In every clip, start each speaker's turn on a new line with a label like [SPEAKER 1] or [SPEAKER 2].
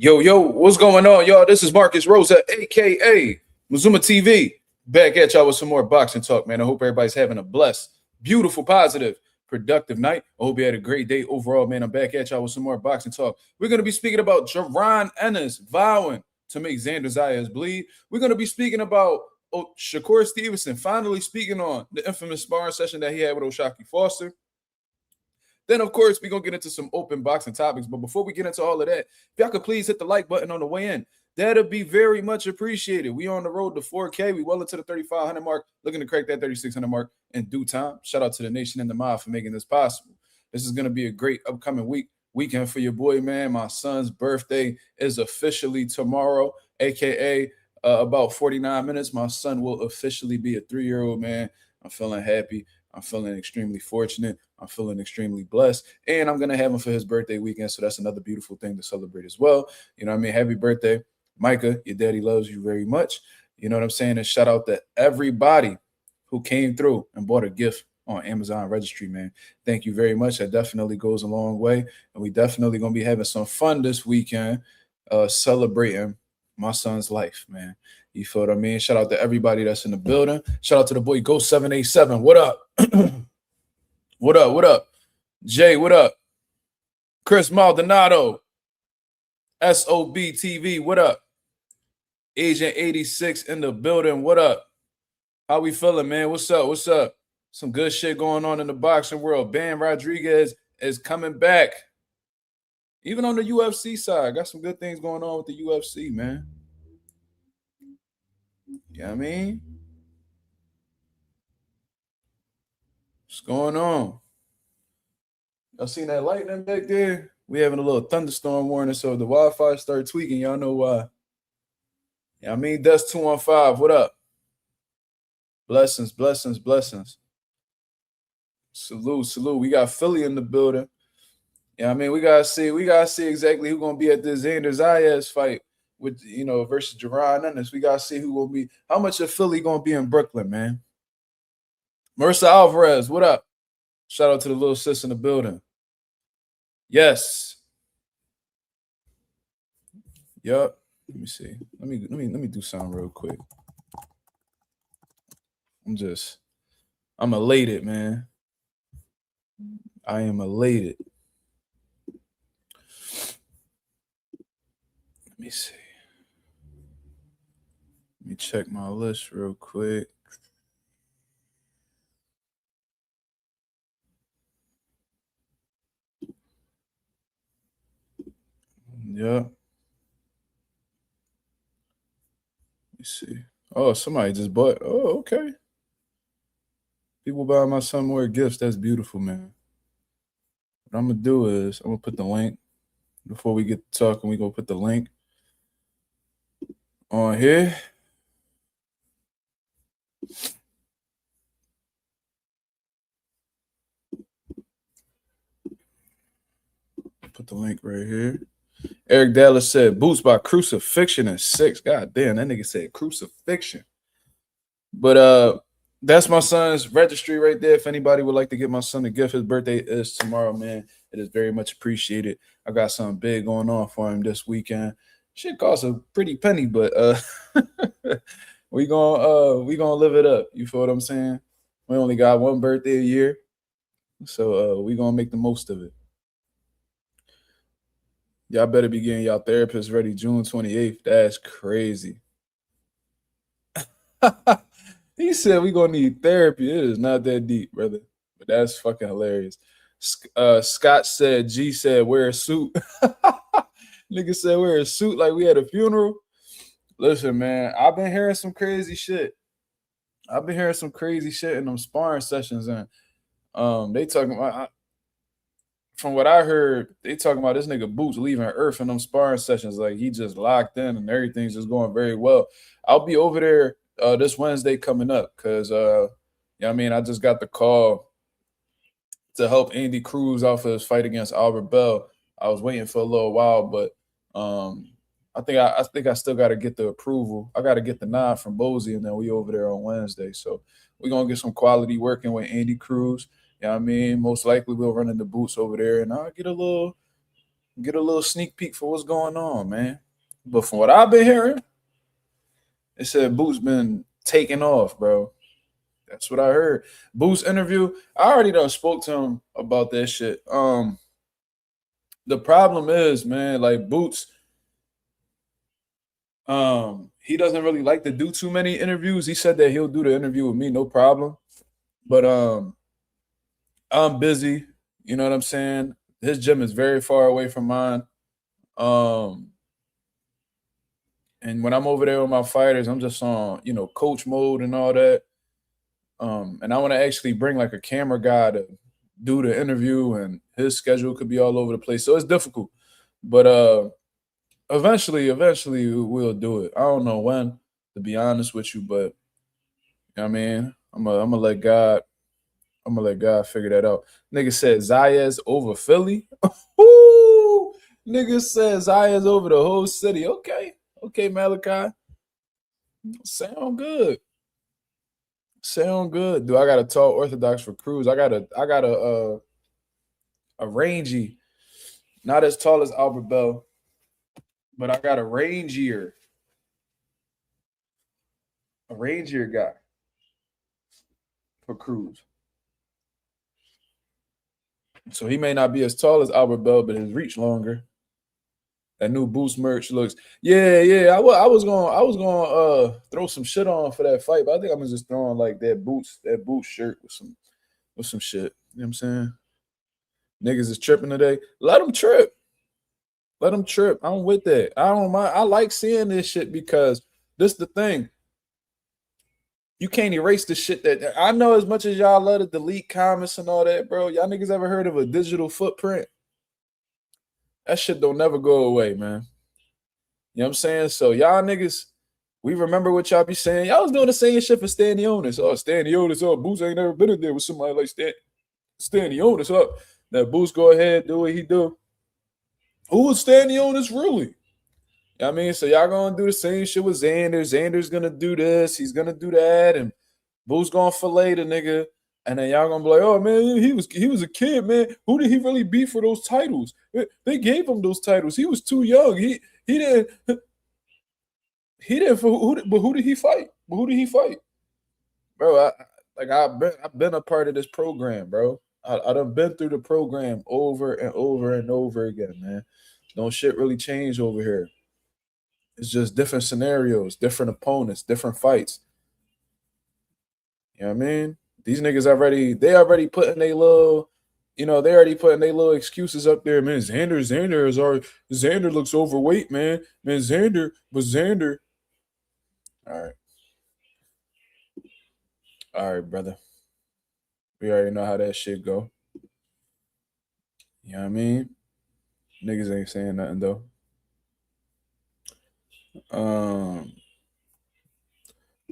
[SPEAKER 1] Yo, what's going on, y'all? This is Marcus Rosa, aka MAZUMA TV, back at y'all with some more boxing talk, man. I hope everybody's having a blessed, beautiful, positive, productive night. I hope you had a great day overall, man. I'm back at y'all with some more boxing talk. We're going to be speaking about Jaron Ennis vowing to make Xander Zayas bleed. We're going to be speaking about Shakur Stevenson finally speaking on the infamous sparring session that he had with O'Shaquie Foster. Then, of course, we're going to get into some open boxing topics. But before we get into all of that, if y'all could please hit the like button on the way in, that'd be very much appreciated. We on the road to 4K. We well into the 3,500 mark, looking to crack that 3,600 mark in due time. Shout out to the nation and the mob for making this possible. This is going to be a great upcoming weekend for your boy, man. My son's birthday is officially tomorrow, a.k.a. About 49 minutes. My son will officially be a 3-year-old, man. I'm feeling happy. I'm feeling extremely fortunate. I'm feeling extremely blessed. And I'm going to have him for his birthday weekend. So that's another beautiful thing to celebrate as well. You know what I mean? Happy birthday, Micah. Your daddy loves you very much. You know what I'm saying? And shout out to everybody who came through and bought a gift on Amazon registry, man. Thank you very much. That definitely goes a long way. And we definitely going to be having some fun this weekend celebrating my son's life, man. You feel what I mean? Shout out to everybody that's in the building. Shout out to the boy Ghost 787. What up? What up? Jay, what up? Chris Maldonado. SOB TV, what up? Agent 86 in the building. What up? How we feeling, man? What's up? Some good shit going on in the boxing world. Bam Rodriguez is coming back. Even on the UFC side, got some good things going on with the UFC, man. You know what I mean? What's going on? Y'all seen that lightning back there? We having a little thunderstorm warning, so if the Wi-Fi start tweaking, y'all know why. Yeah, I mean, Dust 215, what up? Blessings. Salute. We got Philly in the building. Yeah, I mean, we gotta see exactly who's gonna be at this Xander Zayas fight with versus Jaron Ennis. We gotta see who will be. How much of Philly gonna be in Brooklyn, man? Marissa Alvarez, what up? Shout out to the little sis in the building. Yes. Yup. Let me see. Let me do something real quick. I'm elated, man. I am elated. Let me see. Let me check my list real quick. Yeah. Let me see. Oh, somebody just bought. Oh, okay. People buying my son more gifts. That's beautiful, man. What I'm going to do is I'm going to put the link. Before we get to talking, we're going to put the link on here. Put the link right here. Eric Dallas said, boots by Crucifixion and 6. God damn, that nigga said Crucifixion. But that's my son's registry right there. If anybody would like to get my son a gift, his birthday is tomorrow, man. It is very much appreciated. I got something big going on for him this weekend. Shit costs a pretty penny, but we gonna live it up. You feel what I'm saying? We only got one birthday a year, so we gonna make the most of it. Y'all better be getting y'all therapists ready June 28th. That's crazy. He said we gonna need therapy. It is not that deep, brother. But that's fucking hilarious. Scott said, G said, wear a suit. Nigga said wear a suit like we had a funeral. Listen, man, I've been hearing some crazy shit. in them sparring sessions, and they talking about. From what I heard, they talking about this nigga Boots leaving Earth in them sparring sessions. Like, he just locked in and everything's just going very well. I'll be over there this Wednesday coming up because, I mean, I just got the call to help Andy Cruz off of his fight against Albert Bell. I was waiting for a little while, but I think I still got to get the approval. I got to get the nod from Bozy, and then we over there on Wednesday. So we're going to get some quality working with Andy Cruz. You know what I mean? Most likely we'll run into Boots over there, and I'll get a little Get a little sneak peek for what's going on, man. But from what I've been hearing, it said Boots been taking off, bro. That's what I heard. Boots interview. I already done spoke to him about that shit. The problem is, man, like Boots, he doesn't really like to do too many interviews. He said that he'll do the interview with me, no problem. But I'm busy. You know what I'm saying? His gym is very far away from mine. And when I'm over there with my fighters, I'm just on, coach mode and all that. And I want to actually bring like a camera guy to do the interview, and his schedule could be all over the place. So it's difficult. But eventually we'll do it. I don't know when, to be honest with you, but I mean, I'm gonna let God figure that out. Nigga said Zayas over Philly. Woo! Nigga said Zayas over the whole city. Okay, Malachi. Sound good. Do I got a tall orthodox for Cruz? I got a rangy, not as tall as Albert Bell, but I got a rangier guy for Cruz. So he may not be as tall as Albert Bell, but his reach longer. That new Boost merch looks. Yeah. I was gonna throw some shit on for that fight, but I think I'm just throwing like that Boots shirt with some shit. You know what I'm saying? Niggas is tripping today. Let them trip. I'm with that. I don't mind. I like seeing this shit because this the thing. You can't erase the shit that I know. As much as y'all love to delete comments and all that, bro. Y'all niggas ever heard of a digital footprint? That shit don't never go away, man. You know what I'm saying? So y'all niggas, we remember what y'all be saying. Y'all was doing the same shit for Stanionis. Oh, Stanionis. Oh, Boots ain't never been in there with somebody like Stanionis. Oh, that Boots go ahead, do what he do. Who was Stanionis really? You know what I mean? So y'all gonna do the same shit with Xander. Xander's gonna do this. He's gonna do that. And Boots gonna fillet the nigga. And then y'all gonna be like, oh man, he was a kid, man. Who did he really beat for those titles? They gave him those titles. He was too young. He didn't but who did he fight? Bro, I've been a part of this program, bro. I done been through the program over and over and over again, man. Don't shit really change over here. It's just different scenarios, different opponents, different fights. You know what I mean? These niggas already putting their little, they already putting their little excuses up there. Man, Xander looks overweight, man. Man, Xander. All right, brother. We already know how that shit go. You know what I mean? Niggas ain't saying nothing though.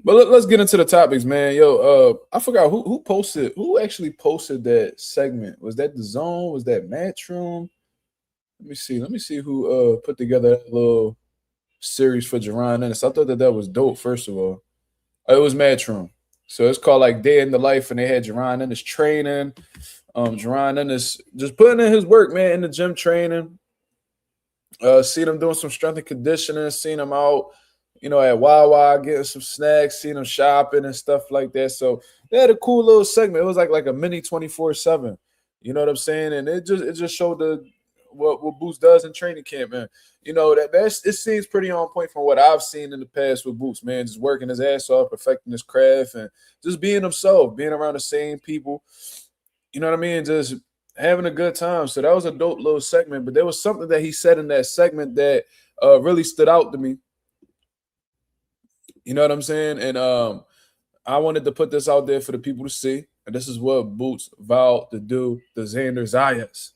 [SPEAKER 1] But let's get into the topics, man. Yo, I forgot who actually posted that segment. Was that The Zone? Was that Matchroom? Let me see who put together that little series for Jaron Ennis. I thought that was dope, first of all. It was Matchroom. So it's called like Day in the Life, and they had Jaron Ennis training. Jaron Ennis just putting in his work, man, in the gym training. Seen him doing some strength and conditioning, seen him out, at Wawa getting some snacks, seen him shopping and stuff like that. So they had a cool little segment. It was like a mini 24/7. You know what I'm saying? And it just showed what Boots does in training camp, man. It seems pretty on point from what I've seen in the past with Boots, man. Just working his ass off, perfecting his craft, and just being himself, being around the same people. You know what I mean? Just having a good time. So that was a dope little segment. But there was something that he said in that segment that really stood out to me. You know what I'm saying? And I wanted to put this out there for the people to see. And this is what Boots vowed to do to Xander Zayas.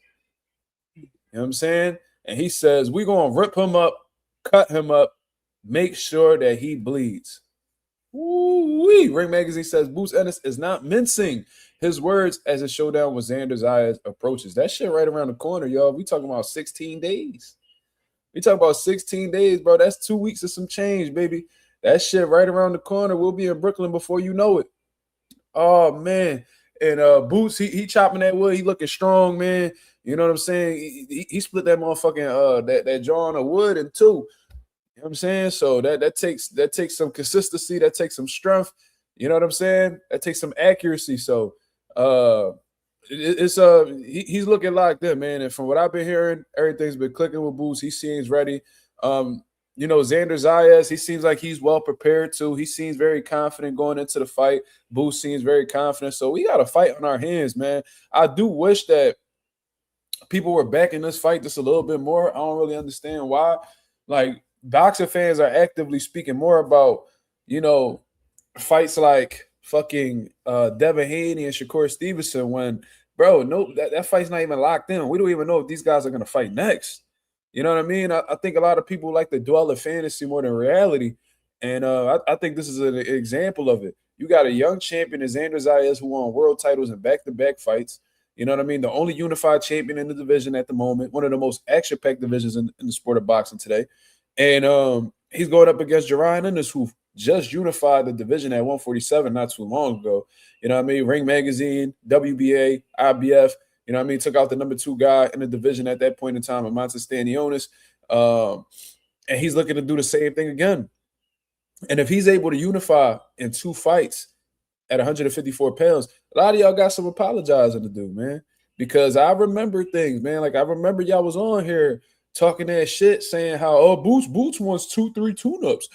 [SPEAKER 1] You know what I'm saying? And he says, we're going to rip him up, cut him up, make sure that he bleeds. Woo-wee. Ring Magazine says Boots Ennis is not mincing his words as a showdown with Xander Zayas approaches. That shit right around the corner, y'all. We talking about 16 days. We talking about 16 days, bro. That's 2 weeks of some change, baby. That shit right around the corner. We'll be in Brooklyn before you know it. Oh, man. And Boots, he chopping that wood. He looking strong, man. You know what I'm saying? He split that motherfucking that jaw of wood in two. You know what I'm saying? So that takes some consistency, that takes some strength. You know what I'm saying? That takes some accuracy. So he's looking locked in, man. And from what I've been hearing, everything's been clicking with Boots. He seems ready. Xander Zayas, he seems like he's well prepared too. He seems very confident going into the fight. Boots seems very confident. So we got a fight on our hands, man. I do wish that people were backing this fight just a little bit more. I don't really understand why. Like, boxer fans are actively speaking more about, fights like fucking Devin Haney and Shakur Stevenson when, bro, no, that fight's not even locked in. We don't even know if these guys are going to fight next. You know what I mean? I think a lot of people like to dwell in fantasy more than reality. And I think this is an example of it. You got a young champion in Xander Zayas who won world titles in back-to-back fights. You know what I mean? The only unified champion in the division at the moment, one of the most action-packed divisions in the sport of boxing today. And he's going up against Jaron Ennis, who just unified the division at 147 not too long ago. You know what I mean? Ring Magazine, WBA, IBF, you know what I mean? Took out the number 2 guy in the division at that point in time, Amanta Stanionis. And he's looking to do the same thing again. And if he's able to unify in 2 fights at 154 pounds, a lot of y'all got some apologizing to do, man. Because I remember things, man. Like, I remember y'all was on here talking that shit, saying how, Boots wants 2-3 tune-ups.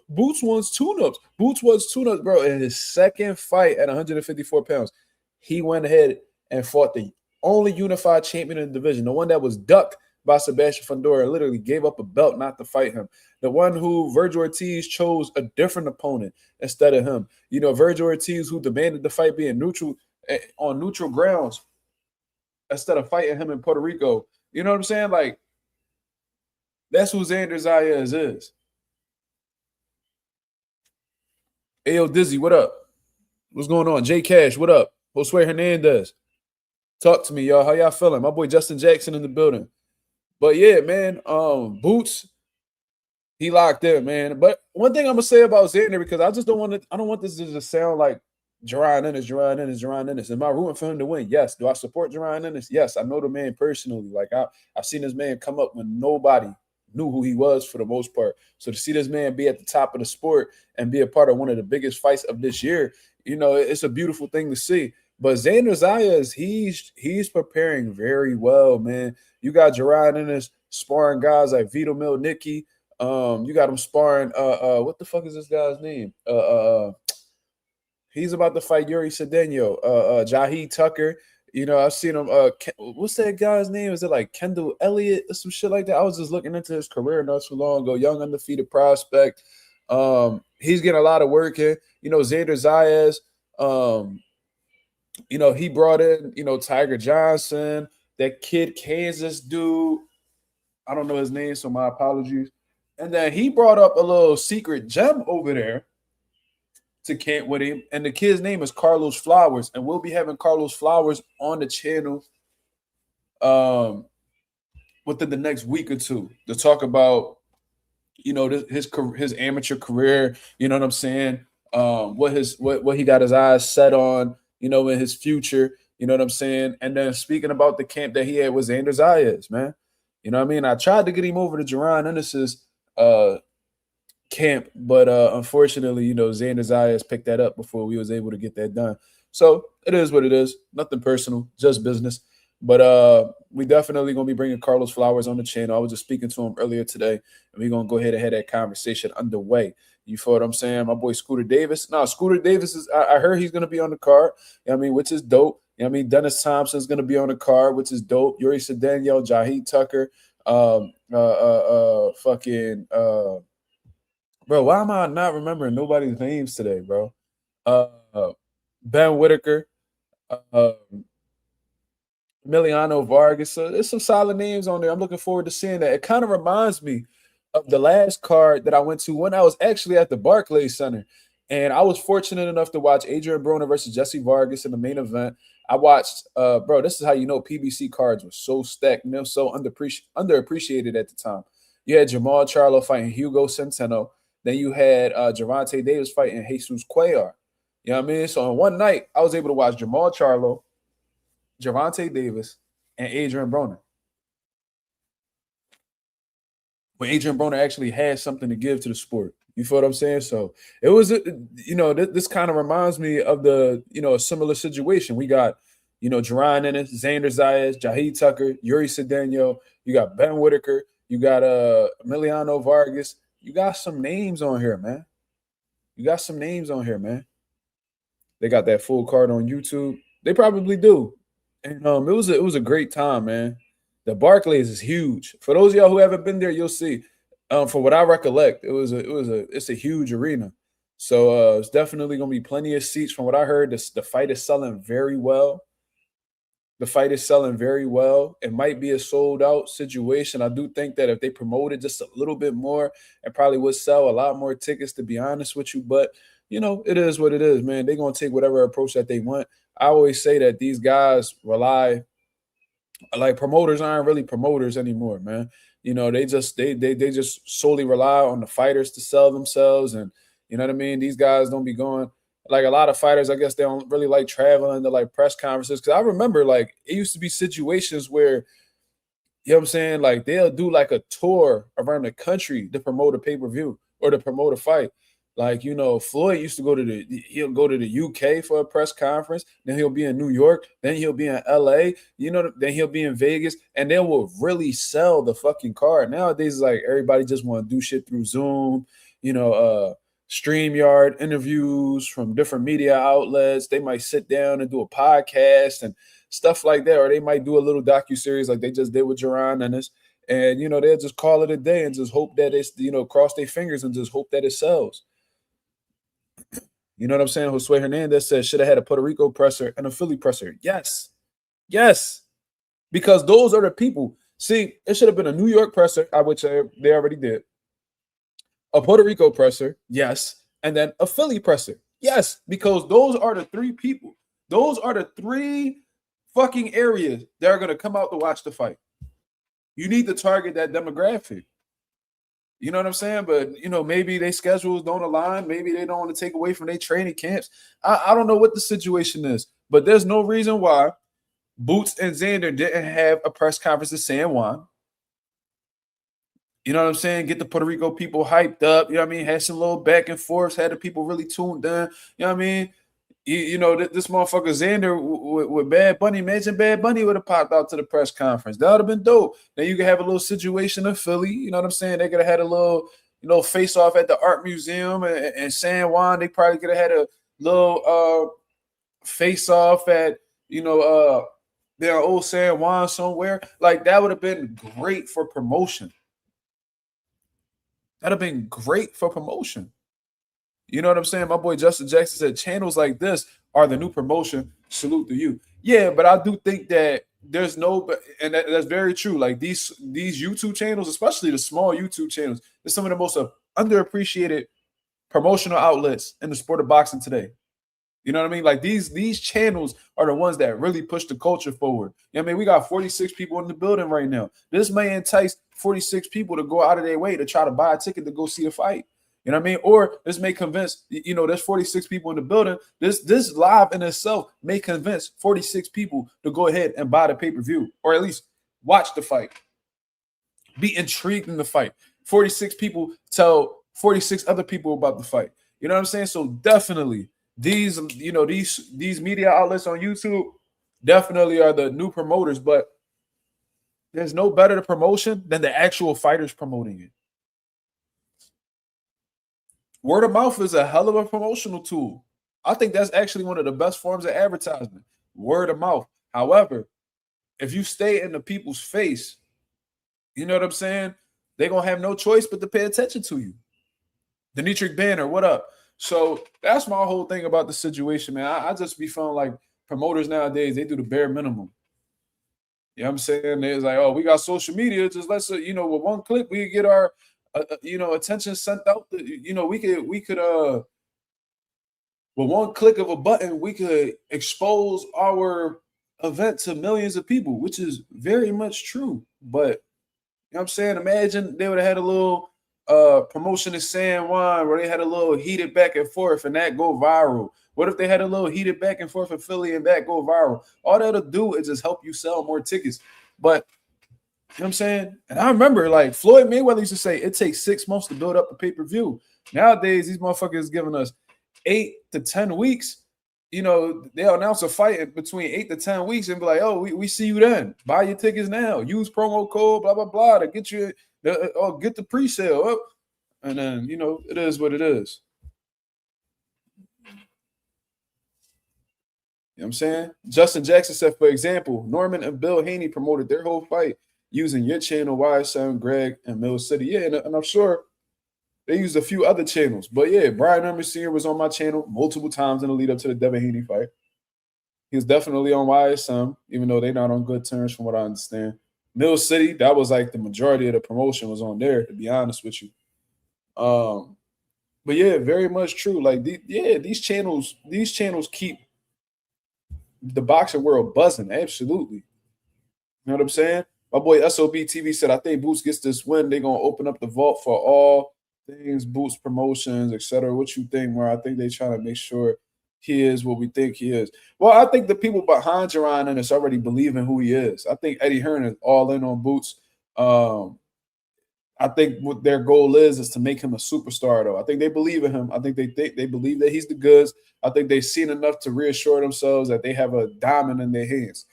[SPEAKER 1] Boots wants tune-ups. Boots wants tune-ups, bro. In his second fight at 154 pounds, he went ahead and fought the only unified champion in the division, the one that was ducked by Sebastian Fundora, literally gave up a belt not to fight him. The one who Virgil Ortiz chose a different opponent instead of him. Virgil Ortiz, who demanded the fight being neutral on neutral grounds instead of fighting him in Puerto Rico. You know what I'm saying? Like, that's who Xander Zayas is. Ayo Dizzy, what up? What's going on? J Cash, what up? Josue Hernandez. Talk to me, y'all. How y'all feeling? My boy Justin Jackson in the building. But yeah, man, Boots, he locked in, man. But one thing I'm gonna say about Xander, because I don't want this to just sound like Jaron Ennis. Am I rooting for him to win? Yes. Do I support Jaron Ennis? Yes. I know the man personally. Like, I've seen this man come up when nobody knew who he was for the most part. So to see this man be at the top of the sport and be a part of one of the biggest fights of this year, it's a beautiful thing to see. But Xander Zayas, he's preparing very well, man. You got Jaron Ennis sparring guys like Vito Milnicki. You got him sparring what the fuck is this guy's name? He's about to fight Yuri Cedeno, Jaheed Tucker. I've seen him. What's that guy's name? Is it like Kendall Elliott or some shit like that? I was just looking into his career not too long ago. Young undefeated prospect. He's getting a lot of work in. Xander Zayas. He brought in, Tiger Johnson, that kid Kansas dude. I don't know his name, so my apologies. And then he brought up a little secret gem over there to camp with him. And the kid's name is Carlos Flowers. And we'll be having Carlos Flowers on the channel within the next week or two to talk about, his amateur career. You know what I'm saying? What he got his eyes set on, in his future. You know what I'm saying? And then speaking about the camp that he had with Xander Zayas, man. You know what I mean? I tried to get him over to Jaron Ennis's camp, but unfortunately, Xander Zayas picked that up before we was able to get that done. So it is what it is. Nothing personal, just business. But we definitely going to be bringing Carlos Flowers on the channel. I was just speaking to him earlier today, and we're going to go ahead and have that conversation underway. You feel what I'm saying? My boy Scooter Davis. No, Scooter Davis is, I heard he's going to be on the card, which is dope. Dennis Thompson's going to be on the card, which is dope. Yuri Cedeno, Jaheed Tucker, bro, why am I not remembering nobody's names today, bro? Ben Whitaker, Emiliano Vargas. So there's some solid names on there. I'm looking forward to seeing that. It kind of reminds me of the last card that I went to when I was actually at the Barclays Center. And I was fortunate enough to watch Adrian Broner versus Jesse Vargas in the main event. I watched, bro, this is how you know PBC cards were so stacked and they were so underappreciated at the time. You had Jamal Charlo fighting Hugo Centeno. Then you had Gervonta Davis fighting Jesus Cuellar. You know what I mean? So on one night, I was able to watch Jamal Charlo, Gervonta Davis, and Adrian Broner. When Adrian Broner actually had something to give to the sport. You feel what I'm saying? So it was, this kind of reminds me of a similar situation. We got, Jaron Ennis, Xander Zayas, Jaheed Tucker, Yuri Cedeno. You got Ben Whitaker. You got Emiliano Vargas. You got some names on here, man. They got that full card on YouTube. They probably do. And it was a great time, man. The Barclays is huge. For those of y'all who haven't been there, you'll see. For what I recollect, it's a huge arena. So it's definitely gonna be plenty of seats. From what I heard, the fight is selling very well. It might be a sold out situation. I do think that if they promoted just a little bit more, it probably would sell a lot more tickets, to be honest with you. But it is what it is, man. They're gonna take whatever approach that they want. I always say that these guys rely, like, promoters aren't really promoters anymore, man. They just solely rely on the fighters to sell themselves, and you know what I mean. These guys don't be going, like, a lot of fighters. I guess they don't really like traveling to like press conferences, because I remember, like, it used to be situations where, you know what I'm saying, like, they'll do like a tour around the country to promote a pay-per-view or to promote a fight. Like, Floyd used to he'll go to the UK for a press conference, then he'll be in New York, then he'll be in LA, then he'll be in Vegas, and they will really sell the fucking card. Nowadays, it's like everybody just want to do shit through Zoom, StreamYard, interviews from different media outlets. They might sit down and do a podcast and stuff like that, or they might do a little docuseries like they just did with Jaron Ennis. And, they'll just call it a day and just hope that it's, cross their fingers and just hope that it sells. You know what I'm saying? Josue Hernandez says, should have had a Puerto Rico presser and a Philly presser. Yes. Because those are the people. See, it should have been a New York presser, which they already did. A Puerto Rico presser, yes. And then a Philly presser, yes. Because those are the three people. Those are the three fucking areas that are going to come out to watch the fight. You need to target that demographic. You know what I'm saying? But, maybe their schedules don't align. Maybe they don't want to take away from their training camps. I don't know what the situation is, but there's no reason why Boots and Xander didn't have a press conference in San Juan. You know what I'm saying? Get the Puerto Rico people hyped up. You know what I mean? Had some little back and forth. Had the people really tuned in. You know what I mean? This motherfucker Xander with Bad Bunny. Imagine Bad Bunny would have popped out to the press conference. That would have been dope. Then you could have a little situation in Philly. You know what I'm saying? They could have had a little, face off at the art museum and San Juan. They probably could have had a little face off at, their old San Juan somewhere. Like, that would have been great for promotion. That'd have been great for promotion. You know what I'm saying? My boy Justin Jackson said channels like this are the new promotion. Salute to you. Yeah, but I do think that there's and that's very true. Like, these YouTube channels, especially the small YouTube channels, they're some of the most underappreciated promotional outlets in the sport of boxing today. You know what I mean? Like, these channels are the ones that really push the culture forward. You know what I mean? We got 46 people in the building right now. This may entice 46 people to go out of their way to try to buy a ticket to go see a fight. You know what I mean? Or this may convince, there's 46 people in the building. This live in itself may convince 46 people to go ahead and buy the pay-per-view, or at least watch the fight. Be intrigued in the fight. 46 people tell 46 other people about the fight. You know what I'm saying? So definitely these media outlets on YouTube definitely are the new promoters, but there's no better promotion than the actual fighters promoting it. Word of mouth is a hell of a promotional tool. I think that's actually one of the best forms of advertisement. Word of mouth. However, if you stay in the people's face, you know what I'm saying? They're going to have no choice but to pay attention to you. Denitric Banner, what up? So that's my whole thing about the situation, man. I just be feeling like promoters nowadays, they do the bare minimum. You know what I'm saying? They're like, oh, we got social media. Just let's, with one click, we get our, attention sent out. We could, with one click of a button, we could expose our event to millions of people, which is very much true. But, you know what I'm saying? Imagine they would have had a little promotion in San Juan where they had a little heated back and forth and that go viral. What if they had a little heated back and forth in Philly and that go viral? All that'll do is just help you sell more tickets. But you know what I'm saying? And I remember like Floyd Mayweather used to say it takes 6 months to build up a pay-per-view. Nowadays, these motherfuckers giving us 8 to 10 weeks. You know, they'll announce a fight between 8 to 10 weeks and be like, oh, we see you then. Buy your tickets now. Use promo code, blah, blah, blah, to get you, get the pre-sale up. And then, you know, it is what it is. You know what I'm saying? Justin Jackson said, for example, Norman and Bill Haney promoted their whole fight using your channel, YSM, Greg, and Mill City. Yeah, and I'm sure they used a few other channels. But yeah, Brian Herman Sr. was on my channel multiple times in the lead up to the Devin Haney fight. He was definitely on YSM, even though they're not on good terms from what I understand. Mill City, that was like the majority of the promotion was on there, to be honest with you. But yeah, very much true. Like these channels keep the boxing world buzzing. Absolutely. You know what I'm saying? My boy SOB TV said, I think Boots gets this win. They're going to open up the vault for all things, Boots promotions, etc. What you think, Mar? I think they're trying to make sure he is what we think he is. Well, I think the people behind Jaron Ennis already believe in who he is. I think Eddie Hearn is all in on Boots. I think what their goal is to make him a superstar, though. I think they believe in him. I think they believe that he's the goods. I think they've seen enough to reassure themselves that they have a diamond in their hands.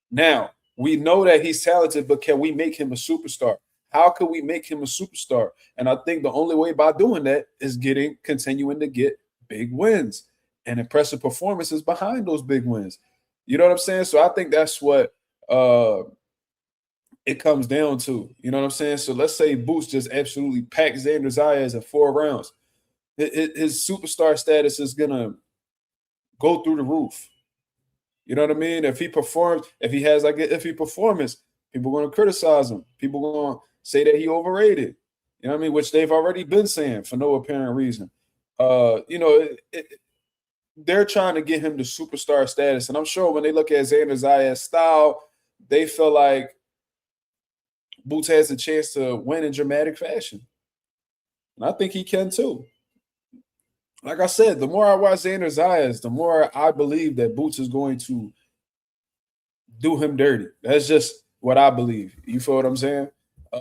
[SPEAKER 1] Now, we know that he's talented, but can we make him a superstar? How can we make him a superstar? And I think the only way by doing that is continuing to get big wins and impressive performances behind those big wins. You know what I'm saying? So I think that's what it comes down to. You know what I'm saying? So let's say Boots just absolutely packs Xander Zayas in 4 rounds. His superstar status is going to go through the roof. You know what I mean? If he performs, if he has like an iffy performance, people are going to criticize him. People are going to say that he overrated. You know what I mean? Which they've already been saying for no apparent reason. You know, they're trying to get him to superstar status. And I'm sure when they look at Xander Zayas' style, they feel like Boots has a chance to win in dramatic fashion. And I think he can too. Like I said, the more I watch Xander Zayas, the more I believe that Boots is going to do him dirty. That's just what I believe. You feel what I'm saying?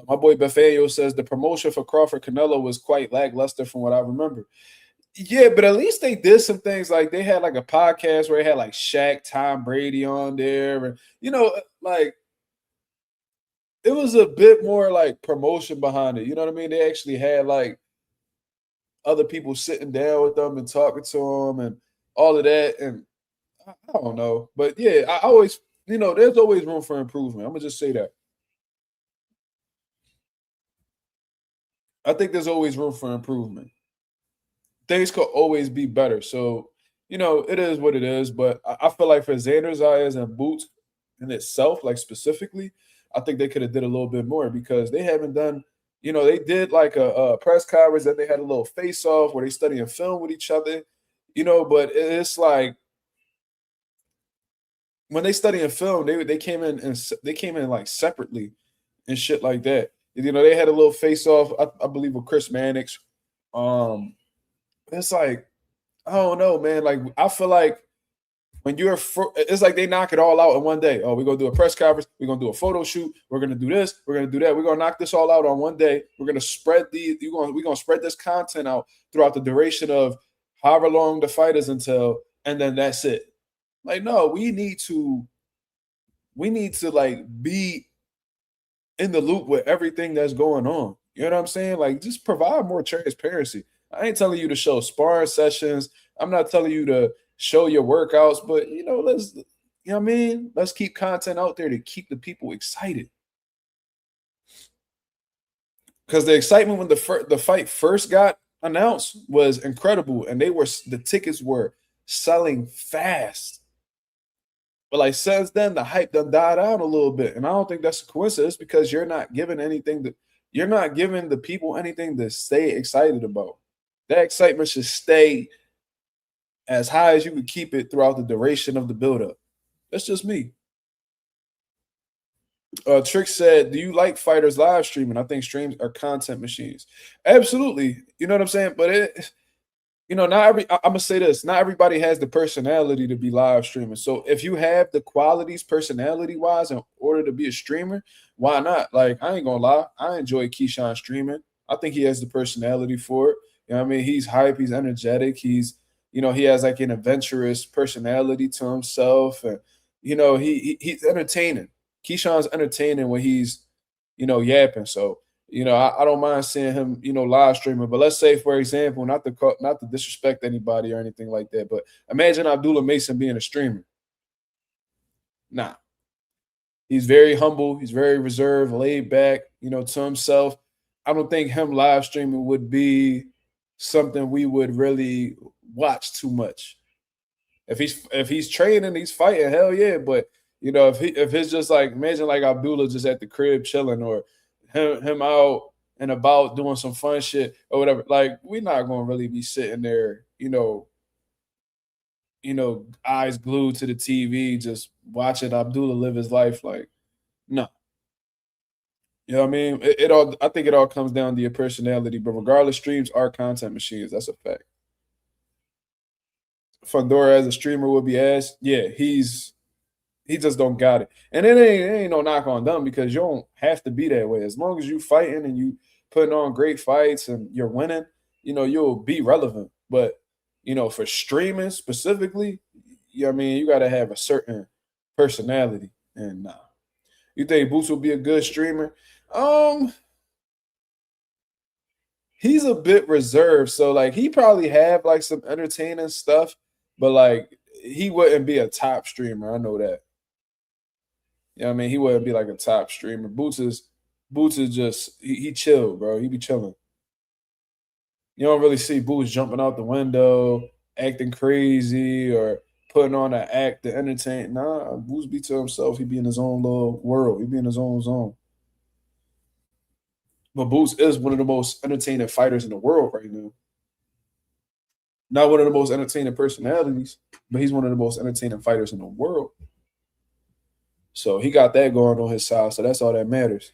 [SPEAKER 1] My boy Befeo says the promotion for Crawford Canelo was quite lackluster from what I remember. Yeah, but at least they did some things. Like they had like a podcast where they had like Shaq, Tom Brady on there. And, you know, like it was a bit more like promotion behind it. You know what I mean? They actually had like other people sitting down with them and talking to them and all of that. And I don't know. But yeah, I always, you know, there's always room for improvement. I'm going to just say that. I think there's always room for improvement. Things could always be better. So, you know, it is what it is. But I feel like for Xander Zayas and Boots in itself, like specifically, I think they could have did a little bit more because they haven't done, you know, they did like a press conference that they had a little face off where they studying film with each other, you know, but it's like when they studying film, they came in and they came in like separately and shit like that. You know, they had a little face off, I believe, with Chris Mannix. It's like, I don't know, man. Like, I feel like when it's like they knock it all out in one day. Oh, we're going to do a press conference. We're going to do a photo shoot. We're going to do this. We're going to do that. We're going to knock this all out on one day. We're going to spread we're going to spread this content out throughout the duration of however long the fight is until, and then that's it. Like, no, we need to like be in the loop with everything that's going on. You know what I'm saying? Like, just provide more transparency. I ain't telling you to show sparring sessions. I'm not telling you to show your workouts, but you know, you know what I mean? Let's keep content out there to keep the people excited. Because the excitement when the fight first got announced was incredible, and the tickets were selling fast. But like since then, the hype done died out a little bit, and I don't think that's a coincidence because you're not giving the people anything to stay excited about. That excitement should stay as high as you can keep it throughout the duration of the buildup. That's just me. Trick said, do you like fighters live streaming? I think streams are content machines. Absolutely. You know what I'm saying? But not I'm gonna say this, not everybody has the personality to be live streaming. So if you have the qualities personality wise in order to be a streamer, why not? Like, I ain't gonna lie, I enjoy Keyshawn streaming. I think he has the personality for it. You know what I mean? He's hype, he's energetic, he has like an adventurous personality to himself, and he's entertaining. Keyshawn's entertaining when he's yapping. So I don't mind seeing him, live streaming. But let's say, for example, not to disrespect anybody or anything like that, but imagine Abdullah Mason being a streamer. Nah, he's very humble, he's very reserved, laid back, to himself. I don't think him live streaming would be something we would really watch too much. If he's training, he's fighting, hell yeah. But if it's just like, imagine like Abdullah just at the crib chilling, or him out and about doing some fun shit or whatever. Like, we're not gonna really be sitting there, eyes glued to the TV, just watching Abdullah live his life. Like, no. You know what I mean? I think it all comes down to your personality. But regardless, streams are content machines. That's a fact. Fundora as a streamer would be asked. Yeah, he just don't got it. And it ain't no knock on them, because you don't have to be that way. As long as you fighting and you putting on great fights and you're winning, you'll be relevant. But for streaming specifically, you got to have a certain personality. And you think Boots will be a good streamer? He's a bit reserved, so like he probably have like some entertaining stuff, but like he wouldn't be a top streamer. I know that. You know what I mean? He wouldn't be like a top streamer. Boots is just he chill, bro. He be chilling. You don't really see Boots jumping out the window, acting crazy, or putting on an act to entertain. Nah, Boots be to himself. He be in his own little world. He be in his own zone. But Boots is one of the most entertaining fighters in the world right now. Not one of the most entertaining personalities, but he's one of the most entertaining fighters in the world. So he got that going on his side. So that's all that matters.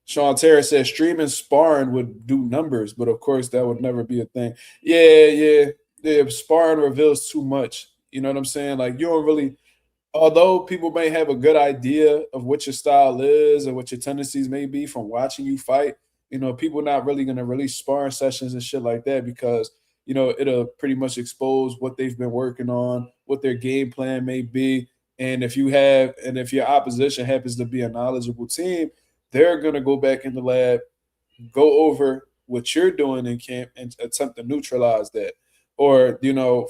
[SPEAKER 1] Sean Terry says streaming sparring would do numbers, but of course that would never be a thing. Yeah. Sparring reveals too much. You know what I'm saying? Like, you don't really, although people may have a good idea of what your style is and what your tendencies may be from watching you fight, people not really going to release sparring sessions and shit like that, because it'll pretty much expose what they've been working on, what their game plan may be. And if your opposition happens to be a knowledgeable team, they're going to go back in the lab, go over what you're doing in camp, and attempt to neutralize that. Or,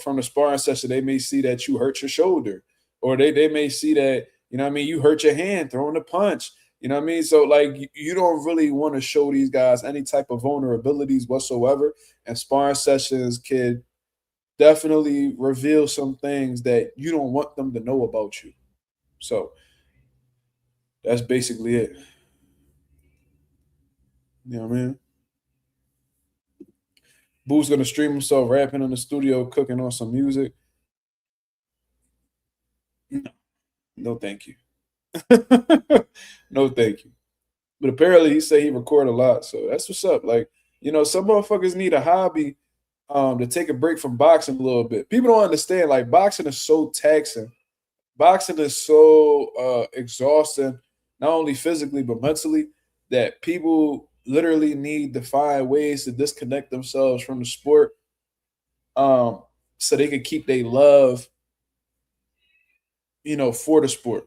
[SPEAKER 1] from the sparring session, they may see that you hurt your shoulder, or they may see that, you hurt your hand throwing a punch. You know what I mean? So, like, you don't really want to show these guys any type of vulnerabilities whatsoever. And sparring sessions could definitely reveal some things that you don't want them to know about you. So that's basically it. You know what I mean? Boo's gonna stream himself rapping in the studio, cooking on some music. No, no thank you. No thank you. But apparently he said he record a lot, so that's what's up. Like, some motherfuckers need a hobby to take a break from boxing a little bit. People don't understand, like, boxing is so taxing. Boxing is so exhausting, not only physically but mentally, that people literally need to find ways to disconnect themselves from the sport, so they can keep their love, for the sport.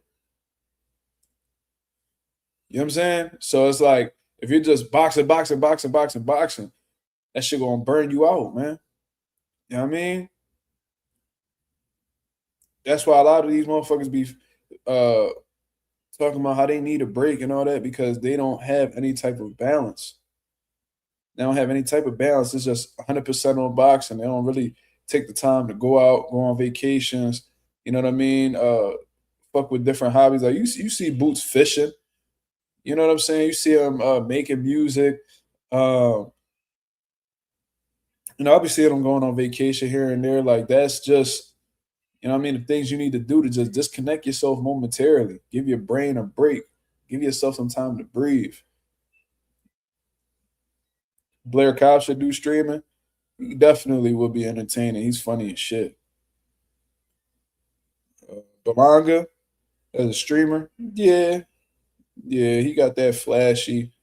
[SPEAKER 1] You know what I'm saying? So it's like, if you're just boxing, that shit gonna burn you out, man. You know what I mean? That's why a lot of these motherfuckers be uh talking about how they need a break and all that, because they don't have any type of balance. They don't have any type of balance. It's just 100% on boxing. They don't really take the time to go out, go on vacations. You know what I mean? Fuck with different hobbies. Like, you see Boots fishing. You know what I'm saying? You see him making music. I'll be seeing him going on vacation here and there. Like, that's just, the things you need to do to just disconnect yourself momentarily. Give your brain a break. Give yourself some time to breathe. Blair Cobb should do streaming. He definitely would be entertaining. He's funny as shit. Belonga as a streamer, yeah, yeah, he got that flashy,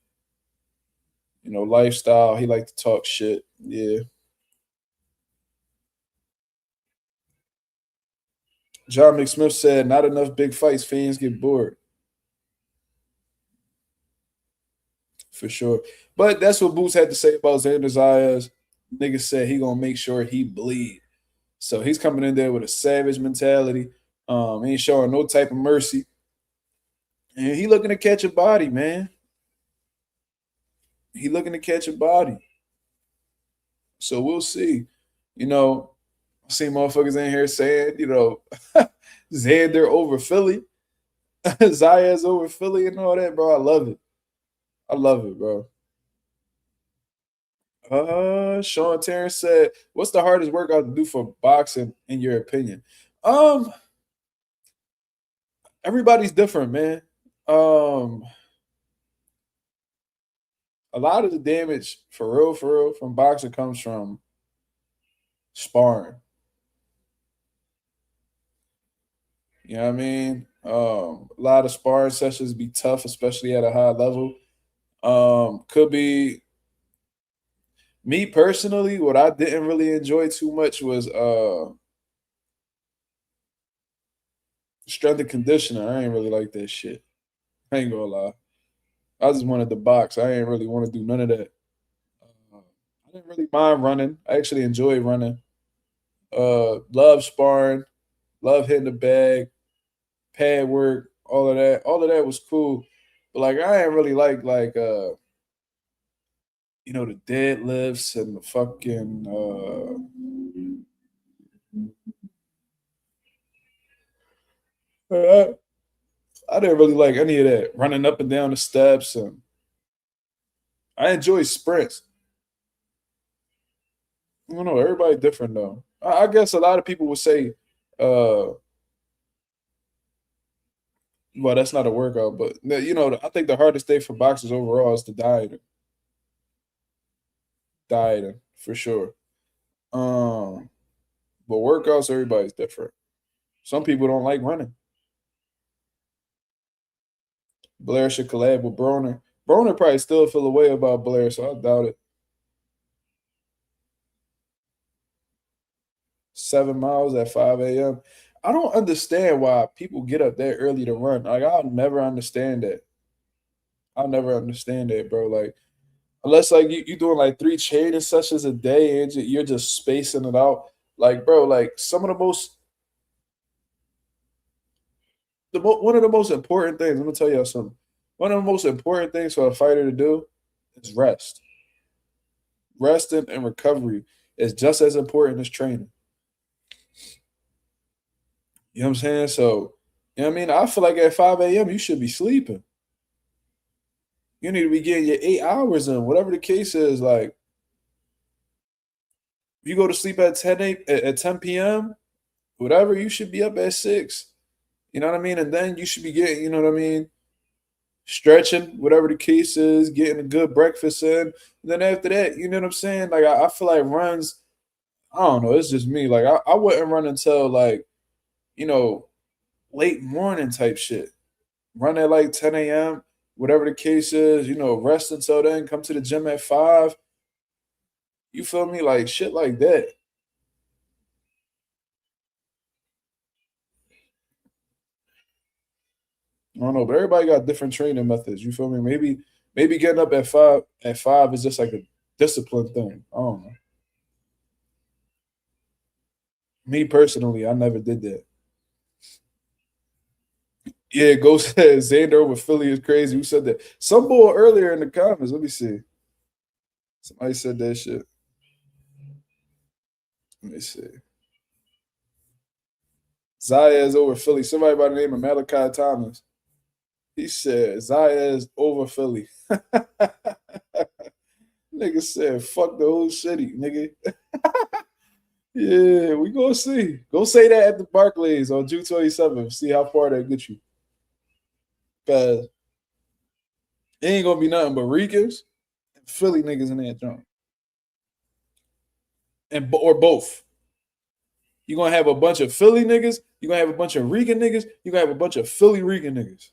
[SPEAKER 1] lifestyle. He like to talk shit. Yeah. John McSmith said, "Not enough big fights. Fans get bored for sure." But that's what Boots had to say about Xander Zayas. Nigga said he gonna make sure he bleed. So he's coming in there with a savage mentality. Ain't showing no type of mercy, and he looking to catch a body, man. He looking to catch a body. So we'll see. You know, I see motherfuckers in here saying, Xander over Philly, Zayas over Philly, and all that, bro. I love it. I love it, bro. Sean Terrence said, "What's the hardest workout to do for boxing, in your opinion?" Um, Everybody's different, man. Um, a lot of the damage, for real, from boxing comes from sparring. You know what I mean? A lot of sparring sessions be tough, especially at a high level. Could be me personally. What I didn't really enjoy too much was strength and conditioning. I ain't really like that shit. I ain't gonna lie. I just wanted to box. I ain't really want to do none of that. I didn't really mind running. I actually enjoy running. Love sparring. Love hitting the bag. Pad work. All of that. All of that was cool. But like I ain't really like the deadlifts and the fucking I didn't really like any of that. Running up and down the steps, and I enjoy sprints. I don't know, everybody different though. I guess a lot of people would say, well, that's not a workout, but I think the hardest thing for boxers overall is the dieting for sure. Um, but workouts, everybody's different. Some people don't like running. Blair should collab with Broner. Broner probably still feel a way about Blair, so I doubt it. 7 miles at 5 a.m. I don't understand why people get up that early to run. Like I'll never understand that. I'll never understand that, bro. Like unless like you doing like 3 training sessions a day and you're just spacing it out. Like, bro, like some of the most one of the most important things. I'm gonna tell y'all something. One of the most important things for a fighter to do is rest. Resting and recovery is just as important as training. You know what I'm saying? So, you know what I mean? I feel like at 5 a.m. you should be sleeping. You need to be getting your 8 hours in, whatever the case is. Like, if you go to sleep at 10 p.m., whatever, you should be up at 6. You know what I mean? And then you should be getting, you know what I mean, stretching, whatever the case is, getting a good breakfast in. And then after that, you know what I'm saying? Like, I feel like runs, I don't know, it's just me. Like, I wouldn't run until, like, you know, late morning type shit. Run at like 10 a.m., whatever the case is, rest until then, come to the gym at 5. You feel me? Like, shit like that. I don't know, but everybody got different training methods. You feel me? Maybe getting up at five is just like a discipline thing. I don't know. Me personally, I never did that. Yeah, Ghost said Xander over Philly is crazy. Who said that? Some boy earlier in the comments. Let me see. Somebody said that shit. Let me see. Zayas over Philly. Somebody by the name of Malachi Thomas. He said Zayas over Philly. Nigga said, fuck the whole city, nigga. Yeah, we gonna see. Go say that at the Barclays on June 27th. See how far that gets you. Cause it ain't gonna be nothing but Ricans and Philly niggas in that joint. or both. You're gonna have a bunch of Philly niggas. You're gonna have a bunch of Regan niggas. You're gonna have a bunch of Philly Regan niggas.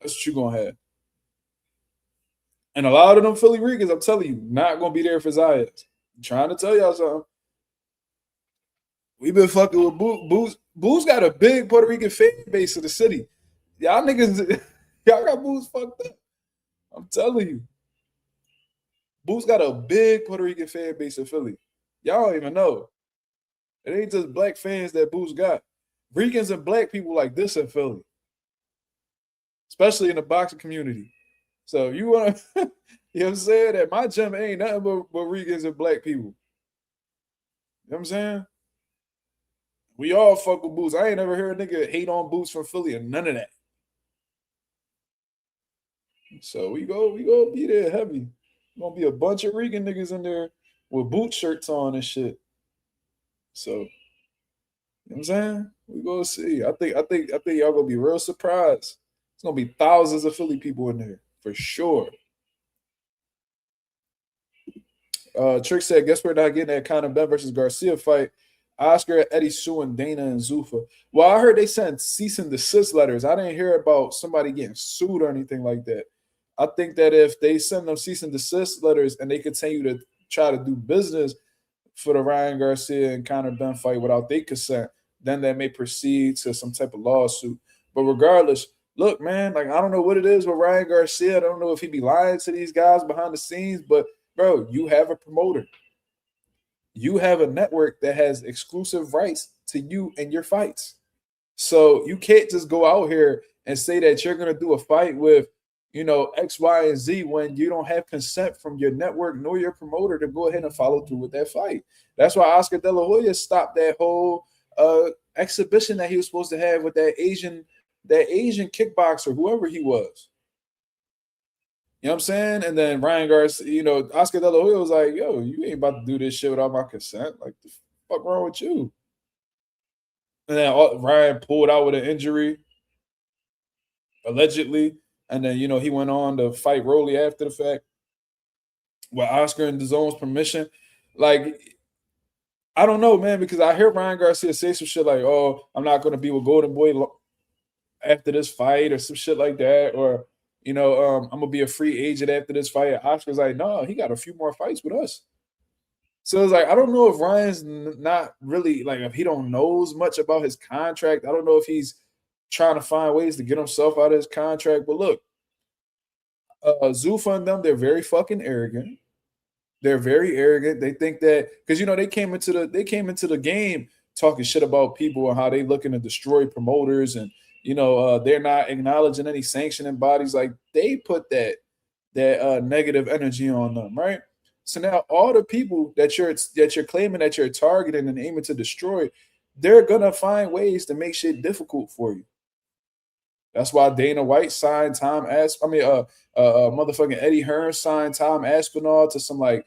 [SPEAKER 1] That's what you're gonna have. And a lot of them Philly Regans, I'm telling you, not gonna be there for Zayas. I'm trying to tell y'all something. We've been fucking with Boo's. Boo's got a big Puerto Rican fan base in the city. Y'all niggas, y'all got Boo's fucked up. I'm telling you. Boo's got a big Puerto Rican fan base in Philly. Y'all don't even know. It ain't just black fans that Boo's got. Ricans and black people like this in Philly. Especially in the boxing community. So you want to, you know what I'm saying? That my gym ain't nothing but Ricans and black people. You know what I'm saying? We all fuck with Boots. I ain't never heard a nigga hate on Boots from Philly or none of that. So we go be there heavy. Gonna be a bunch of Regan niggas in there with boot shirts on and shit. So, you know what I'm saying? We go see. I think y'all gonna be real surprised. It's gonna be thousands of Philly people in there for sure. Trick said, guess we're not getting that Conor Ben versus Garcia fight. Oscar, Eddie Sue, and Dana and Zuffa. Well, I heard they sent cease and desist letters. I didn't hear about somebody getting sued or anything like that. I think that if they send them cease and desist letters and they continue to try to do business for the Ryan Garcia and Conor Ben fight without their consent, then they may proceed to some type of lawsuit. But regardless, look, man, like I don't know what it is with Ryan Garcia. I don't know if he be lying to these guys behind the scenes, but bro, you have a promoter. You have a network that has exclusive rights to you and your fights. So you can't just go out here and say that you're going to do a fight with, you know, X, Y, and Z when you don't have consent from your network nor your promoter to go ahead and follow through with that fight. That's why Oscar De La Hoya stopped that whole exhibition that he was supposed to have with that Asian kickboxer, whoever he was. You know what I'm saying? And then Ryan Garcia, you know, Oscar De La Hoya was like, yo, you ain't about to do this shit without my consent. Like, the fuck wrong with you? And then Ryan pulled out with an injury, allegedly. And then, you know, he went on to fight Rolly after the fact with Oscar and DAZN's permission. Like, I don't know, man, because I hear Ryan Garcia say some shit like, oh, I'm not going to be with Golden Boy after this fight or some shit like that. Or, you know, I'm going to be a free agent after this fight. Oscar's like, no, he got a few more fights with us. So it's like, I don't know if Ryan's not really, like, if he don't knows much about his contract. I don't know if he's trying to find ways to get himself out of his contract. But look, Zuffa and them, they're very fucking arrogant. They're very arrogant. They think that, because, you know, they came into the game talking shit about people and how they looking to destroy promoters and, you know, they're not acknowledging any sanctioning bodies. Like, they put that negative energy on them, right? So now all the people that you're claiming that you're targeting and aiming to destroy, they're gonna find ways to make shit difficult for you. That's why Dana White signed motherfucking Eddie Hearn signed Tom Aspinall to some like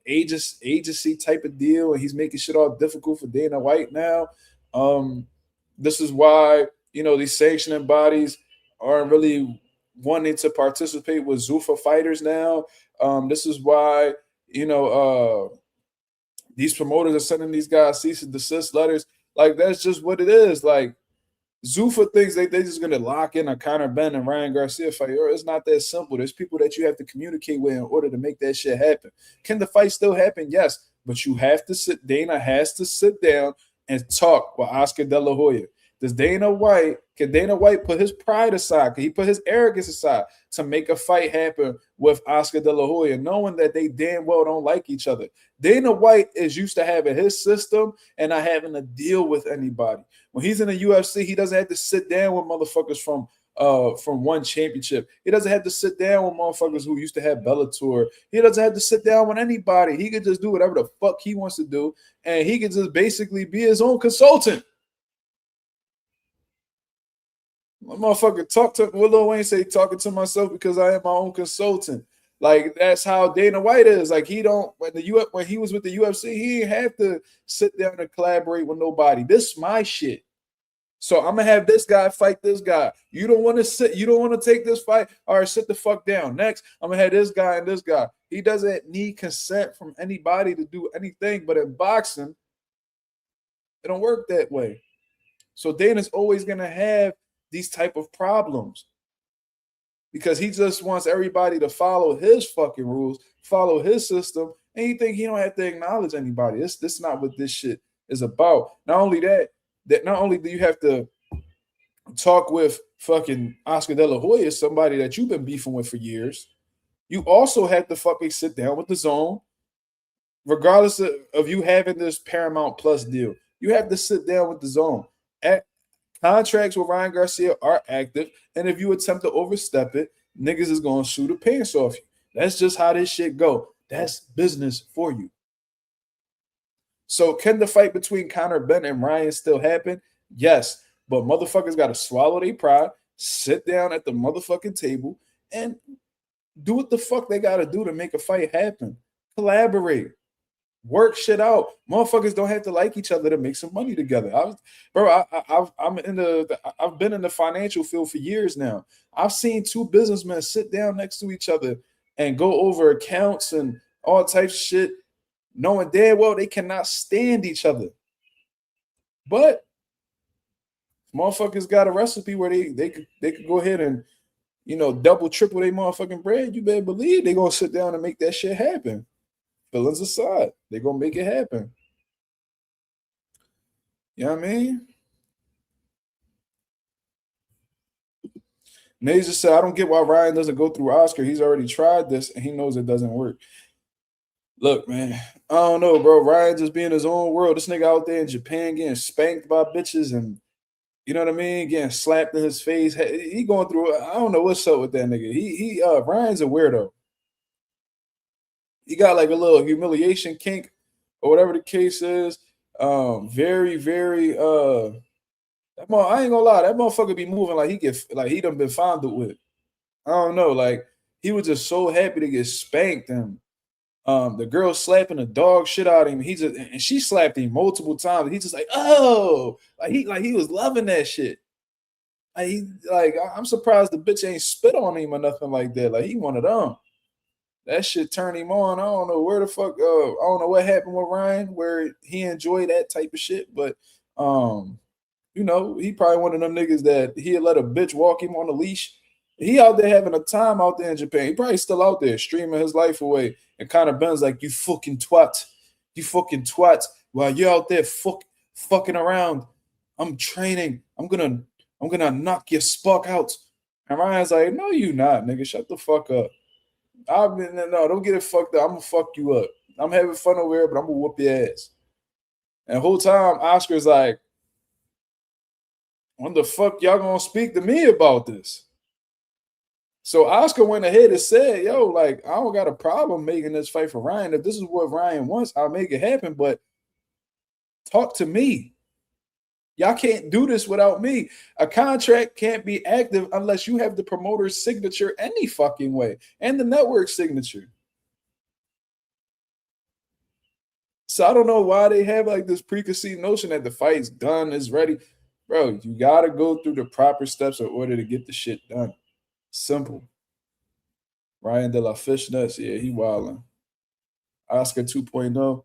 [SPEAKER 1] agency type of deal, and he's making shit all difficult for Dana White now. This is why, you know, these sanctioning bodies aren't really wanting to participate with Zuffa fighters now. This is why, you know, these promoters are sending these guys cease and desist letters. Like, that's just what it is. Like, Zuffa thinks they're just going to lock in a Conor Ben and Ryan Garcia fight. Or it's not that simple. There's people that you have to communicate with in order to make that shit happen. Can the fight still happen? Yes. But you have to Dana has to sit down and talk with Oscar De La Hoya. Can Dana White put his pride aside? Can he put his arrogance aside to make a fight happen with Oscar De La Hoya, knowing that they damn well don't like each other? Dana White is used to having his system and not having to deal with anybody. When he's in the UFC, he doesn't have to sit down with motherfuckers from one championship. He doesn't have to sit down with motherfuckers who used to have Bellator. He doesn't have to sit down with anybody. He can just do whatever the fuck he wants to do, and he can just basically be his own consultant. My motherfucker what Lil Wayne say, talking to myself because I am my own consultant. Like, that's how Dana White is. Like, he don't, when he was with the UFC, he didn't have to sit down and collaborate with nobody. This is my shit. So I'm gonna have this guy fight this guy. You don't want to sit. You don't want to take this fight. All right, sit the fuck down. Next, I'm gonna have this guy and this guy. He doesn't need consent from anybody to do anything. But in boxing, it don't work that way. So Dana's always gonna have these type of problems because he just wants everybody to follow his fucking rules, follow his system, and you think he don't have to acknowledge anybody. This not what this shit is about. Not only that not only do you have to talk with fucking Oscar De La Hoya, somebody that you've been beefing with for years, you also have to fucking sit down with the zone, regardless of you having this Paramount Plus deal. You have to sit down with the zone. Contracts with Ryan Garcia are active, and if you attempt to overstep it, niggas is gonna shoot the pants off you. That's just how this shit go. That's business for you. So can the fight between Conor Benn and Ryan still happen? Yes, but motherfuckers got to swallow their pride, sit down at the motherfucking table, and do what the fuck they got to do to make a fight happen. Collaborate. Work shit out. Motherfuckers don't have to like each other to make some money together. I've been in the financial field for years now. I've seen two businessmen sit down next to each other and go over accounts and all types of shit, knowing damn well they cannot stand each other. But motherfuckers got a recipe where they could go ahead and, you know, double, triple their motherfucking bread. You better believe they're gonna sit down and make that shit happen. Feelings aside, they're gonna make it happen. You know what I mean? Naja said, I don't get why Ryan doesn't go through Oscar. He's already tried this and he knows it doesn't work. Look, man, I don't know, bro. Ryan just being his own world. This nigga out there in Japan getting spanked by bitches and, you know what I mean, getting slapped in his face. He going through, I don't know what's up with that nigga. Ryan's a weirdo. He got like a little humiliation kink or whatever the case is. Very, very I ain't gonna lie, that motherfucker be moving like he done been fondled with. I don't know, like he was just so happy to get spanked, and the girl slapping the dog shit out of him. And she slapped him multiple times. He just like, oh, like he was loving that shit. I'm surprised the bitch ain't spit on him or nothing like that. Like he one of them. That shit turned him on. I don't know where the fuck. I don't know what happened with Ryan where he enjoyed that type of shit, but you know, he probably one of them niggas that he'd let a bitch walk him on a leash. He out there having a time out there in Japan. He probably still out there streaming his life away. And Conor Benn's like, you fucking twat. You fucking twat. While you're out there fucking around, I'm training. I'm gonna knock your spark out. And Ryan's like, no, you not, nigga. Shut the fuck up. No, don't get it fucked up. I'm gonna fuck you up. I'm having fun over here, but I'm gonna whoop your ass. And the whole time, Oscar's like, when the fuck y'all gonna speak to me about this? So Oscar went ahead and said, yo, like, I don't got a problem making this fight for Ryan. If this is what Ryan wants, I'll make it happen. But talk to me. Y'all can't do this without me. A contract can't be active unless you have the promoter's signature any fucking way and the network signature. So I don't know why they have like this preconceived notion that the fight's done, is ready. Bro, you got to go through the proper steps in order to get the shit done. Simple. Ryan De La Fishnuts, yeah, he wildin'. Oscar 2.0.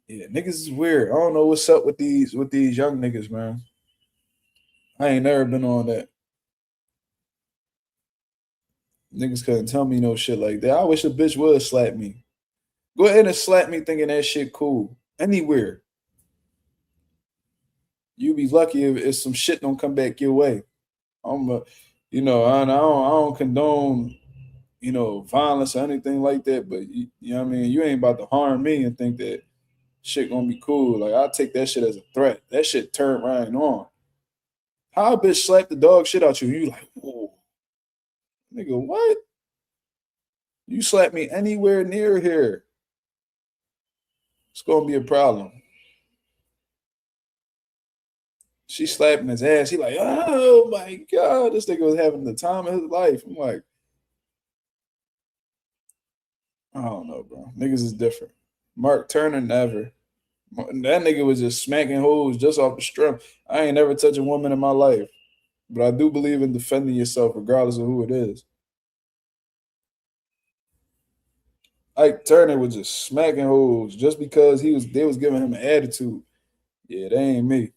[SPEAKER 1] Yeah, niggas is weird. I don't know what's up with these young niggas, man. I ain't never been on that. Niggas couldn't tell me no shit like that. I wish a bitch would slap me. Go ahead and slap me thinking that shit cool. Anywhere. You be lucky if some shit don't come back your way. I don't condone, violence or anything like that. But you know what I mean? You ain't about to harm me and think that shit gonna be cool. Like I take that shit as a threat. That shit turned Ryan on. How a bitch slapped the dog shit out you? You like, whoa, nigga, what? You slap me anywhere near here, it's gonna be a problem. She slapping his ass. He like, oh my God, this nigga was having the time of his life. I'm like, I don't know, bro. Niggas is different. Mark Turner, never. That nigga was just smacking hoes just off the strength. I ain't never touched a woman in my life, but I do believe in defending yourself regardless of who it is. Ike Turner was just smacking hoes just because they was giving him an attitude. Yeah, that ain't me.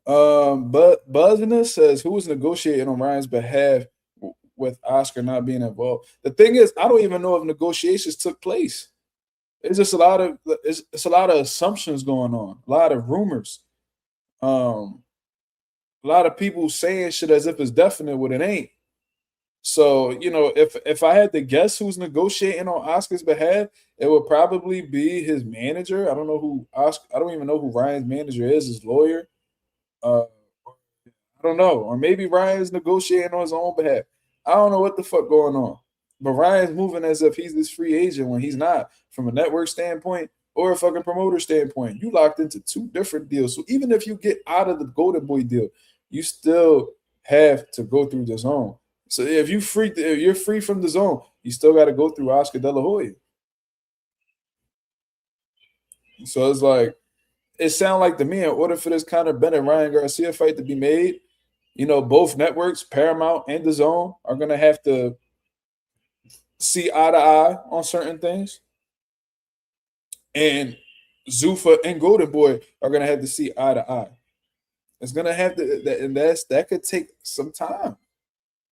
[SPEAKER 1] But Buzzina says who was negotiating on Ryan's behalf with Oscar not being involved. The thing is, I don't even know if negotiations took place. It's just a lot of assumptions going on, a lot of rumors, a lot of people saying shit as if it's definite when it ain't. So if I had to guess who's negotiating on Oscar's behalf, it would probably be his manager. I don't know who Oscar. I don't even know who Ryan's manager is. His lawyer. I don't know, or maybe Ryan's negotiating on his own behalf. I don't know what the fuck going on. But Ryan's moving as if he's this free agent when he's not, from a network standpoint or a fucking promoter standpoint. You locked into two different deals. So even if you get out of the Golden Boy deal, you still have to go through the zone. So if you're free from the zone, you still got to go through Oscar De La Hoya. So it's like it sounds like to me, in order for this Conor Bennett Ryan Garcia fight to be made, both networks, Paramount and the Zone, are gonna have to see eye to eye on certain things, and Zuffa and Golden Boy are gonna have to see eye to eye. It's gonna have to, and that could take some time.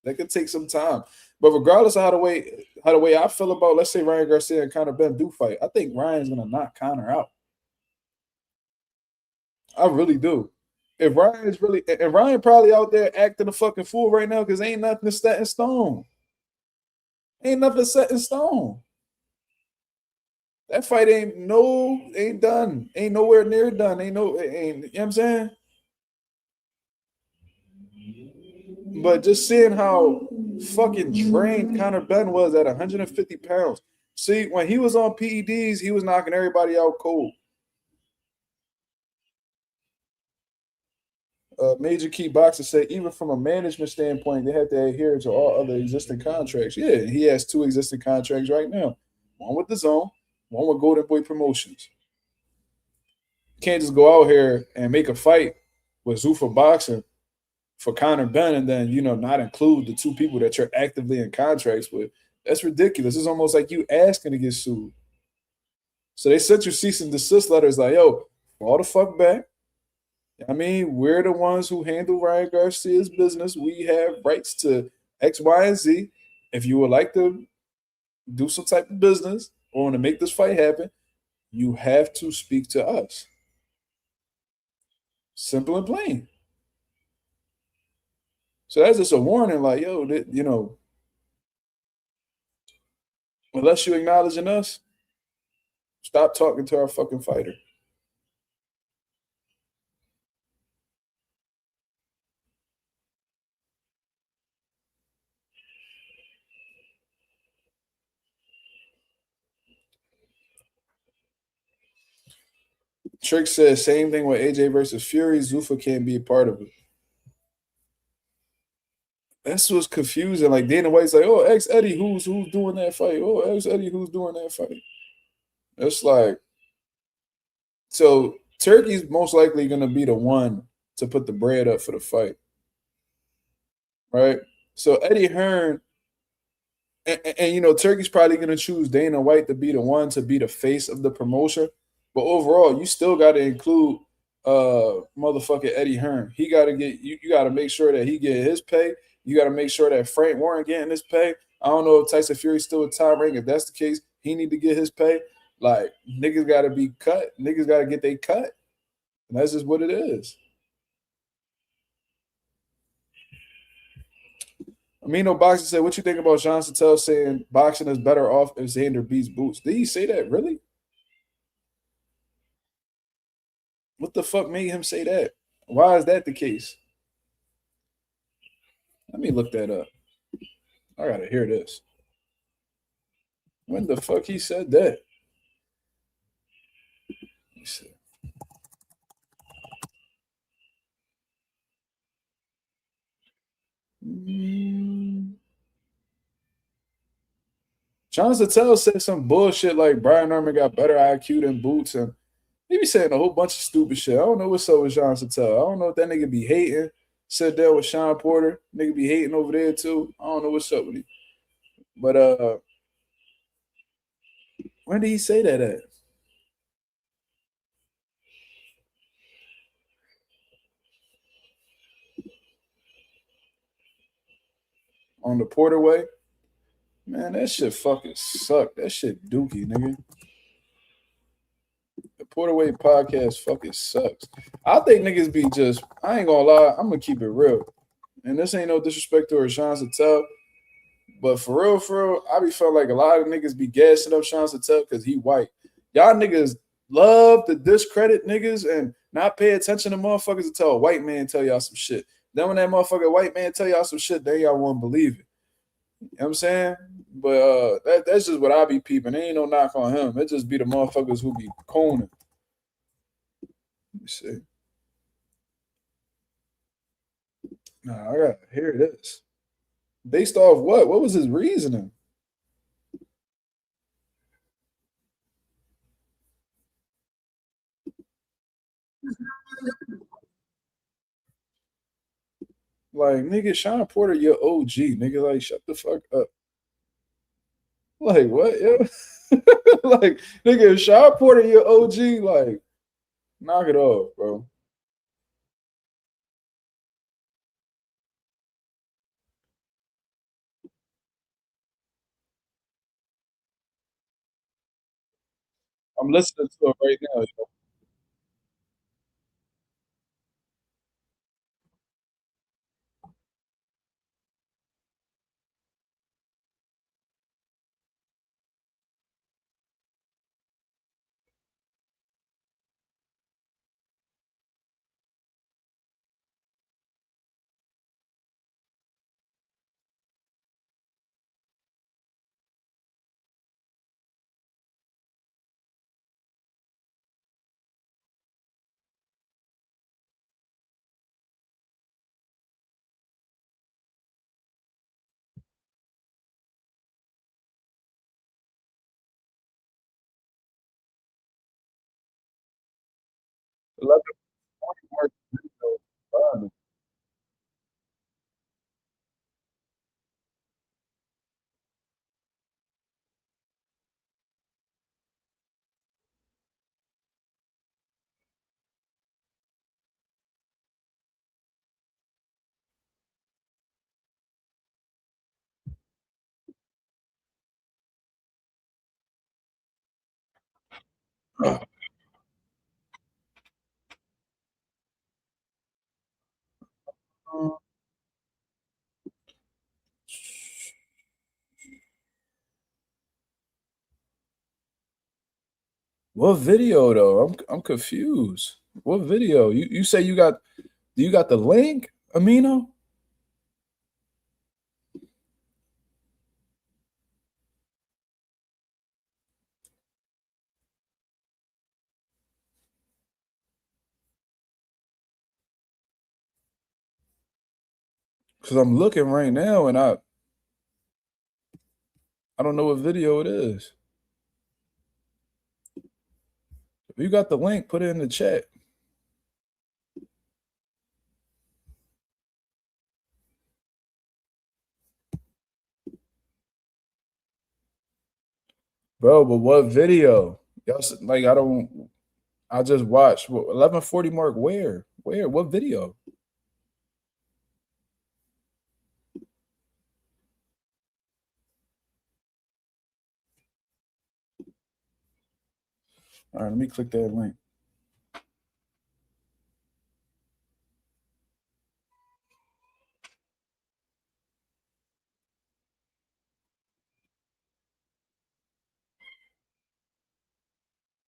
[SPEAKER 1] That could take some time. But regardless of how the way I feel about, let's say Ryan Garcia and Conor Ben do fight, I think Ryan's gonna knock Conor out. I really do. If Ryan probably out there acting a fucking fool right now because ain't nothing set in stone. Ain't nothing set in stone. That fight ain't done. Ain't nowhere near done. Ain't no ain't you know what I'm saying? But just seeing how fucking drained Conor Ben was at 150 pounds. See, when he was on PEDs, he was knocking everybody out cold. Major Key Boxer said, even from a management standpoint, they have to adhere to all other existing contracts. Yeah, he has two existing contracts right now. One with the Zone, one with Golden Boy Promotions. You can't just go out here and make a fight with Zuffa Boxing for Conor Ben and then, not include the two people that you're actively in contracts with. That's ridiculous. It's almost like you asking to get sued. So they sent you cease and desist letters like, yo, fall the fuck back. I mean, we're the ones who handle Ryan Garcia's business. We have rights to X, Y, and Z. If you would like to do some type of business or want to make this fight happen, you have to speak to us. Simple and plain. So that's just a warning, like, yo, unless you acknowledging us, stop talking to our fucking fighter. Trick says same thing with AJ versus Fury. Zuffa can't be a part of it. That's what's confusing. Like Dana White's like, oh, ex Eddie, who's doing that fight? Oh, ex Eddie, who's doing that fight? It's like, so Turkey's most likely going to be the one to put the bread up for the fight, right? So Eddie Hearn, and Turkey's probably going to choose Dana White to be the one to be the face of the promotion. But overall, you still got to include motherfucking Eddie Hearn. He got to get you got to make sure that he get his pay. You got to make sure that Frank Warren getting his pay. I don't know if Tyson Fury's still with Top Rank. If that's the case, he need to get his pay. Like niggas got to be cut. Niggas got to get their cut. And that's just what it is. Amino Boxing said, what you think about Jean Sattel saying boxing is better off if Xander beats Boots? Did he say that? Really? What the fuck made him say that? Why is that the case? Let me look that up. I gotta hear this. When the fuck he said that? He said, John Sattel said some bullshit like Brian Norman got better IQ than Boots, and he be saying a whole bunch of stupid shit. I don't know what's up with John Sattel. I don't know if that nigga be hating. Sit there with Sean Porter. Nigga be hating over there too. I don't know what's up with him. But when did he say that at? On the Porter way? Man, that shit fucking suck. That shit dookie, nigga. The Porter Way podcast fucking sucks. I think niggas be just, I ain't gonna lie, I'm gonna keep it real. And this ain't no disrespect to Sean Sattel, but for real, I be felt like a lot of niggas be gassing up Sean Sattel because he white. Y'all niggas love to discredit niggas and not pay attention to motherfuckers until a white man tell y'all some shit. Then when that motherfucker white man tell y'all some shit, then y'all won't believe it. You know what I'm saying? But that's just what I be peeping. There ain't no knock on him. It just be the motherfuckers who be cooning. Let me see. Nah, I gotta hear this. Based off what? What was his reasoning? Like, nigga, Sean Porter, your OG, nigga. Like, shut the fuck up. Like, what, yo? Like, nigga, Sean Porter, your OG, like, knock it off, bro. I'm listening to it right now, yo. Let the mark video. What video though? I'm confused. What video? You say you got the link, Amino? Because I'm looking right now and I don't know what video it is. If you got the link, put it in the chat. Bro, but what video? Y'all like I just watched 1140 mark where? Where? What video? All right, let me click that link.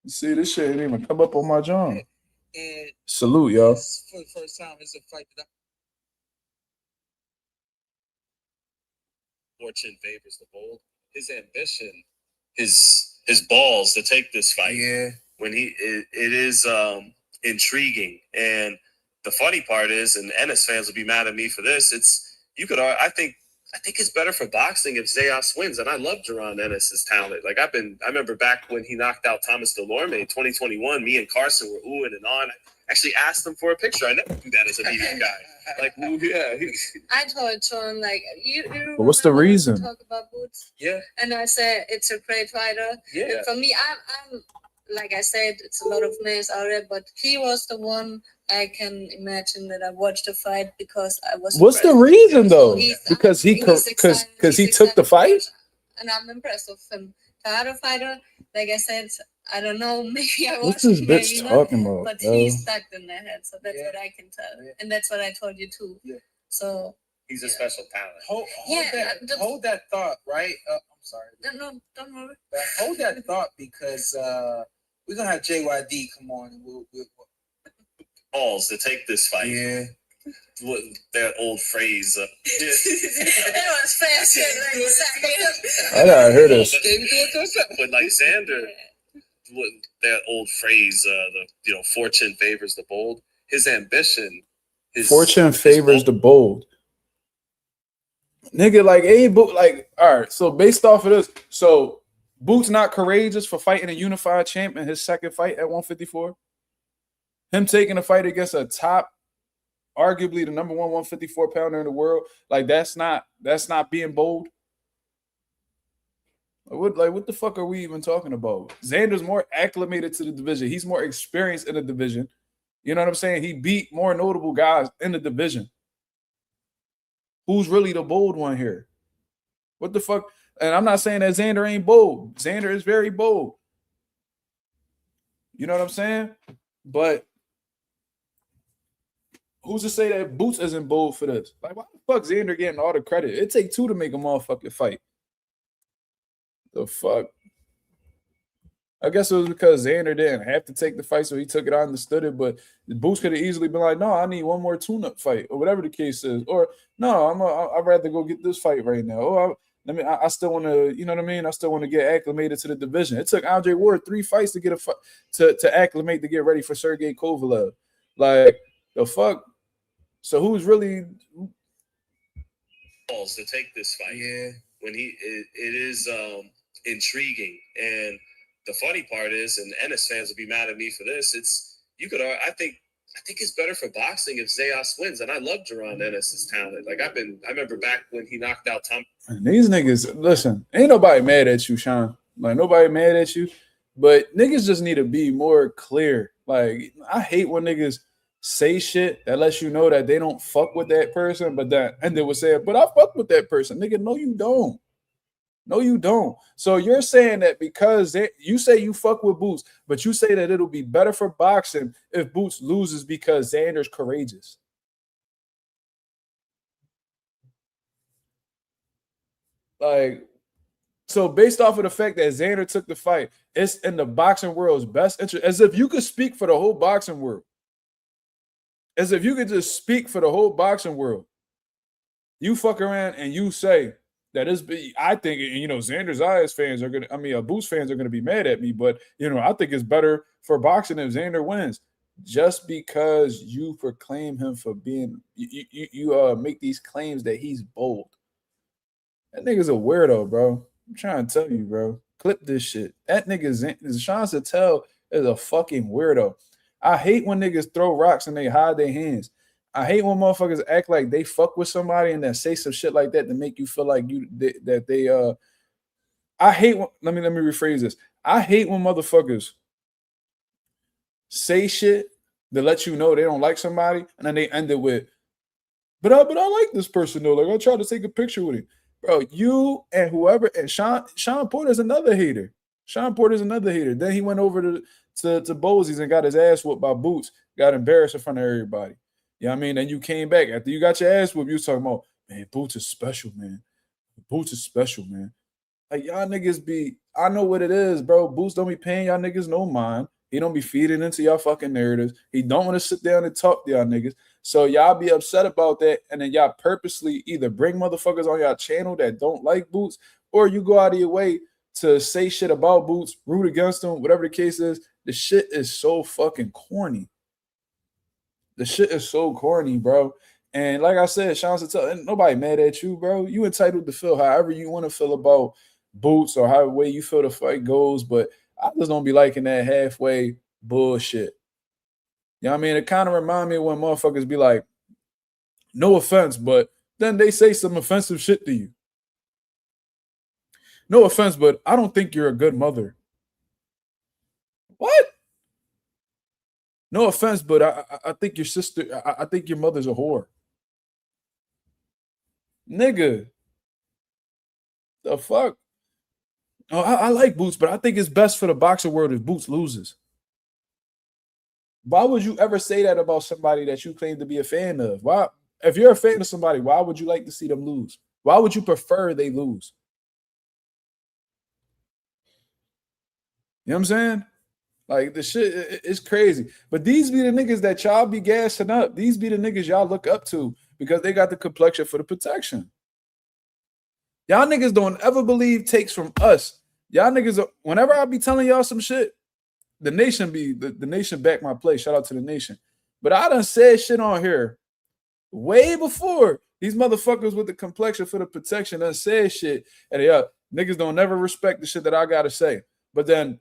[SPEAKER 1] See, this shit ain't even come up on my John. Salute, y'all. For the first time, it's a fight that
[SPEAKER 2] fortune favors the bold. His ambition, his balls to take this fight.
[SPEAKER 1] Yeah.
[SPEAKER 2] When it is intriguing, and the funny part is, and Ennis fans will be mad at me for this. I think I think it's better for boxing if Zayas wins. And I love Jaron Ennis's talent. Like I remember back when he knocked out Thomas Delorme in 2021, me and Carson were oohing and on. I actually asked him for a picture. I never do that as a media guy. Like, yeah.
[SPEAKER 3] I told Sean, like, you
[SPEAKER 1] But what's the reason?
[SPEAKER 3] Talk about Boots.
[SPEAKER 2] Yeah.
[SPEAKER 3] And I said, it's a great fighter.
[SPEAKER 2] Yeah.
[SPEAKER 3] For me, I'm like I said, it's a lot of names out there, but he was the one I can imagine that I watched the fight because I was.
[SPEAKER 1] What's the reason though? Because he took the fight,
[SPEAKER 3] and I'm impressed with him. The other fighter, like I said, I don't know. Maybe I
[SPEAKER 1] what's
[SPEAKER 3] was.
[SPEAKER 1] this bitch talking about?
[SPEAKER 3] But he's stuck in their head, so that's what I can tell, and that's what I told you too.
[SPEAKER 2] Yeah.
[SPEAKER 3] So
[SPEAKER 2] he's a special talent.
[SPEAKER 4] Hold that thought, right? I'm sorry.
[SPEAKER 3] No, don't worry.
[SPEAKER 4] Hold that thought because we're gonna have JYD come on and we'll
[SPEAKER 2] balls to take this fight.
[SPEAKER 4] Yeah.
[SPEAKER 2] What that old phrase.
[SPEAKER 3] That was fast.
[SPEAKER 1] I gotta hear this.
[SPEAKER 2] But like Xander, what that old phrase, fortune favors the bold. His ambition,
[SPEAKER 1] fortune favors the bold. Nigga, like ain't Boot like all right. So based off of this, so Boots not courageous for fighting a unified champ in his second fight at 154. Him taking a fight against a top, arguably the number one 154 pounder in the world, like that's not being bold. What the fuck are we even talking about? Xander's more acclimated to the division. He's more experienced in the division. You know what I'm saying? He beat more notable guys in the division. Who's really the bold one here? What the fuck? And I'm not saying that Xander ain't bold. Xander is very bold. You know what I'm saying? But who's to say that Boots isn't bold for this? Like, why the fuck Xander getting all the credit? It take two to make a motherfucking fight. The fuck? I guess it was because Xander didn't have to take the fight, so he took it. I understood it, but Boots could have easily been like, no, I need one more tune-up fight, or whatever the case is. Or, no, I'd rather go get this fight right now. Or, I still want to, you know what I mean? I still want to get acclimated to the division. It took Andre Ward 3 fights to get to acclimate, to get ready for Sergey Kovalev. Like, the fuck? So who's really
[SPEAKER 2] balls to take this fight?
[SPEAKER 4] Yeah.
[SPEAKER 2] When it is intriguing, and the funny part is, and Ennis fans will be mad at me for this. I think it's better for boxing if Zayas wins, and I love Jaron Ennis's talent. Like I remember back when he knocked out Tom.
[SPEAKER 1] These niggas, listen, ain't nobody mad at you, Sean. Like nobody mad at you, but niggas just need to be more clear. Like I hate when niggas say shit that lets you know that they don't fuck with that person, and they would say, but I fuck with that person. Nigga, no, you don't. No, you don't. So you're saying that because you say you fuck with Boots, but you say that it'll be better for boxing if Boots loses because Xander's courageous. Like, so based off of the fact that Xander took the fight, it's in the boxing world's best interest, as if you could speak for the whole boxing world. As if you could just speak for the whole boxing world. You fuck around and you say that I think, Xander Zayas fans are going to, Boots fans are going to be mad at me, but, I think it's better for boxing if Xander wins. Just because you proclaim him for being, you make these claims that he's bold. That nigga's a weirdo, bro. I'm trying to tell you, bro. Clip this shit. That nigga, Sean Sattel is a fucking weirdo. I hate when niggas throw rocks and they hide their hands. I hate when motherfuckers act like they fuck with somebody and then say some shit like that to make you feel like I hate when, let me rephrase this. I hate when motherfuckers say shit to let you know they don't like somebody and then they end it with, but I like this person though. Like I tried to take a picture with him. Bro, you and whoever, and Sean Porter's another hater. Sean Porter's another hater. Then he went over to Bosey's and got his ass whooped by Boots, got embarrassed in front of everybody. You know what I mean? Then you came back after you got your ass whooped. You was talking about, man, Boots is special, man. Boots is special, man. Like y'all niggas be, I know what it is, bro. Boots don't be paying y'all niggas no mind. He don't be feeding into y'all fucking narratives. He don't want to sit down and talk to y'all niggas. So y'all be upset about that, and then y'all purposely either bring motherfuckers on y'all channel that don't like Boots, or you go out of your way to say shit about Boots, root against them, whatever the case is. The shit is so fucking corny. The shit is so corny, bro. And like I said, Sean Sattel, nobody mad at you, bro. You entitled to feel however you want to feel about Boots or however way you feel the fight goes, but I just don't be liking that halfway bullshit. You know what I mean? It kind of remind me of when motherfuckers be like, no offense, but then they say some offensive shit to you. No offense, but I don't think you're a good mother. What? No offense, but I think your sister, I think your mother's a whore. Nigga. The fuck? Oh, I like Boots, but I think it's best for the boxing world if Boots loses. Why would you ever say that about somebody that you claim to be a fan of? Why? If you're a fan of somebody, why would you like to see them lose? Why would you prefer they lose? You know what I'm saying? Like, the shit is crazy. But these be the niggas that y'all be gassing up. These be the niggas y'all look up to because they got the complexion for the protection. Y'all niggas don't ever believe takes from us. Y'all niggas, whenever I be telling y'all some shit, the nation the nation back my play. Shout out to the nation. But I done said shit on here way before these motherfuckers with the complexion for the protection done said shit. And niggas don't never respect the shit that I gotta say. But then,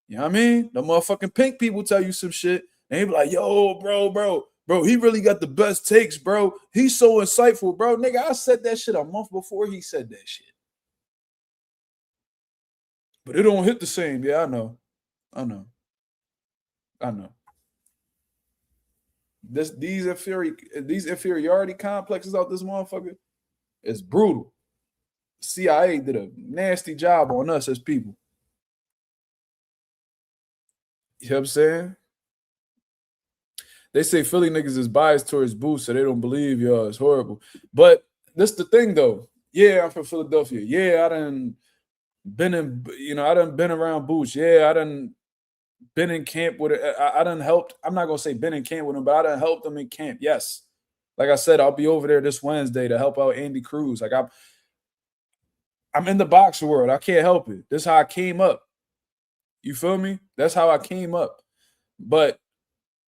[SPEAKER 1] you know what I mean? The motherfucking pink people tell you some shit, and they be like, yo, bro, he really got the best takes, bro. He's so insightful, bro. Nigga, I said that shit a month before he said that shit. But it don't hit the same. Yeah, I know. These inferiority complexes out this motherfucker is brutal. CIA did a nasty job on us as people. You know what I'm saying? They say Philly niggas is biased towards Boots, so they don't believe y'all. It's horrible. But this the thing, though. Yeah, I'm from Philadelphia. Yeah, I done been around Boots. Yeah, I done been in camp with it. I done helped. I'm not gonna say been in camp with him, but I done helped him in camp. Yes. Like I said, I'll be over there this Wednesday to help out Andy Cruz. Like I'm in the boxing world. I can't help it. This is how I came up. You feel me? That's how I came up. But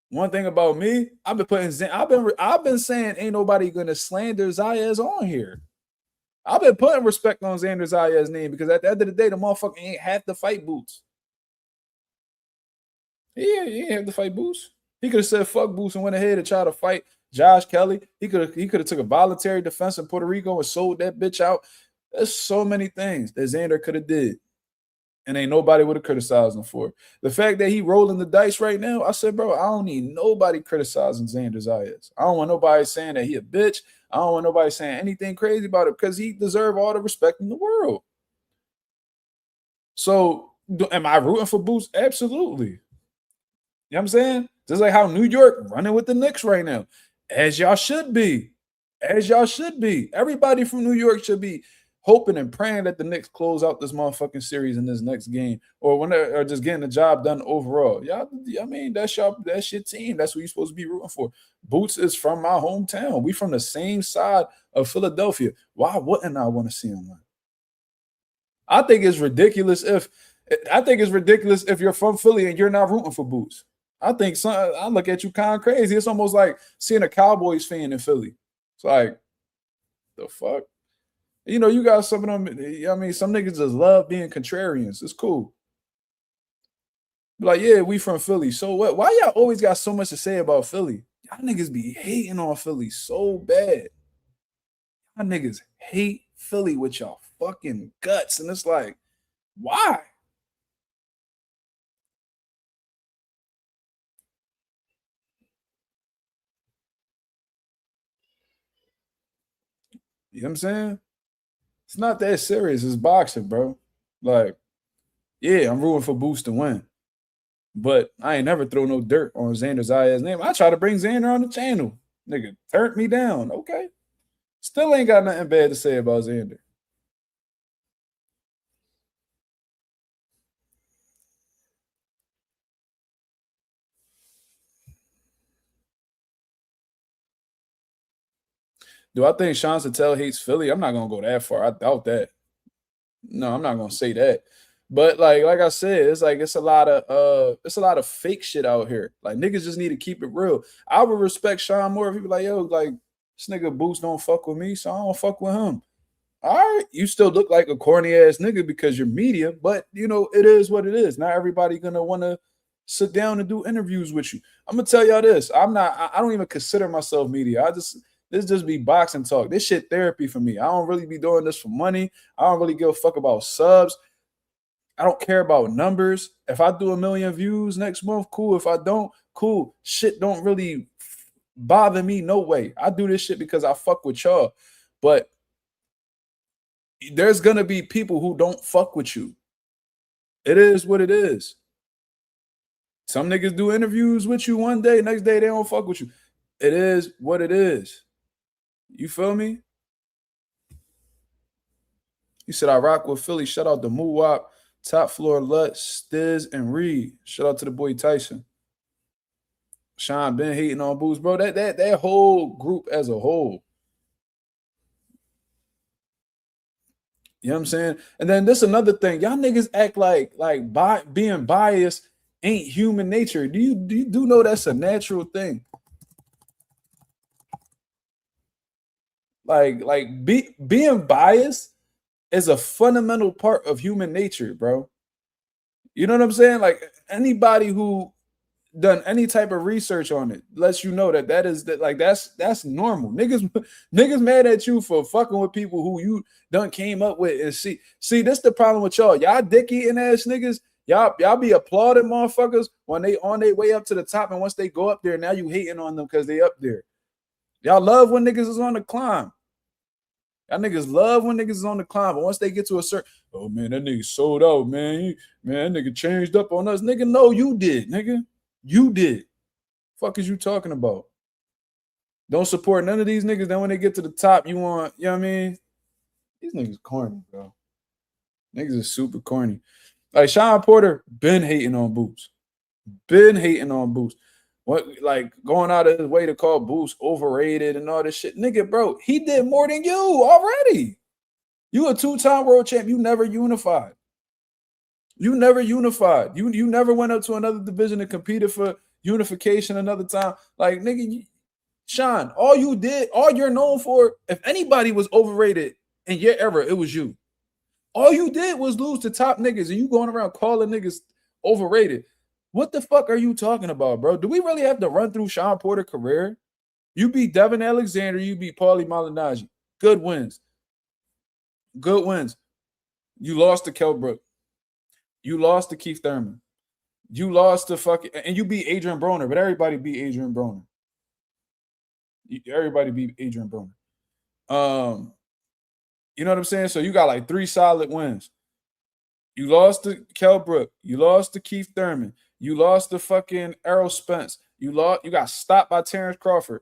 [SPEAKER 1] one thing about me, I've been saying ain't nobody gonna slander Zayas on here. I've been putting respect on Xander Zayas' name because at the end of the day, the motherfucker ain't have to fight Boots. He ain't have to fight Boots. He could have said fuck Boots and went ahead and tried to fight Josh Kelly. He could have took a voluntary defense in Puerto Rico and sold that bitch out. There's so many things that Xander could have did. And ain't nobody would have criticized him for it. The fact that he rolling the dice right now, I said, bro, I don't need nobody criticizing Xander Zayas. I don't want nobody saying that he a bitch. I don't want nobody saying anything crazy about it because he deserves all the respect in the world. So, am I rooting for Boots? Absolutely. You know what I'm saying? Just like how New York running with the Knicks right now. As y'all should be. As y'all should be. Everybody from New York should be hoping and praying that the Knicks close out this motherfucking series in this next game, or just getting the job done overall. Y'all, I mean, that's your team. That's what you're supposed to be rooting for. Boots is from my hometown. We from the same side of Philadelphia. Why wouldn't I want to see him win? I think it's ridiculous if you're from Philly and you're not rooting for Boots. I look at you kind of crazy. It's almost like seeing a Cowboys fan in Philly. It's like, the fuck? You know, you got some of them. I mean, some niggas just love being contrarians. It's cool. Like, yeah, we from Philly. So what? Why y'all always got so much to say about Philly? Y'all niggas be hating on Philly so bad. Y'all niggas hate Philly with y'all fucking guts. And it's like, why? You know what I'm saying? It's not that serious. It's boxing, bro. Like, yeah, I'm rooting for Boots to win. But I ain't never throw no dirt on Xander Zayas' name. I try to bring Xander on the channel. Nigga, turned me down. Okay. Still ain't got nothing bad to say about Xander. Do I think Sean Sattel hates Philly? I'm not gonna go that far. I doubt that. No, I'm not gonna say that. But like I said, it's a lot of fake shit out here. Like, niggas just need to keep it real. I would respect Sean more if he be like, yo, like, This nigga Boots don't fuck with me, so I don't fuck with him. All right, you still look like a corny ass nigga because you're media, but you know, it is what it is. Not everybody gonna want to sit down and do interviews with you. I'm gonna tell y'all this. I don't even consider myself media. This just be boxing talk. This shit therapy for me. I don't really be doing this for money. I don't really give a fuck about subs. I don't care about numbers. If I do 1 million views next month, cool. If I don't, cool. Shit don't really bother me no way. I do this shit because I fuck with y'all. But there's gonna be people who don't fuck with you. It is what it is. Some niggas do interviews with you one day, next day they don't fuck with you. It is what it is. You feel me? He said, I rock with Philly. Shout out to Moowop, Top Floor Lutz, Stiz, and Reed. Shout out to the boy Tyson. Sean been hating on Boots, bro. That whole group as a whole. You know what I'm saying? And then this another thing. Y'all niggas act like being biased ain't human nature. Do you know that's a natural thing? Being biased is a fundamental part of human nature, bro. You know what I'm saying? Like anybody who done any type of research on it lets you know that's normal. Niggas mad at you for fucking with people who you done came up with and see this the problem with y'all. Y'all dick eating ass niggas. Y'all be applauding motherfuckers when they on their way up to the top, and once they go up there, now you hating on them because they up there. Y'all love when niggas is on the climb. Y'all niggas love when niggas is on the climb, but once they get to a certain, oh man, that nigga sold out, man. That nigga changed up on us. Nigga, no, you did, nigga. You did. Fuck is you talking about? Don't support none of these niggas. Then when they get to the top, you want, you know what I mean? These niggas corny, bro. Niggas are super corny. Like Sean Porter been hating on Boots. Been hating on Boots. What, like going out of his way to call Boots overrated and all this shit. Nigga, bro, he did more than you already. You a 2-time world champ. You never unified. You never unified. You never went up to another division and competed for unification another time. Like, nigga, Sean, all you're known for, if anybody was overrated in your era, it was you. All you did was lose to top niggas, and you going around calling niggas overrated. What the fuck are you talking about, bro? Do we really have to run through Sean Porter's career? You beat Devin Alexander. You beat Paulie Malignaggi. Good wins. Good wins. You lost to Kell Brook. You lost to Keith Thurman. You lost to and you beat Adrian Broner, but everybody beat Adrian Broner. Everybody beat Adrian Broner. You know what I'm saying? So you got like 3 solid wins. You lost to Kell Brook. You lost to Keith Thurman. You lost to fucking Errol Spence. You got stopped by Terrence Crawford.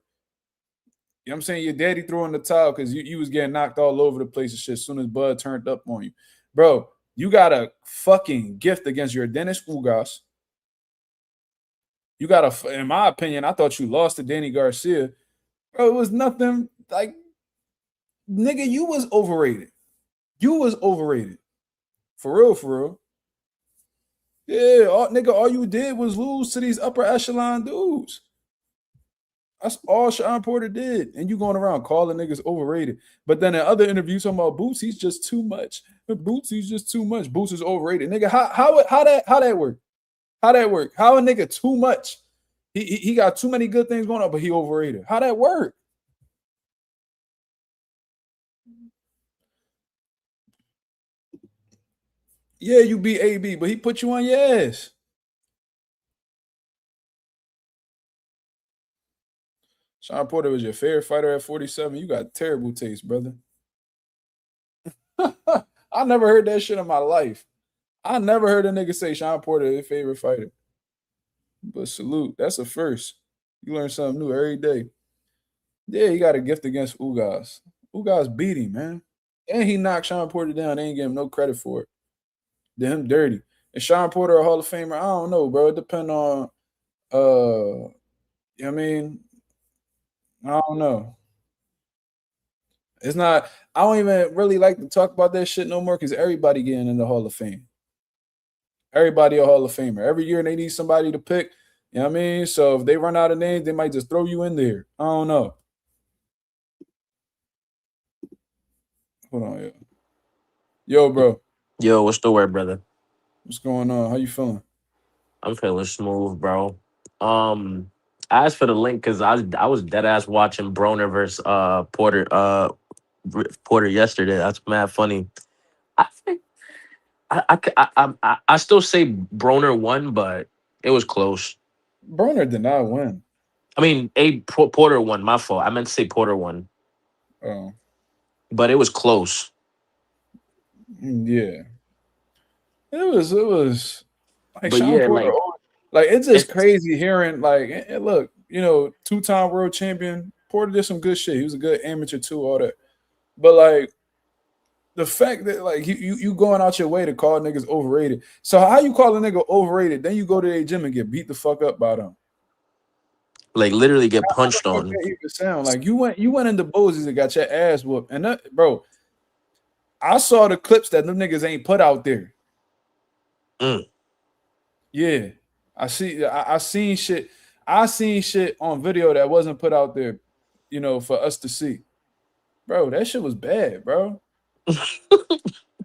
[SPEAKER 1] You know what I'm saying? Your daddy threw in the towel because you was getting knocked all over the place and shit as soon as Bud turned up on you. Bro, you got a fucking gift against your Dennis Ugas. You got in my opinion, I thought you lost to Danny Garcia. Bro, it was nothing like, nigga, you was overrated. You was overrated. For real, for real. Yeah, all you did was lose to these upper echelon dudes. That's all Sean Porter did. And you going around calling niggas overrated. But then in other interviews talking about Boots, he's just too much. Boots, he's just too much. Boots is overrated. Nigga, how that work? How that work? How a nigga too much? He got too many good things going on, but he overrated. How that work? Yeah, you beat AB, but he put you on your ass. Sean Porter was your favorite fighter at 47. You got terrible taste, brother. I never heard that shit in my life. I never heard a nigga say Sean Porter is his favorite fighter. But salute. That's a first. You learn something new every day. Yeah, he got a gift against Ugas. Ugas beat him, man. And he knocked Sean Porter down. They ain't give him no credit for it. Did him dirty. Is Sean Porter a Hall of Famer? I don't know, bro. It depends on you know what I mean? I don't know. It's not, I don't even really like to talk about that shit no more because everybody getting in the Hall of Fame. Everybody a Hall of Famer. Every year they need somebody to pick. You know what I mean? So if they run out of names, they might just throw you in there. I don't know. Hold on, yo. Yo, bro.
[SPEAKER 5] Yo, what's the word, brother?
[SPEAKER 1] What's going on? How you feeling?
[SPEAKER 5] I'm feeling smooth, bro. I asked for the link because I was dead ass watching Broner versus Porter yesterday. That's mad funny. I think I still say Broner won, but it was close.
[SPEAKER 1] Broner did not win.
[SPEAKER 5] I mean, Porter won. My fault. I meant to say Porter won,
[SPEAKER 1] Oh,
[SPEAKER 5] but it was close.
[SPEAKER 1] yeah. It was like
[SPEAKER 5] But
[SPEAKER 1] Sean
[SPEAKER 5] yeah,
[SPEAKER 1] Porter.
[SPEAKER 5] like
[SPEAKER 1] Like it's just
[SPEAKER 5] it's
[SPEAKER 1] crazy hearing like, look, 2-time world champion. Porter did some good shit. He was a good amateur too, all that. But like the fact that like you going out your way to call niggas overrated. So how you call a nigga overrated? Then you go to their gym and get beat the fuck up by them.
[SPEAKER 5] like literally get
[SPEAKER 1] How the
[SPEAKER 5] punched
[SPEAKER 1] fuck
[SPEAKER 5] on.
[SPEAKER 1] that even sound? Like you went into Bosie's and got your ass whooped. And that, bro, I saw the clips that them niggas ain't put out there.
[SPEAKER 5] Mm.
[SPEAKER 1] Yeah. I seen shit. I seen shit on video that wasn't put out there, for us to see. Bro, that shit was bad, bro. That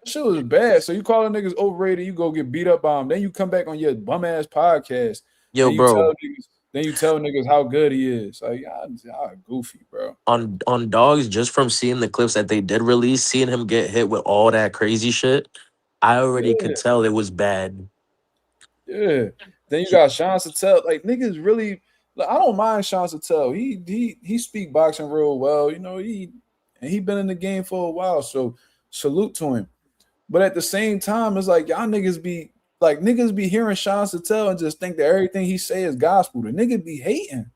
[SPEAKER 1] shit was bad. So you calling niggas overrated, you go get beat up by him. Then you come back on your bum ass podcast
[SPEAKER 5] Yo,
[SPEAKER 1] and
[SPEAKER 5] bro,
[SPEAKER 1] you tell niggas how good he is. Like, y'all goofy, bro.
[SPEAKER 5] on dogs, just from seeing the clips that they did release, seeing him get hit with all that crazy shit, I already
[SPEAKER 1] Yeah,
[SPEAKER 5] could tell it was bad.
[SPEAKER 1] yeah. Then you got Sean Sattel. Like niggas really. Like, I don't mind Sean Sattel. He speak boxing real well. He been in the game for a while. So salute to him. But at the same time, it's like y'all niggas be hearing Sean Sattel and just think that everything he say is gospel. The nigga be hating.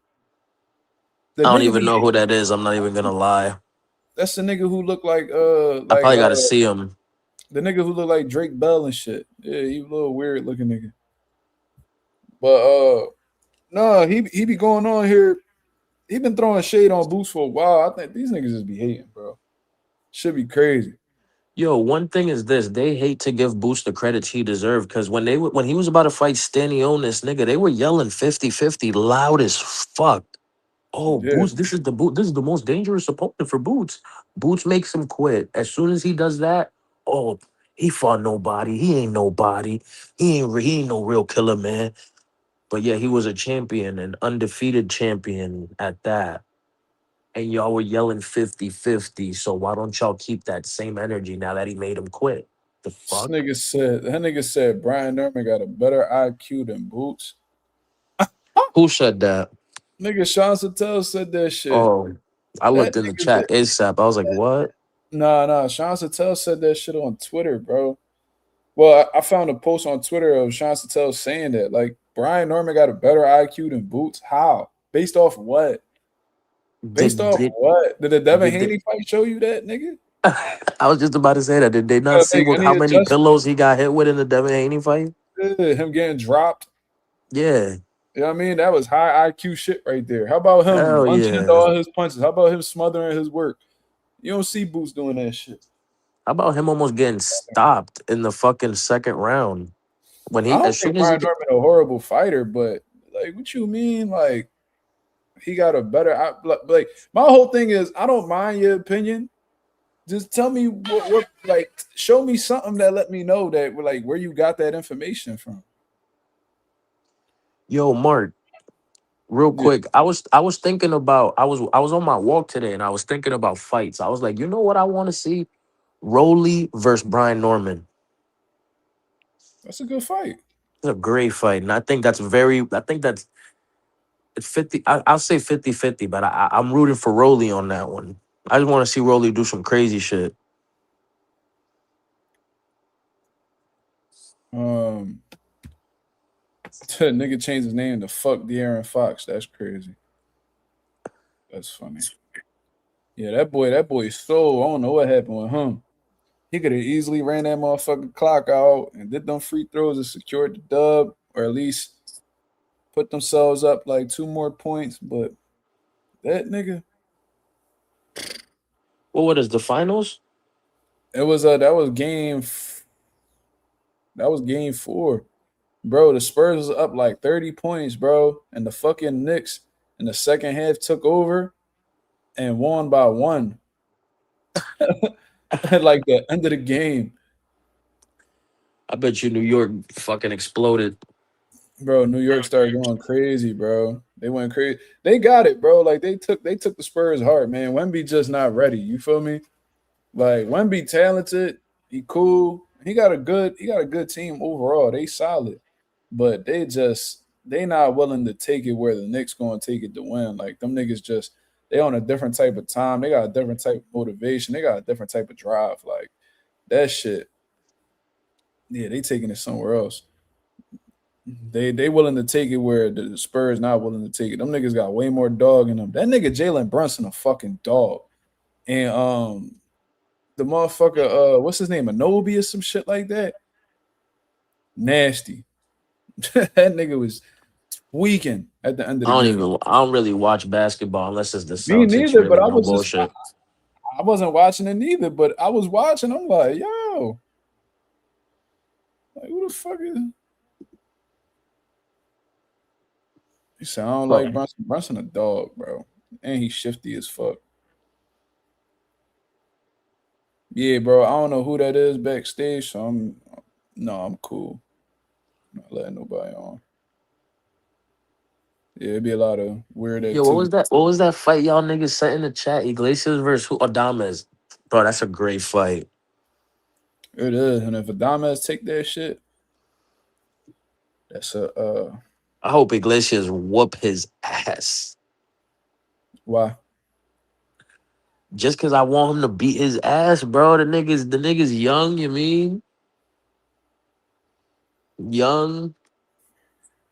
[SPEAKER 1] The
[SPEAKER 5] I don't
[SPEAKER 1] nigga
[SPEAKER 5] even
[SPEAKER 1] be
[SPEAKER 5] know who that is. I'm not even gonna lie.
[SPEAKER 1] That's the nigga who look
[SPEAKER 5] I probably got to see him.
[SPEAKER 1] the nigga who look like Drake Bell and shit. Yeah, he a little weird looking nigga. But no, he be going on here. He been throwing shade on Boots for a while. I think these niggas just be hating, bro. Should be crazy.
[SPEAKER 5] Yo, one thing is this: they hate to give Boots the credits he deserved because when he was about to fight Stanionis, nigga, they were yelling 50-50 loud as fuck. Oh,
[SPEAKER 1] Yeah.
[SPEAKER 5] Boots, this is the most dangerous opponent for Boots. Boots makes him quit. As soon as he does that, oh, he fought nobody. He ain't nobody. He ain't no real killer, man. But yeah, he was a champion, an undefeated champion at that. And y'all were yelling 50-50. So why don't y'all keep that same energy now that he made him quit? The fuck?
[SPEAKER 1] That nigga said Brian Nerman got a better IQ than Boots.
[SPEAKER 5] Who said that?
[SPEAKER 1] Nigga Sean Sattel said that shit.
[SPEAKER 5] Oh, I
[SPEAKER 1] That
[SPEAKER 5] looked in the
[SPEAKER 1] nigga
[SPEAKER 5] chat ASAP. I was like, what?
[SPEAKER 1] nah. Sean Sattel said that shit on Twitter, bro. Well, I found a post on Twitter of Sean Sattel saying that. Like, Brian Norman got a better IQ than Boots. How? Based off what? Based
[SPEAKER 5] Did
[SPEAKER 1] off
[SPEAKER 5] did
[SPEAKER 1] what? Did the Devin
[SPEAKER 5] did they,
[SPEAKER 1] Haney fight show you that, nigga?
[SPEAKER 5] I was just about to say that. Did they not
[SPEAKER 1] Gotta
[SPEAKER 5] see
[SPEAKER 1] make
[SPEAKER 5] what
[SPEAKER 1] any
[SPEAKER 5] how many
[SPEAKER 1] adjustment.
[SPEAKER 5] pillows he got hit with in the Devin Haney fight?
[SPEAKER 1] Him getting dropped.
[SPEAKER 5] Yeah.
[SPEAKER 1] You know what I mean? That was high IQ shit right there. How about him
[SPEAKER 5] Hell
[SPEAKER 1] bunching into
[SPEAKER 5] yeah.
[SPEAKER 1] all his punches? How about him smothering his work? You don't see Boots doing that shit.
[SPEAKER 5] How about him almost getting stopped in the fucking second round? When
[SPEAKER 1] I
[SPEAKER 5] he
[SPEAKER 1] don't
[SPEAKER 5] as
[SPEAKER 1] think
[SPEAKER 5] soon as he
[SPEAKER 1] Brian
[SPEAKER 5] get,
[SPEAKER 1] Norman a horrible fighter, but like, what you mean? Like, he got a better. Like, my whole thing is, I don't mind your opinion. Just tell me what like, show me something that let me know that like where you got that information from.
[SPEAKER 5] yo, Mark, real
[SPEAKER 1] Yeah,
[SPEAKER 5] quick, I was thinking about I was on my walk today and I was thinking about fights. I was like, you know what I want to see? Rolly versus Brian Norman.
[SPEAKER 1] that's a good fight.
[SPEAKER 5] It's a great fight. And I think that's it's 50. I'll say 50-50, but I'm rooting for Rolly on that one. I just want to see Rolly do some crazy shit.
[SPEAKER 1] Um, nigga changed his name to fuck De'Aaron Fox. That's crazy. That's funny. Yeah, that boy so I don't know what happened with him. He could have easily ran that motherfucking clock out and did them free throws and secured the dub, or at least put themselves up like 2 more points. But that nigga,
[SPEAKER 5] Well, what is the finals?
[SPEAKER 1] it was that was game 4. Bro, the Spurs was up like 30 points, bro. And the fucking Knicks in the second half took over and won by 1. at like the end of the game.
[SPEAKER 5] I bet you New York fucking exploded.
[SPEAKER 1] Bro, New York started going crazy, bro. They went crazy. They got it, bro. Like they took the Spurs hard, man. Wemby just not ready. You feel me? Like Wemby talented, he cool. He got a good team overall. They solid. But they not willing to take it where the Knicks gonna take it to win. Like them niggas just they on a different type of time. They got a different type of motivation. They got a different type of drive. Like that shit. Yeah, they taking it somewhere else. They willing to take it where the Spurs not willing to take it. Them niggas got way more dog in them. That nigga Jalen Brunson a fucking dog. And the motherfucker, what's his name? Anobi or some shit like that. Nasty. That nigga was tweaking at the end of the game.
[SPEAKER 5] I don't really watch basketball unless it's the
[SPEAKER 1] Me
[SPEAKER 5] Celtics.
[SPEAKER 1] neither, but
[SPEAKER 5] Really,
[SPEAKER 1] I
[SPEAKER 5] no
[SPEAKER 1] was just
[SPEAKER 5] bullshit.
[SPEAKER 1] I wasn't watching it neither, but I was watching. I'm like, yo, like who the fuck is? He said, I don't like
[SPEAKER 5] Bro,
[SPEAKER 1] Brunson. Brunson a dog, bro, and he's shifty as fuck. Yeah, bro. I don't know who that is backstage, so I'm cool. I'm not letting nobody on. Yeah, it'd be a lot of weird
[SPEAKER 5] yo, what was
[SPEAKER 1] activity.
[SPEAKER 5] that? What was that fight y'all niggas set in the chat? Iglesias versus who? Adames. Bro, that's a great fight.
[SPEAKER 1] It is, and if Adames take that shit, that's a
[SPEAKER 5] I hope Iglesias whoop his ass.
[SPEAKER 1] why?
[SPEAKER 5] Just cause I want him to beat his ass, bro. The niggas young, you mean? Young,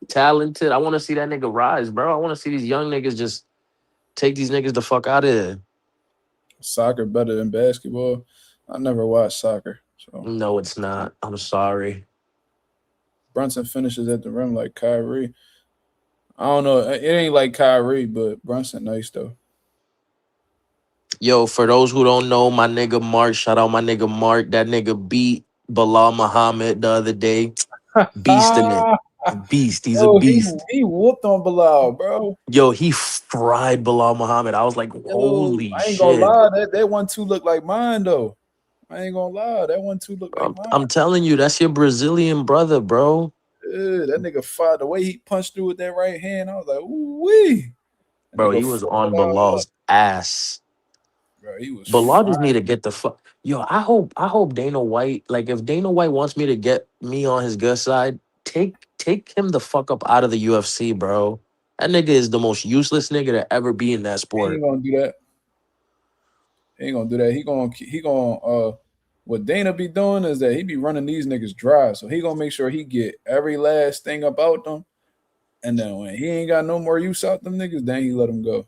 [SPEAKER 5] talented. I want to see that nigga rise, bro. I want to see these young niggas just take these niggas the fuck out of here.
[SPEAKER 1] Soccer better than basketball. I never watched soccer, so
[SPEAKER 5] No, it's not. I'm sorry.
[SPEAKER 1] Brunson finishes at the rim like Kyrie. I don't know. It ain't like Kyrie, but Brunson nice though.
[SPEAKER 5] Yo, for those who don't know, my nigga Mark, shout out my nigga Mark. That nigga beat Bilal Muhammad the other day. Beast in it. Beast. He's a
[SPEAKER 1] Yo, he
[SPEAKER 5] beast.
[SPEAKER 1] he whooped on Bilal, bro.
[SPEAKER 5] Yo, he fried Bilal Muhammad. I was like,
[SPEAKER 1] Yo,
[SPEAKER 5] holy
[SPEAKER 1] I ain't gonna
[SPEAKER 5] shit.
[SPEAKER 1] lie, that 1-2 look like mine though. I ain't gonna lie, that 1-2 look like mine.
[SPEAKER 5] I'm telling you, that's your Brazilian brother, bro.
[SPEAKER 1] That nigga fought the way he punched through with that right hand. I was like, ooh wee. That
[SPEAKER 5] Bro,
[SPEAKER 1] nigga
[SPEAKER 5] he was
[SPEAKER 1] fucked
[SPEAKER 5] on
[SPEAKER 1] Bilal up,
[SPEAKER 5] Bilal's ass.
[SPEAKER 1] bro. He was
[SPEAKER 5] Bilal
[SPEAKER 1] fine.
[SPEAKER 5] just need to get the fuck. Yo, I hope Dana White, like if Dana White wants me to get me on his good side, take him the fuck up out of the UFC, bro. That nigga is the most useless nigga to ever be in that
[SPEAKER 1] He ain't
[SPEAKER 5] sport.
[SPEAKER 1] gonna do that. He ain't gonna do that. He gonna what Dana be doing is that he be running these niggas dry. So he gonna make sure he get every last thing about them. And then when he ain't got no more use out them niggas, then he let them go.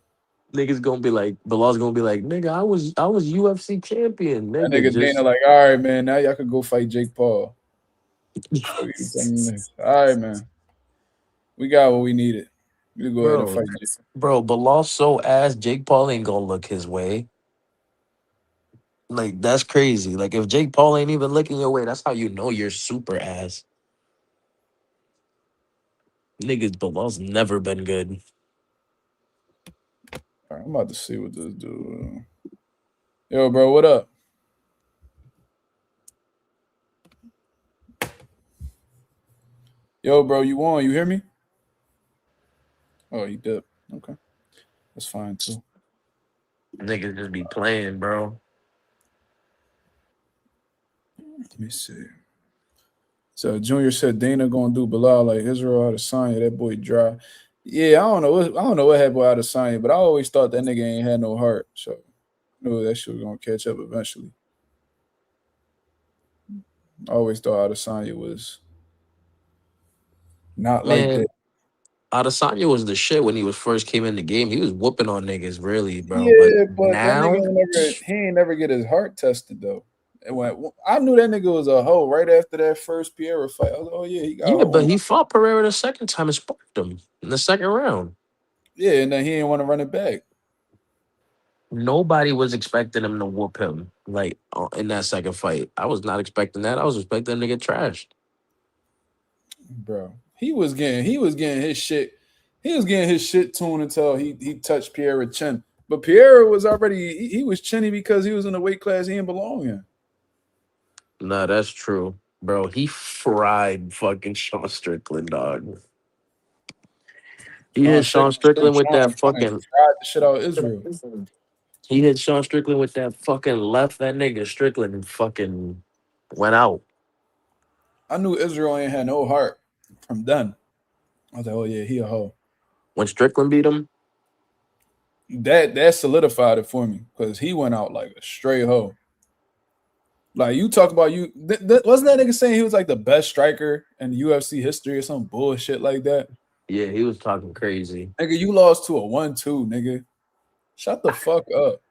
[SPEAKER 5] Niggas gonna be like, Bilal's gonna be like, nigga, I was UFC champion,
[SPEAKER 1] That
[SPEAKER 5] nigga.
[SPEAKER 1] nigga Dana
[SPEAKER 5] Just
[SPEAKER 1] like, all right, man, now y'all could go fight Jake Paul. Fuck you telling me niggas. All right, man. We got what we needed. You go ahead and
[SPEAKER 5] bro,
[SPEAKER 1] fight Jake.
[SPEAKER 5] bro, Bilal's so ass, Jake Paul ain't gonna look his way. Like that's crazy. Like if Jake Paul ain't even looking your way, that's how you know you're super ass. Niggas, Bilal's never been good.
[SPEAKER 1] All right, I'm about to see what this dude. Yo, bro, what up? Yo, bro, you on? You hear me? Oh, you did. Okay. That's fine too.
[SPEAKER 5] Niggas just be playing, bro.
[SPEAKER 1] Let me see. So Junior said Dana gonna do Bilal like Israel out of Adesanya. That boy dry. Yeah, I don't know what happened out of Adesanya, but I always thought that nigga ain't had no heart. So I knew that shit was gonna catch up eventually. I always thought Adesanya was not like
[SPEAKER 5] Man,
[SPEAKER 1] that.
[SPEAKER 5] Adesanya was the shit when he was first came in the game. He was whooping on niggas, really, bro. But
[SPEAKER 1] Yeah, but that nigga
[SPEAKER 5] now,
[SPEAKER 1] ain't never get his heart tested though. And I knew that nigga was a hoe right after that first Pierre fight. I was like, oh yeah, he got a
[SPEAKER 5] yeah,
[SPEAKER 1] hoe
[SPEAKER 5] but
[SPEAKER 1] in
[SPEAKER 5] he
[SPEAKER 1] him.
[SPEAKER 5] fought Pereira the second time and sparked him in the second round.
[SPEAKER 1] Yeah, and then he didn't want to run it back.
[SPEAKER 5] Nobody was expecting him to whoop him like in that second fight. I was not expecting that. I was expecting him to get trashed.
[SPEAKER 1] Bro. He was getting his shit tuned until he touched Pierre chin. But Pierre was already he was chinny because he was in a weight class he didn't belong in.
[SPEAKER 5] Nah, that's true, bro. He fried fucking Sean Strickland, dog. He hit Sean Strickland with
[SPEAKER 1] Sean
[SPEAKER 5] that
[SPEAKER 1] fried
[SPEAKER 5] fucking.
[SPEAKER 1] the shit out of Israel.
[SPEAKER 5] He hit Sean Strickland with that fucking left. That nigga Strickland fucking went out.
[SPEAKER 1] I knew Israel ain't had no heart from then. I was like, oh yeah, he a hoe.
[SPEAKER 5] When Strickland beat him,
[SPEAKER 1] That solidified it for me because he went out like a straight hoe. Like you talk about you, wasn't that nigga saying he was like the best striker in UFC history or some bullshit like that?
[SPEAKER 5] yeah, he was talking crazy.
[SPEAKER 1] Nigga, you lost to a 1-2, nigga. Shut the fuck up.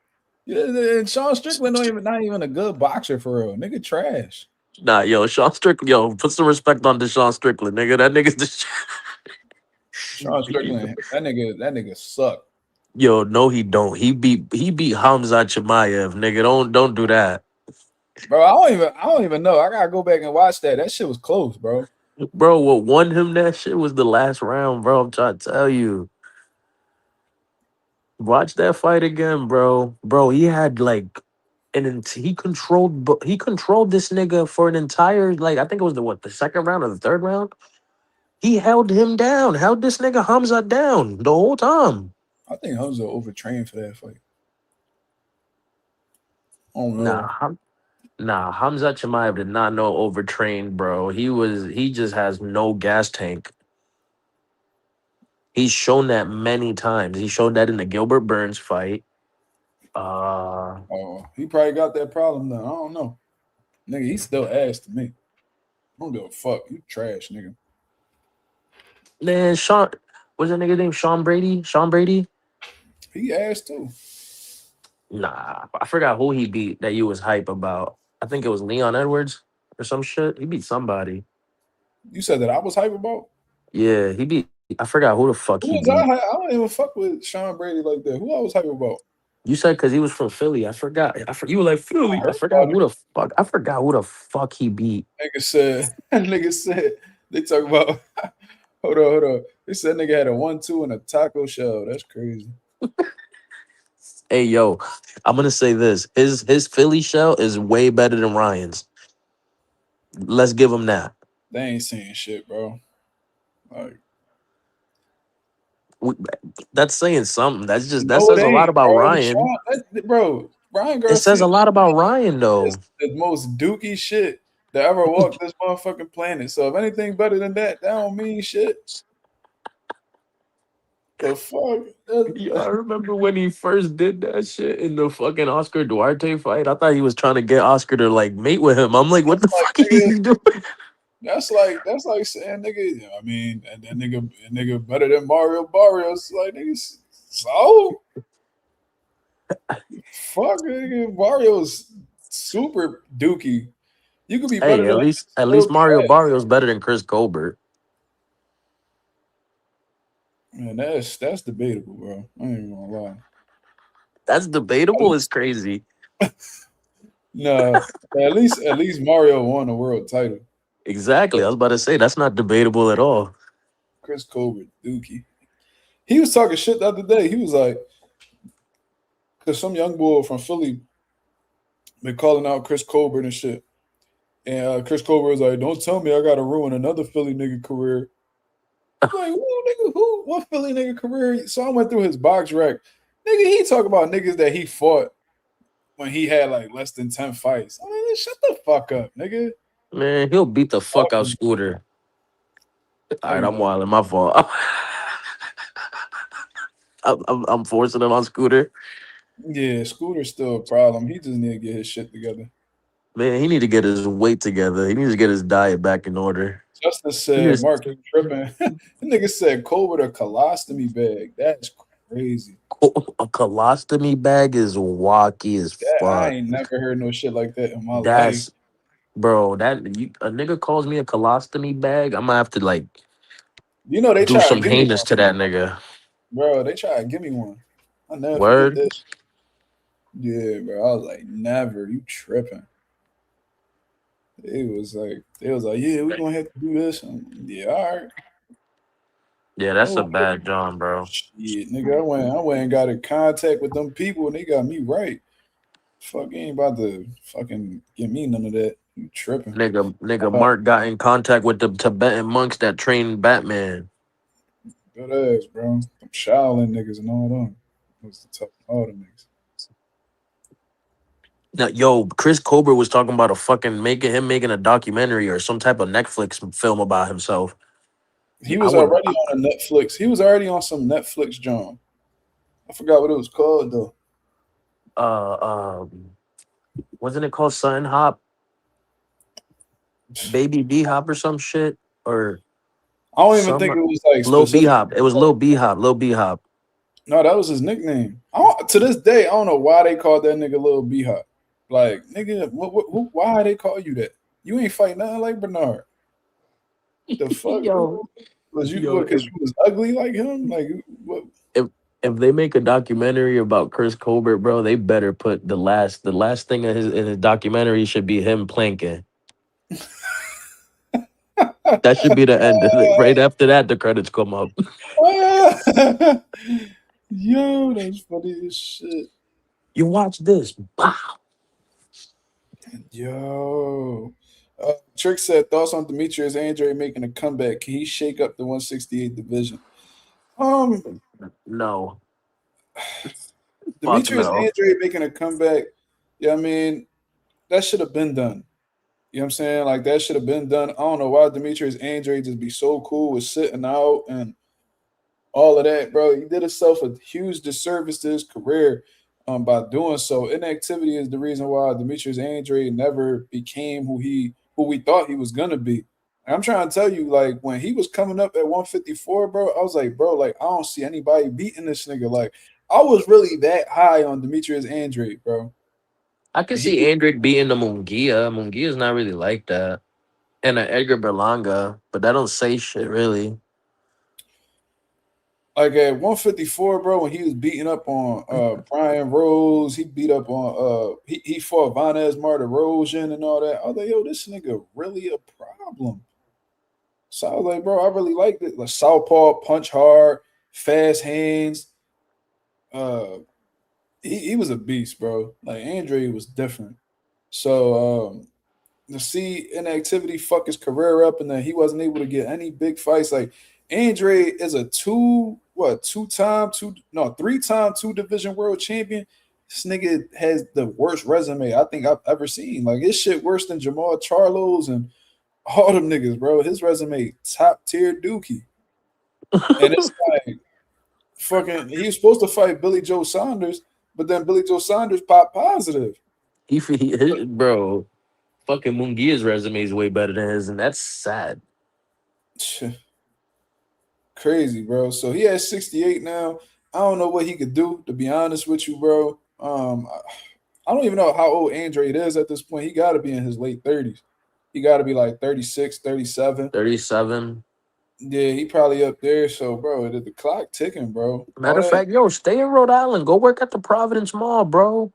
[SPEAKER 1] Yeah, and Sean Strickland not even a good boxer for real. Nigga trash.
[SPEAKER 5] Nah, yo, Sean Strickland, yo, put some respect on Deshaun Strickland, nigga. That nigga's the
[SPEAKER 1] Sean Strickland, that nigga suck.
[SPEAKER 5] Yo, no, he don't. He beat Hamza Chimaev, nigga. Don't do that.
[SPEAKER 1] Bro, I don't even know. I gotta go back and watch that. That shit was close, bro.
[SPEAKER 5] Bro, what won him that shit was the last round, bro. I'm trying to tell you. Watch that fight again, bro. Bro, he had like he controlled this nigga for an entire, like, I think it was the second round or the third round. He held him down, held this nigga Hamza down the whole time.
[SPEAKER 1] I think Hamza overtrained for that fight. Oh no.
[SPEAKER 5] Hamza Chimaev did not know overtrained, bro. He just has no gas tank. He's shown that many times. He showed that in the Gilbert Burns fight.
[SPEAKER 1] Oh, he probably got that problem now. I don't know. Nigga, he still ass to me. I don't give a fuck. You trash, nigga.
[SPEAKER 5] Man, what's that nigga named Sean Brady? Sean Brady?
[SPEAKER 1] He ass too.
[SPEAKER 5] Nah, I forgot who he beat that you was hype about. I think it was Leon Edwards or some shit. He beat somebody.
[SPEAKER 1] You said that I was hype about?
[SPEAKER 5] Yeah, he beat. I forgot who the fuck
[SPEAKER 1] Who
[SPEAKER 5] he
[SPEAKER 1] was
[SPEAKER 5] beat.
[SPEAKER 1] I don't even fuck with Sean Brady like that. Who I was hype about?
[SPEAKER 5] You said because he was from Philly. I forgot. You were like Philly. I forgot who the fuck. I forgot who the fuck he beat.
[SPEAKER 1] Nigga said they talk about. hold on. They said nigga had a 1-2 and a taco shell. That's crazy.
[SPEAKER 5] Hey yo, I'm gonna say this. His Philly shell is way better than Ryan's. Let's give him that.
[SPEAKER 1] They ain't saying shit, bro. Like
[SPEAKER 5] That's saying something. That says
[SPEAKER 1] it
[SPEAKER 5] a lot
[SPEAKER 1] ain't,
[SPEAKER 5] about
[SPEAKER 1] bro.
[SPEAKER 5] Ryan.
[SPEAKER 1] Ryan
[SPEAKER 5] It says
[SPEAKER 1] Garcia
[SPEAKER 5] a lot about Ryan though.
[SPEAKER 1] is the most dookie shit that ever walked this motherfucking planet. So if anything better than that, that don't mean shit. The fuck?
[SPEAKER 5] Yeah, I remember when he first did that shit in the fucking Oscar Duarte fight. I thought he was trying to get Oscar to like mate with him. I'm like, what the fuck are you doing?
[SPEAKER 1] That's like saying nigga. I mean, and that nigga better than Mario Barrios. Like niggas, so fuck nigga. Mario's super dookie. You could be better
[SPEAKER 5] Hey,
[SPEAKER 1] than
[SPEAKER 5] at least Mario Barrios better than Chris Colbert.
[SPEAKER 1] Man, that's debatable, bro. I ain't even gonna lie.
[SPEAKER 5] That's debatable. It's crazy.
[SPEAKER 1] No, at least Mario won a world title.
[SPEAKER 5] Exactly. I was about to say that's not debatable at all.
[SPEAKER 1] Chris Colbert, dookie. He was talking shit the other day. He was like, because some young boy from Philly been calling out Chris Colbert and shit. And Chris Colbert was like, don't tell me I got to ruin another Philly nigga career. I'm like, who? What Philly nigga career? So I went through his box rack. Nigga, he talk about niggas that he fought when he had like less than 10 fights. I mean, shut the fuck up, nigga.
[SPEAKER 5] Man, he'll beat the fuck out Scooter. All right, I'm wilding. My fault. I'm forcing it on Scooter.
[SPEAKER 1] Yeah, Scooter's still a problem. He just need to get his shit together.
[SPEAKER 5] Man, he need to get his weight together. He needs to get his diet back in order.
[SPEAKER 1] Justice said, Mark, you tripping. The nigga said Colbert a colostomy bag. That's crazy.
[SPEAKER 5] A colostomy bag is wacky as fuck.
[SPEAKER 1] I ain't never heard no shit like that in my life.
[SPEAKER 5] Bro, a nigga calls me a colostomy bag, I'm gonna have to like
[SPEAKER 1] They
[SPEAKER 5] do
[SPEAKER 1] try
[SPEAKER 5] some
[SPEAKER 1] to give me
[SPEAKER 5] heinous to that nigga.
[SPEAKER 1] Bro, they try to give me one. I never
[SPEAKER 5] Word?
[SPEAKER 1] forget that. Yeah, bro. I was like, never. You tripping. It was like, yeah, we're gonna have to do this. Yeah, all right.
[SPEAKER 5] Yeah, that's a
[SPEAKER 1] Oh
[SPEAKER 5] bad John, bro.
[SPEAKER 1] shit, nigga. I went and got in contact with them people and they got me right. Fuck, you ain't about to fucking give me none of that. You tripping.
[SPEAKER 5] Nigga,
[SPEAKER 1] Uh,
[SPEAKER 5] Mark got in contact with the Tibetan monks that trained Batman.
[SPEAKER 1] Good ass, bro. Them Shaolin niggas and all them. Was the tough all them niggas.
[SPEAKER 5] Now, yo, Chris Colbert was talking about making a documentary or some type of Netflix film about himself.
[SPEAKER 1] He
[SPEAKER 5] I
[SPEAKER 1] was
[SPEAKER 5] would,
[SPEAKER 1] already on a Netflix. He was already on some Netflix John. I forgot what it was called though.
[SPEAKER 5] wasn't it called Sun Hop, Baby B Hop or some shit or
[SPEAKER 1] I don't even think
[SPEAKER 5] some
[SPEAKER 1] it was like
[SPEAKER 5] Lil B
[SPEAKER 1] specific.
[SPEAKER 5] Hop? It was Lil B Hop, Lil B Hop.
[SPEAKER 1] No, that was his nickname. To this day, I don't know why they called that nigga Lil B Hop. Like, nigga, why they call you that? You ain't fight nothing like Bernard. The fuck?
[SPEAKER 5] Yo,
[SPEAKER 1] Was you
[SPEAKER 5] yo,
[SPEAKER 1] because you was ugly like him? Like what?
[SPEAKER 5] if they make a documentary about Chris Colbert, bro, they better put the last thing in his documentary should be him planking. That should be the end of it. Right after that, the credits come up.
[SPEAKER 1] Yo, that's funny as shit.
[SPEAKER 5] You watch this. Bah.
[SPEAKER 1] Yo. Trick said thoughts on Demetrius Andre making a comeback. Can he shake up the 168 division?
[SPEAKER 5] No. Fuck
[SPEAKER 1] Demetrius
[SPEAKER 5] no.
[SPEAKER 1] Andre making a comeback. Yeah, I mean, that should have been done. You know what I'm saying? Like that should have been done. I don't know why Demetrius Andre just be so cool with sitting out and all of that, bro. He did himself a huge disservice to his career by doing so. Inactivity is the reason why Demetrius Andre never became who we thought he was gonna be. And I'm trying to tell you, like when he was coming up at 154, bro, I was like, bro, like I don't see anybody beating this nigga. Like I was really that high on Demetrius Andre, bro.
[SPEAKER 5] I can
[SPEAKER 1] And
[SPEAKER 5] see
[SPEAKER 1] he
[SPEAKER 5] Andrick beating the Munguia. Munguia's not really like that. And an Edgar Berlanga, but that don't say shit really.
[SPEAKER 1] like at 154, bro, when he was beating up on Brian Rose, he beat up on he fought Vanez Martirosyan and all that. I was like, yo, this nigga really a problem. So I was like, bro, I really liked it. Like southpaw, punch hard, fast hands. Uh he was a beast, bro. Like Andre was different. So to see inactivity fuck his career up and then he wasn't able to get any big fights. Like Andre is a three-time two division world champion. This nigga has the worst resume I think I've ever seen. Like his shit worse than Jamal Charlo's and all them niggas, bro. His resume top tier dookie. And it's like fucking he was supposed to fight Billy Joe Saunders, but then Billy Joe Saunders popped positive.
[SPEAKER 5] Bro, fucking Munguia's resume is way better than his, and that's sad.
[SPEAKER 1] Crazy, bro. So he has 68 now. I don't know what he could do, to be honest with you, bro. I don't even know how old Andre is at this point. He got to be in his late 30s. He got to be like 36, 37.
[SPEAKER 5] 37.
[SPEAKER 1] Yeah, he probably up there. So, bro, the clock ticking, bro.
[SPEAKER 5] Matter of fact, yo, stay in Rhode Island. Go work at the Providence Mall, bro.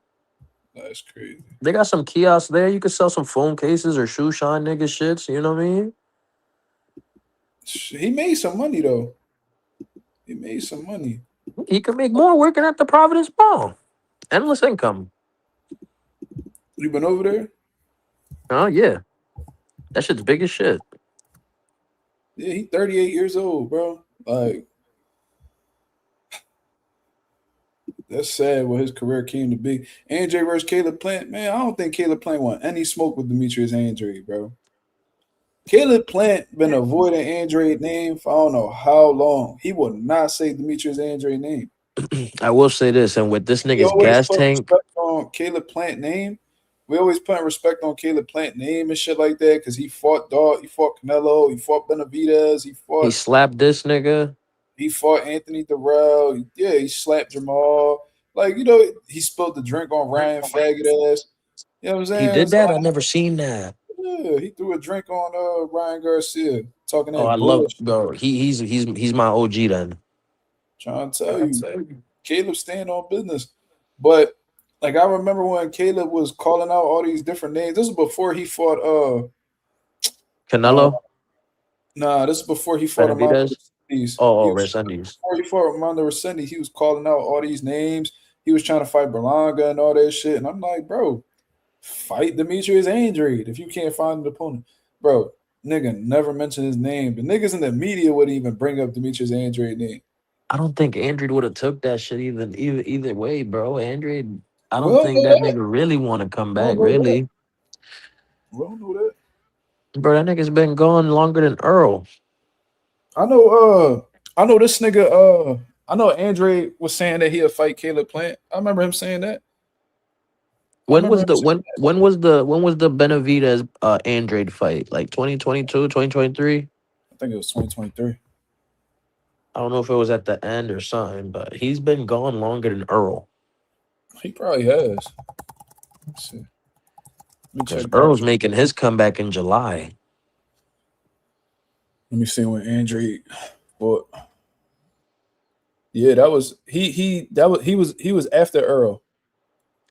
[SPEAKER 1] That's crazy.
[SPEAKER 5] They got some kiosks there. You can sell some phone cases or shoe shine nigga shits. You know what I mean?
[SPEAKER 1] He made some money, though. He made some money.
[SPEAKER 5] He could make more working at the Providence Mall. Endless income.
[SPEAKER 1] You been over there?
[SPEAKER 5] Oh, yeah. That shit's big as shit.
[SPEAKER 1] Yeah, he 38 years old, bro. Like, that's sad what his career came to be. Andre versus Caleb Plant, man, I don't think Caleb Plant want any smoke with Demetrius Andre, bro. Caleb Plant been avoiding Andre name for I don't know how long. He will not say Demetrius Andre name.
[SPEAKER 5] I will say this, and with this
[SPEAKER 1] We
[SPEAKER 5] nigga's
[SPEAKER 1] always
[SPEAKER 5] gas
[SPEAKER 1] put
[SPEAKER 5] tank,
[SPEAKER 1] respect on Caleb Plant name. We always put respect on Caleb Plant name and shit like that because he fought Dog, he fought Canelo, he fought Benavidez,
[SPEAKER 5] he slapped this nigga.
[SPEAKER 1] he fought Anthony Durrell. Yeah, he slapped Jamal. Like, you know, he spilled the drink on Ryan Faggot ass. You know what I'm saying?
[SPEAKER 5] He did
[SPEAKER 1] It's
[SPEAKER 5] that? I
[SPEAKER 1] like,
[SPEAKER 5] never seen that.
[SPEAKER 1] yeah, he threw a drink on Ryan Garcia, talking
[SPEAKER 5] Oh, I
[SPEAKER 1] that
[SPEAKER 5] love
[SPEAKER 1] bullshit.
[SPEAKER 5] bro. He's my OG then.
[SPEAKER 1] Trying to tell you, Caleb stand on business. But like I remember when Caleb was calling out all these different names. This is before he fought uh
[SPEAKER 5] Canelo,
[SPEAKER 1] nah, this is before he fought Amanda.
[SPEAKER 5] Benavidez.
[SPEAKER 1] Resendez.
[SPEAKER 5] Oh,
[SPEAKER 1] He was
[SPEAKER 5] Resendez.
[SPEAKER 1] before he fought Armando Resendez, he was calling out all these names. He was trying to fight Berlanga and all that shit. And I'm like, bro, fight Demetrius Andrade if you can't find an opponent. Bro, nigga never mentioned his name. The niggas in the media wouldn't even bring up Demetrius Andrade's name.
[SPEAKER 5] I don't think Andrade would have took that shit either way, bro. Andrade, I
[SPEAKER 1] We
[SPEAKER 5] don't
[SPEAKER 1] don't
[SPEAKER 5] think
[SPEAKER 1] know
[SPEAKER 5] that
[SPEAKER 1] that.
[SPEAKER 5] nigga really want to come
[SPEAKER 1] We don't
[SPEAKER 5] back,
[SPEAKER 1] know that.
[SPEAKER 5] really.
[SPEAKER 1] We don't know that.
[SPEAKER 5] Bro, that nigga's been gone longer than Earl.
[SPEAKER 1] I know this nigga I know Andre was saying that he'll fight Caleb Plant. I remember him saying that. I
[SPEAKER 5] When
[SPEAKER 1] remember
[SPEAKER 5] was
[SPEAKER 1] him
[SPEAKER 5] the
[SPEAKER 1] saying
[SPEAKER 5] when was the Benavidez Andrade fight? Like 2022, 2023?
[SPEAKER 1] I think it was 2023.
[SPEAKER 5] I don't know if it was at the end or something, but he's been gone longer than Earl.
[SPEAKER 1] He probably has. Let's see. Let me
[SPEAKER 5] Because
[SPEAKER 1] check
[SPEAKER 5] Earl's
[SPEAKER 1] box.
[SPEAKER 5] making his comeback in July.
[SPEAKER 1] Let me see when Andre fought. Yeah, that was he was after Earl.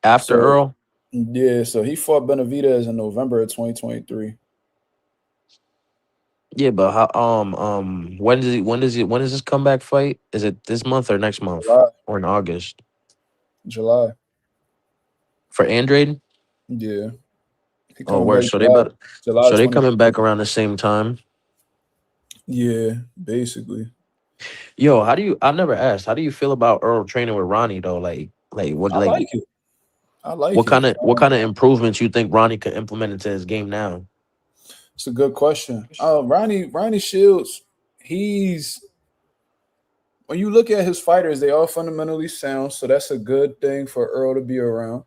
[SPEAKER 5] After
[SPEAKER 1] So
[SPEAKER 5] Earl?
[SPEAKER 1] yeah, so he fought Benavidez in November of 2023.
[SPEAKER 5] Yeah, but how when is his comeback fight? Is it this month or next month?
[SPEAKER 1] July.
[SPEAKER 5] Or in August?
[SPEAKER 1] July.
[SPEAKER 5] For Andrade?
[SPEAKER 1] Yeah. He
[SPEAKER 5] Oh,
[SPEAKER 1] coming
[SPEAKER 5] where?
[SPEAKER 1] back July
[SPEAKER 5] So they coming
[SPEAKER 1] 20.
[SPEAKER 5] back around the same time.
[SPEAKER 1] Yeah, basically.
[SPEAKER 5] Yo, I never asked, how do you feel about Earl training with Ronnie though?
[SPEAKER 1] I like it. I like
[SPEAKER 5] what
[SPEAKER 1] it.
[SPEAKER 5] kind of improvements you think Ronnie could implement into his game now?
[SPEAKER 1] It's a good question. Ronnie Shields, he's when you look at his fighters, they all fundamentally sound. So that's a good thing for Earl to be around.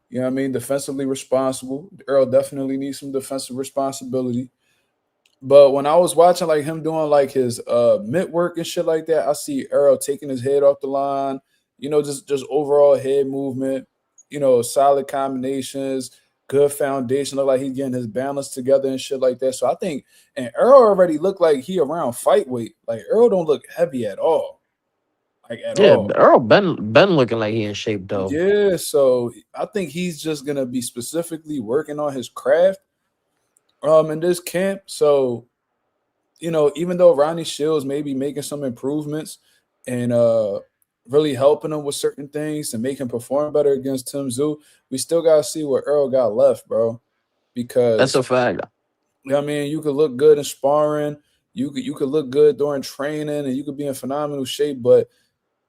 [SPEAKER 1] You know what I mean? Defensively responsible. Earl definitely needs some defensive responsibility. But when I was watching like him doing like his mid work and shit like that, I see Earl taking his head off the line, just overall head movement, solid combinations, good foundation, look like he's getting his balance together and shit like that. So I think and Earl already looked like he around fight weight. Like Earl don't look heavy at all. Like at
[SPEAKER 5] Yeah,
[SPEAKER 1] all.
[SPEAKER 5] Earl been looking like he in shape though.
[SPEAKER 1] Yeah, so I think he's just gonna be specifically working on his craft in this camp. So, even though Ronnie Shields may be making some improvements and really helping him with certain things to make him perform better against Tim Tszyu, we still gotta see what Earl got left, bro.
[SPEAKER 5] That's
[SPEAKER 1] Because
[SPEAKER 5] a fact.
[SPEAKER 1] you could look good in sparring, you could look good during training, and you could be in phenomenal shape, but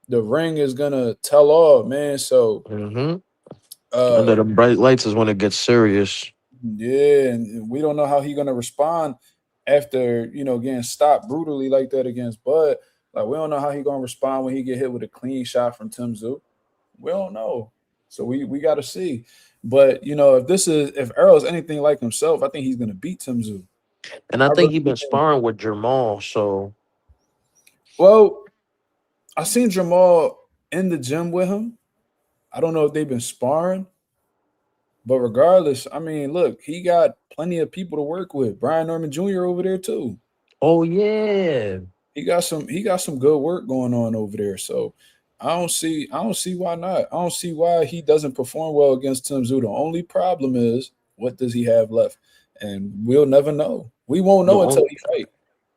[SPEAKER 1] the ring is gonna tell all, man. So
[SPEAKER 5] Mm-hmm. Under
[SPEAKER 1] uh
[SPEAKER 5] the bright lights is when it gets serious.
[SPEAKER 1] yeah, and we don't know how he's gonna respond after getting stopped brutally like that against Bud. Like we don't know how he's gonna respond when he get hit with a clean shot from Tim Tszyu. We don't know, so we got to see. But if Earl is anything like himself, I think he's gonna beat Tim Tszyu.
[SPEAKER 5] And I
[SPEAKER 1] I
[SPEAKER 5] think
[SPEAKER 1] really
[SPEAKER 5] he been
[SPEAKER 1] do.
[SPEAKER 5] sparring with Jamal, so
[SPEAKER 1] Well, I seen Jamal in the gym with him. I don't know if they've been sparring, but regardless, I mean, look, he got plenty of people to work with. Brian Norman Jr. over there too.
[SPEAKER 5] oh yeah.
[SPEAKER 1] He got some good work going on over there. So I don't see why not. I don't see why he doesn't perform well against Tim Tszyu. The only problem is what does he have left? And we'll never know. We won't
[SPEAKER 5] The
[SPEAKER 1] know until
[SPEAKER 5] only
[SPEAKER 1] he fight.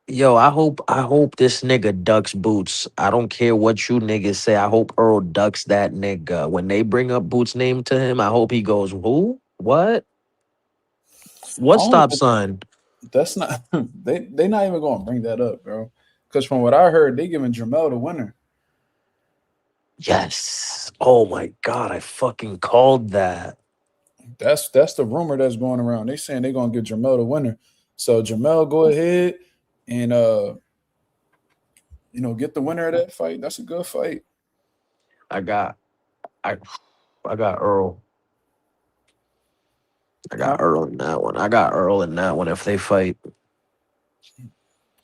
[SPEAKER 5] Yo, I hope this nigga ducks Boots. I don't care what you niggas say. I hope Earl ducks that nigga. When they bring up Boots' name to him, I hope he goes, who? What?
[SPEAKER 1] I
[SPEAKER 5] What
[SPEAKER 1] don't
[SPEAKER 5] stop
[SPEAKER 1] even
[SPEAKER 5] sign?
[SPEAKER 1] that's not they not even gonna bring that up, bro. Because from what I heard, they giving Jamel the winner.
[SPEAKER 5] Yes. Oh my god, I fucking called that.
[SPEAKER 1] That's the rumor that's going around. They saying they're gonna give Jamel the winner. So Jamel go ahead and get the winner of that fight. That's a good fight.
[SPEAKER 5] I got I I got Earl. I got
[SPEAKER 1] Huh?
[SPEAKER 5] Earl in that one. I got Earl in that one if they fight.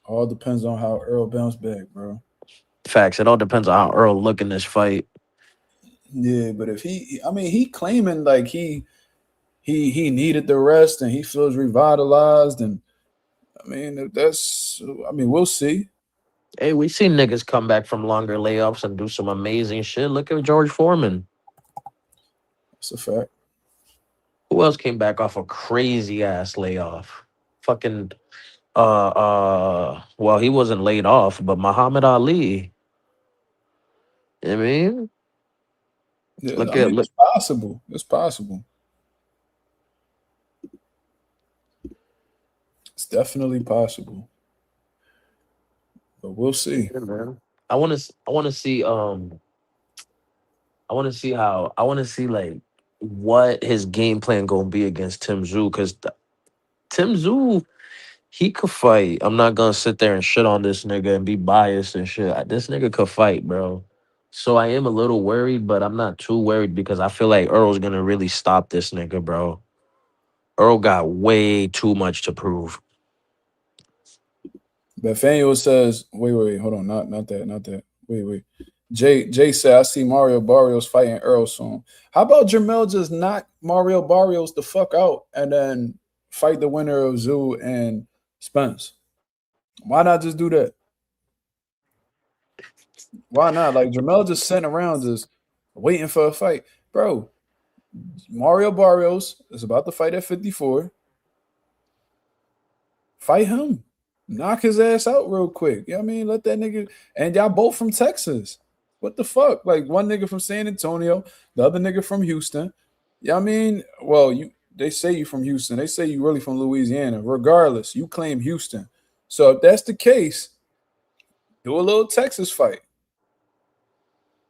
[SPEAKER 1] All depends on how Earl bounce back, bro.
[SPEAKER 5] Facts. It all depends on how Earl look in this fight.
[SPEAKER 1] Yeah, but if he claiming like he needed the rest and he feels revitalized, and we'll see.
[SPEAKER 5] Hey, we seen niggas come back from longer layoffs and do some amazing shit. Look at George Foreman.
[SPEAKER 1] That's a fact.
[SPEAKER 5] Who else came back off a crazy ass layoff? Fucking Well, he wasn't laid off, but Muhammad Ali. I mean,
[SPEAKER 1] Yeah,
[SPEAKER 5] look
[SPEAKER 1] I
[SPEAKER 5] at
[SPEAKER 1] mean,
[SPEAKER 5] look.
[SPEAKER 1] it's possible. It's possible. It's definitely possible. But we'll see.
[SPEAKER 5] Yeah, man. I want to see. I want to see like what his game plan gonna be against Tim Zoo because Tim Zoo he could fight. I'm not gonna sit there and shit on this nigga and be biased and shit. This nigga could fight, bro. So I am a little worried, but I'm not too worried because I feel like Earl's gonna really stop this nigga, bro. Earl got way too much to prove.
[SPEAKER 1] Nathaniel says, wait, hold on, not that. Wait. Jay said, I see Mario Barrios fighting Earl soon. How about Jamel just knock Mario Barrios the fuck out and then fight the winner of Zoo and Spence? Why not just do that? Why not? Like Jamel just sitting around just waiting for a fight. Bro, Mario Barrios is about to fight at 54. Fight him. Knock his ass out real quick. You know what I mean? Let that nigga. And y'all both from Texas. What the fuck? Like one nigga from San Antonio, the other nigga from Houston. Yeah, I mean, well, they say you from Houston. They say you really from Louisiana. Regardless, you claim Houston. So if that's the case, do a little Texas fight.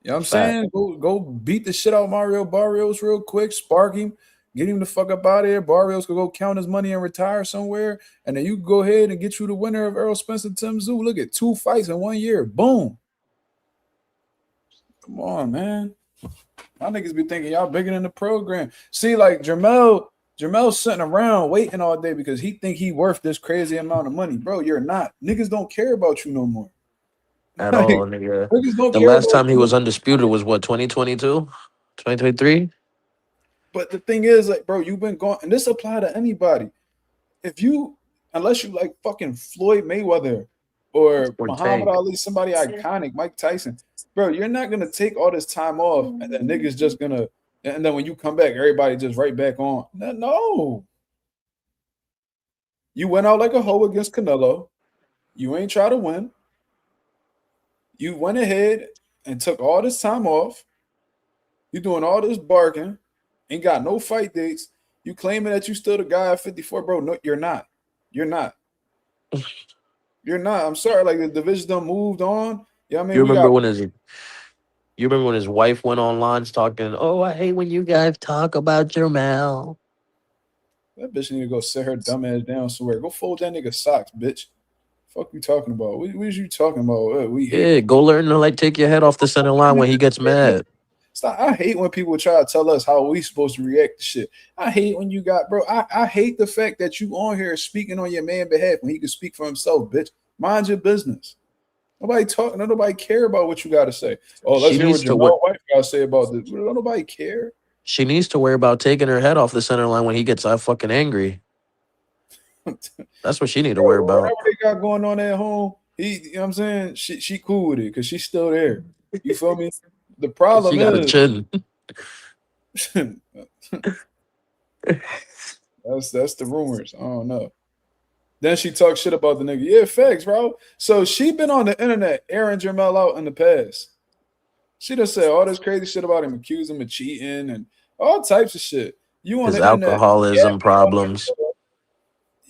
[SPEAKER 1] You know what I'm
[SPEAKER 5] Fact.
[SPEAKER 1] saying? Go beat the shit out of Mario Barrios real quick, spark him, get him the fuck up out of here. Barrios could go count his money and retire somewhere. And then you go ahead and get you the winner of Errol Spence and Tim Zoo. Look at 2 fights in 1 year. Boom. Come on, man. My niggas be thinking y'all bigger than the program. See, like Jamel's sitting around waiting all day because he think he worth this crazy amount of money. Bro, you're not. Niggas don't care about you no more.
[SPEAKER 5] At
[SPEAKER 1] Like,
[SPEAKER 5] all, nigga.
[SPEAKER 1] niggas don't
[SPEAKER 5] The
[SPEAKER 1] care
[SPEAKER 5] last
[SPEAKER 1] about
[SPEAKER 5] time he
[SPEAKER 1] you.
[SPEAKER 5] was undisputed was what, 2022? 2023?
[SPEAKER 1] But the thing is, like, bro, you've been going, and this apply to anybody. If you, unless you like fucking Floyd Mayweather or
[SPEAKER 5] Or
[SPEAKER 1] Muhammad
[SPEAKER 5] Tank.
[SPEAKER 1] Ali, somebody iconic, Mike Tyson, bro, you're not gonna take all this time off and then niggas just gonna, and then when you come back, everybody just right back on. No. You went out like a hoe against Canelo. You ain't try to win. You went ahead and took all this time off. You doing all this barking. Ain't got no fight dates. You claiming that you still the guy at 54, bro. No, you're not. You're not. You're not. I'm sorry. Like the division done moved on. Yeah, I mean,
[SPEAKER 5] You
[SPEAKER 1] we
[SPEAKER 5] remember
[SPEAKER 1] got
[SPEAKER 5] when his wife went online talking, "Oh, I hate when you guys talk about Jermel."
[SPEAKER 1] that bitch need to go sit her dumb ass down somewhere. Go fold that nigga socks, bitch. Fuck you talking about? What is you talking about? We hate.
[SPEAKER 5] Yeah, go learn to like take your head off the center line when he gets mad.
[SPEAKER 1] Stop. I hate when people try to tell us how we supposed to react to shit. I hate when you got, bro. I hate the fact that you on here speaking on your man behalf when he can speak for himself, bitch. Mind your business. Nobody talking. Nobody care about what you got to say. Oh, let's
[SPEAKER 5] She
[SPEAKER 1] hear what
[SPEAKER 5] needs to
[SPEAKER 1] Jamal White got to say about this. Don't nobody care.
[SPEAKER 5] She needs to worry about taking her head off the center line when he gets fucking angry. That's what she need to worry
[SPEAKER 1] Whatever
[SPEAKER 5] about.
[SPEAKER 1] they got going on at home, you know what I'm saying? She cool with it because she's still there. You feel me? The problem
[SPEAKER 5] She got a
[SPEAKER 1] is
[SPEAKER 5] chin.
[SPEAKER 1] that's the rumors. I don't know. Then she talks shit about the nigga. Yeah, facts, bro. So she been on the internet airing Jermel out in the past. She done said all this crazy shit about him, accused him of cheating and all types of shit. You on
[SPEAKER 5] His
[SPEAKER 1] the internet?
[SPEAKER 5] alcoholism problems.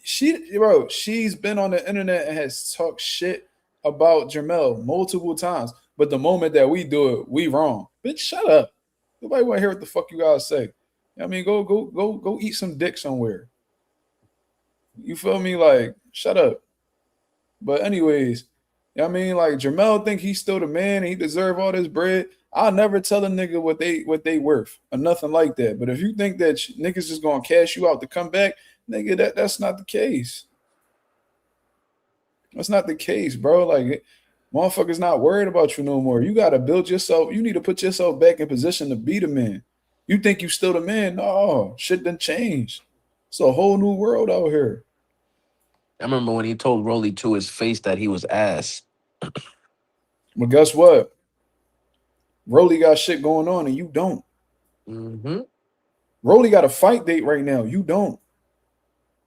[SPEAKER 1] She's been on the internet and has talked shit about Jermel multiple times. But the moment that we do it, we wrong. Bitch, shut up. Nobody want to hear what the fuck you guys say. I mean, go eat some dick somewhere. You feel me? Like, shut up. But anyways, I mean, like Jermel think he's still the man and he deserve all this bread. I'll never tell a nigga what they worth or nothing like that. But if you think that niggas just gonna cash you out to come back, nigga, that's not the case. That's not the case, bro. Like, motherfuckers not worried about you no more. You gotta build yourself. You need to put yourself back in position to be the man. You think you still the man? No, shit done changed. It's a whole new world out here.
[SPEAKER 5] I remember when he told Rolly to his face that he was ass.
[SPEAKER 1] But guess what? Rolly got shit going on and you don't.
[SPEAKER 5] Mm-hmm.
[SPEAKER 1] Rolly got a fight date right now. You don't.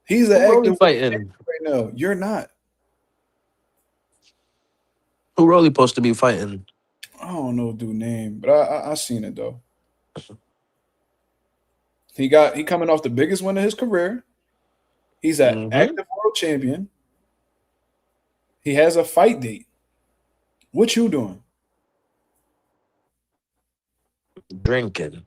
[SPEAKER 1] He's an
[SPEAKER 5] Who Rolly
[SPEAKER 1] active
[SPEAKER 5] fighting?
[SPEAKER 1] right now. You're not.
[SPEAKER 5] Who really supposed to be fighting?
[SPEAKER 1] I don't know dude name, but I seen it though. He coming off the biggest win of his career. He's an active world champion. He has a fight date. What you doing?
[SPEAKER 5] Drinking,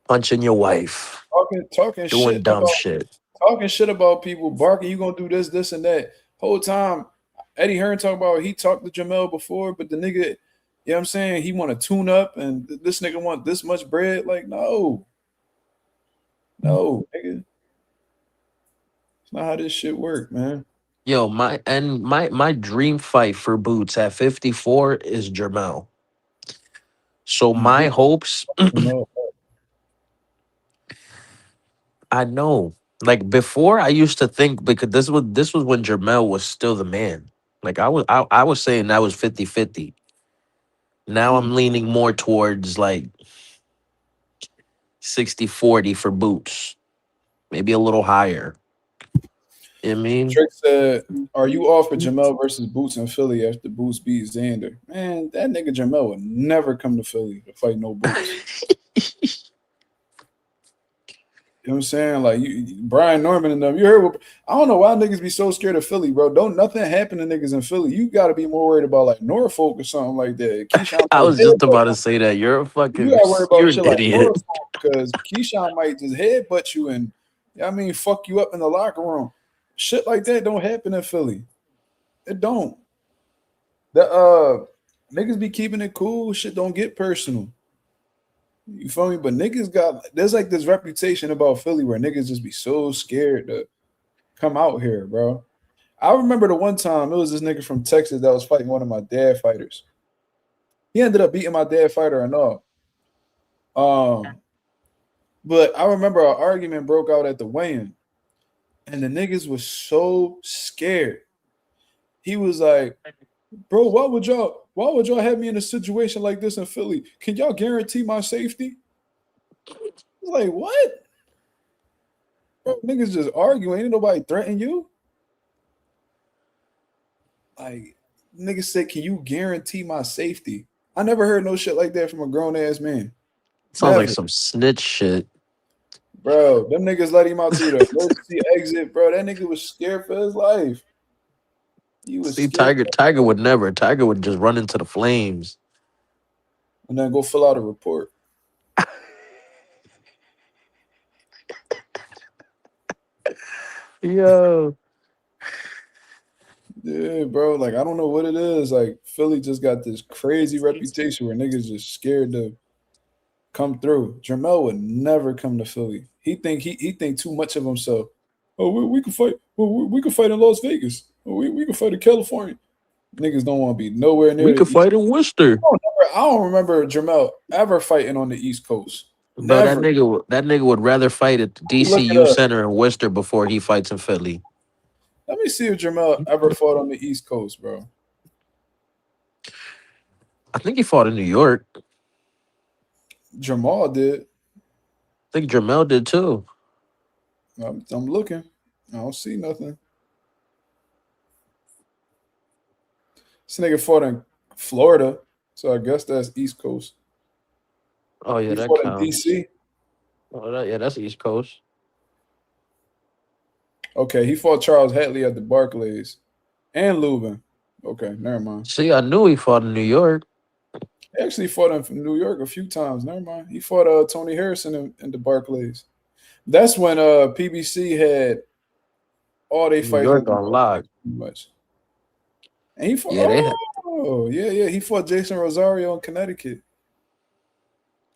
[SPEAKER 5] punching your wife,
[SPEAKER 1] Talking
[SPEAKER 5] doing
[SPEAKER 1] shit
[SPEAKER 5] dumb
[SPEAKER 1] about
[SPEAKER 5] shit.
[SPEAKER 1] talking shit about people, barking, you gonna do this, and that. Whole time, Eddie Hearn talk about he talked to Jamel before, but the nigga, you know what I'm saying, he want to tune up and this nigga want this much bread. Like, no, nigga. It's not how this shit work, man.
[SPEAKER 5] Yo, my dream fight for Boots at 54 is Jermel. So my hopes,
[SPEAKER 1] No.
[SPEAKER 5] I know. Like before, I used to think because this was when Jermel was still the man. Like I was saying that was 50-50. Now I'm leaning more towards like 60-40 for Boots. Maybe a little higher. You know what I mean?
[SPEAKER 1] Trick said, "Are you off for Jamel versus Boots in Philly after Boots beat Xander?" Man, that nigga Jamel would never come to Philly to fight no Boots. You know what I'm saying? Like Brian Norman and them. You heard what I don't know why niggas be so scared of Philly, bro. Don't nothing happen to niggas in Philly. You gotta be more worried about like Norfolk or something like that. Keyshawn
[SPEAKER 5] I was just about to say that. You're a
[SPEAKER 1] you
[SPEAKER 5] fucking
[SPEAKER 1] gotta worry about
[SPEAKER 5] you're
[SPEAKER 1] shit
[SPEAKER 5] an
[SPEAKER 1] like
[SPEAKER 5] idiot.
[SPEAKER 1] Norfolk because Keyshawn might just headbutt you and I mean fuck you up in the locker room. Shit like that don't happen in Philly. It don't. The niggas be keeping it cool. Shit don't get personal. You feel me? But niggas there's like this reputation about Philly where niggas just be so scared to come out here, bro. I remember the one time it was this nigga from Texas that was fighting one of my dad fighters. He ended up beating my dad fighter and all. But I remember our argument broke out at the weigh-in, and the niggas was so scared. He was like, "Bro, why would y'all have me in a situation like this in Philly? Can y'all guarantee my safety?" I was like, what? Bro, niggas just arguing. Ain't nobody threaten you. Like, niggas said, "Can you guarantee my safety?" I never heard no shit like that from a grown ass man.
[SPEAKER 5] Sounds like
[SPEAKER 1] Never.
[SPEAKER 5] some snitch shit.
[SPEAKER 1] Bro, them niggas let him out through the emergency exit, bro. That nigga was scared for his life. He was
[SPEAKER 5] See,
[SPEAKER 1] scared
[SPEAKER 5] Tiger would never. Tiger would just run into the flames.
[SPEAKER 1] and then go fill out a report.
[SPEAKER 5] Yo.
[SPEAKER 1] Yeah, bro. Like, I don't know what it is. Like, Philly just got this crazy reputation where niggas just scared to come through. Jermel would never come to Philly. He think too much of himself. Oh, we can fight. We can fight in Las Vegas. Oh, we can fight in California. Niggas don't want to be nowhere near.
[SPEAKER 5] We could fight in Worcester.
[SPEAKER 1] I don't remember Jermel ever fighting on the East Coast.
[SPEAKER 5] Bro,
[SPEAKER 1] Never.
[SPEAKER 5] that nigga would rather fight at the
[SPEAKER 1] Look it
[SPEAKER 5] DCU
[SPEAKER 1] up.
[SPEAKER 5] Center in Worcester before he fights in Philly.
[SPEAKER 1] Let me see if Jermel ever fought on the East Coast, bro.
[SPEAKER 5] I think he fought in New York.
[SPEAKER 1] Jamal did.
[SPEAKER 5] I think Jermel did too.
[SPEAKER 1] I'm looking. I don't see nothing. This nigga fought in Florida, so I guess that's East Coast.
[SPEAKER 5] Oh yeah,
[SPEAKER 1] He
[SPEAKER 5] that
[SPEAKER 1] fought in
[SPEAKER 5] counts.
[SPEAKER 1] DC.
[SPEAKER 5] Oh, yeah, that's East Coast.
[SPEAKER 1] Okay, he fought Charles Hatley at the Barclays and Lubin. Okay, never mind.
[SPEAKER 5] See, I knew he fought in New York.
[SPEAKER 1] He actually fought him from New York a few times. Never mind. He fought Tony Harrison in the Barclays. That's when PBC had all they
[SPEAKER 5] New
[SPEAKER 1] fights
[SPEAKER 5] York
[SPEAKER 1] on
[SPEAKER 5] on lock.
[SPEAKER 1] pretty much. And he fought.
[SPEAKER 5] Yeah, they had.
[SPEAKER 1] Oh, yeah. He fought Jason Rosario in Connecticut.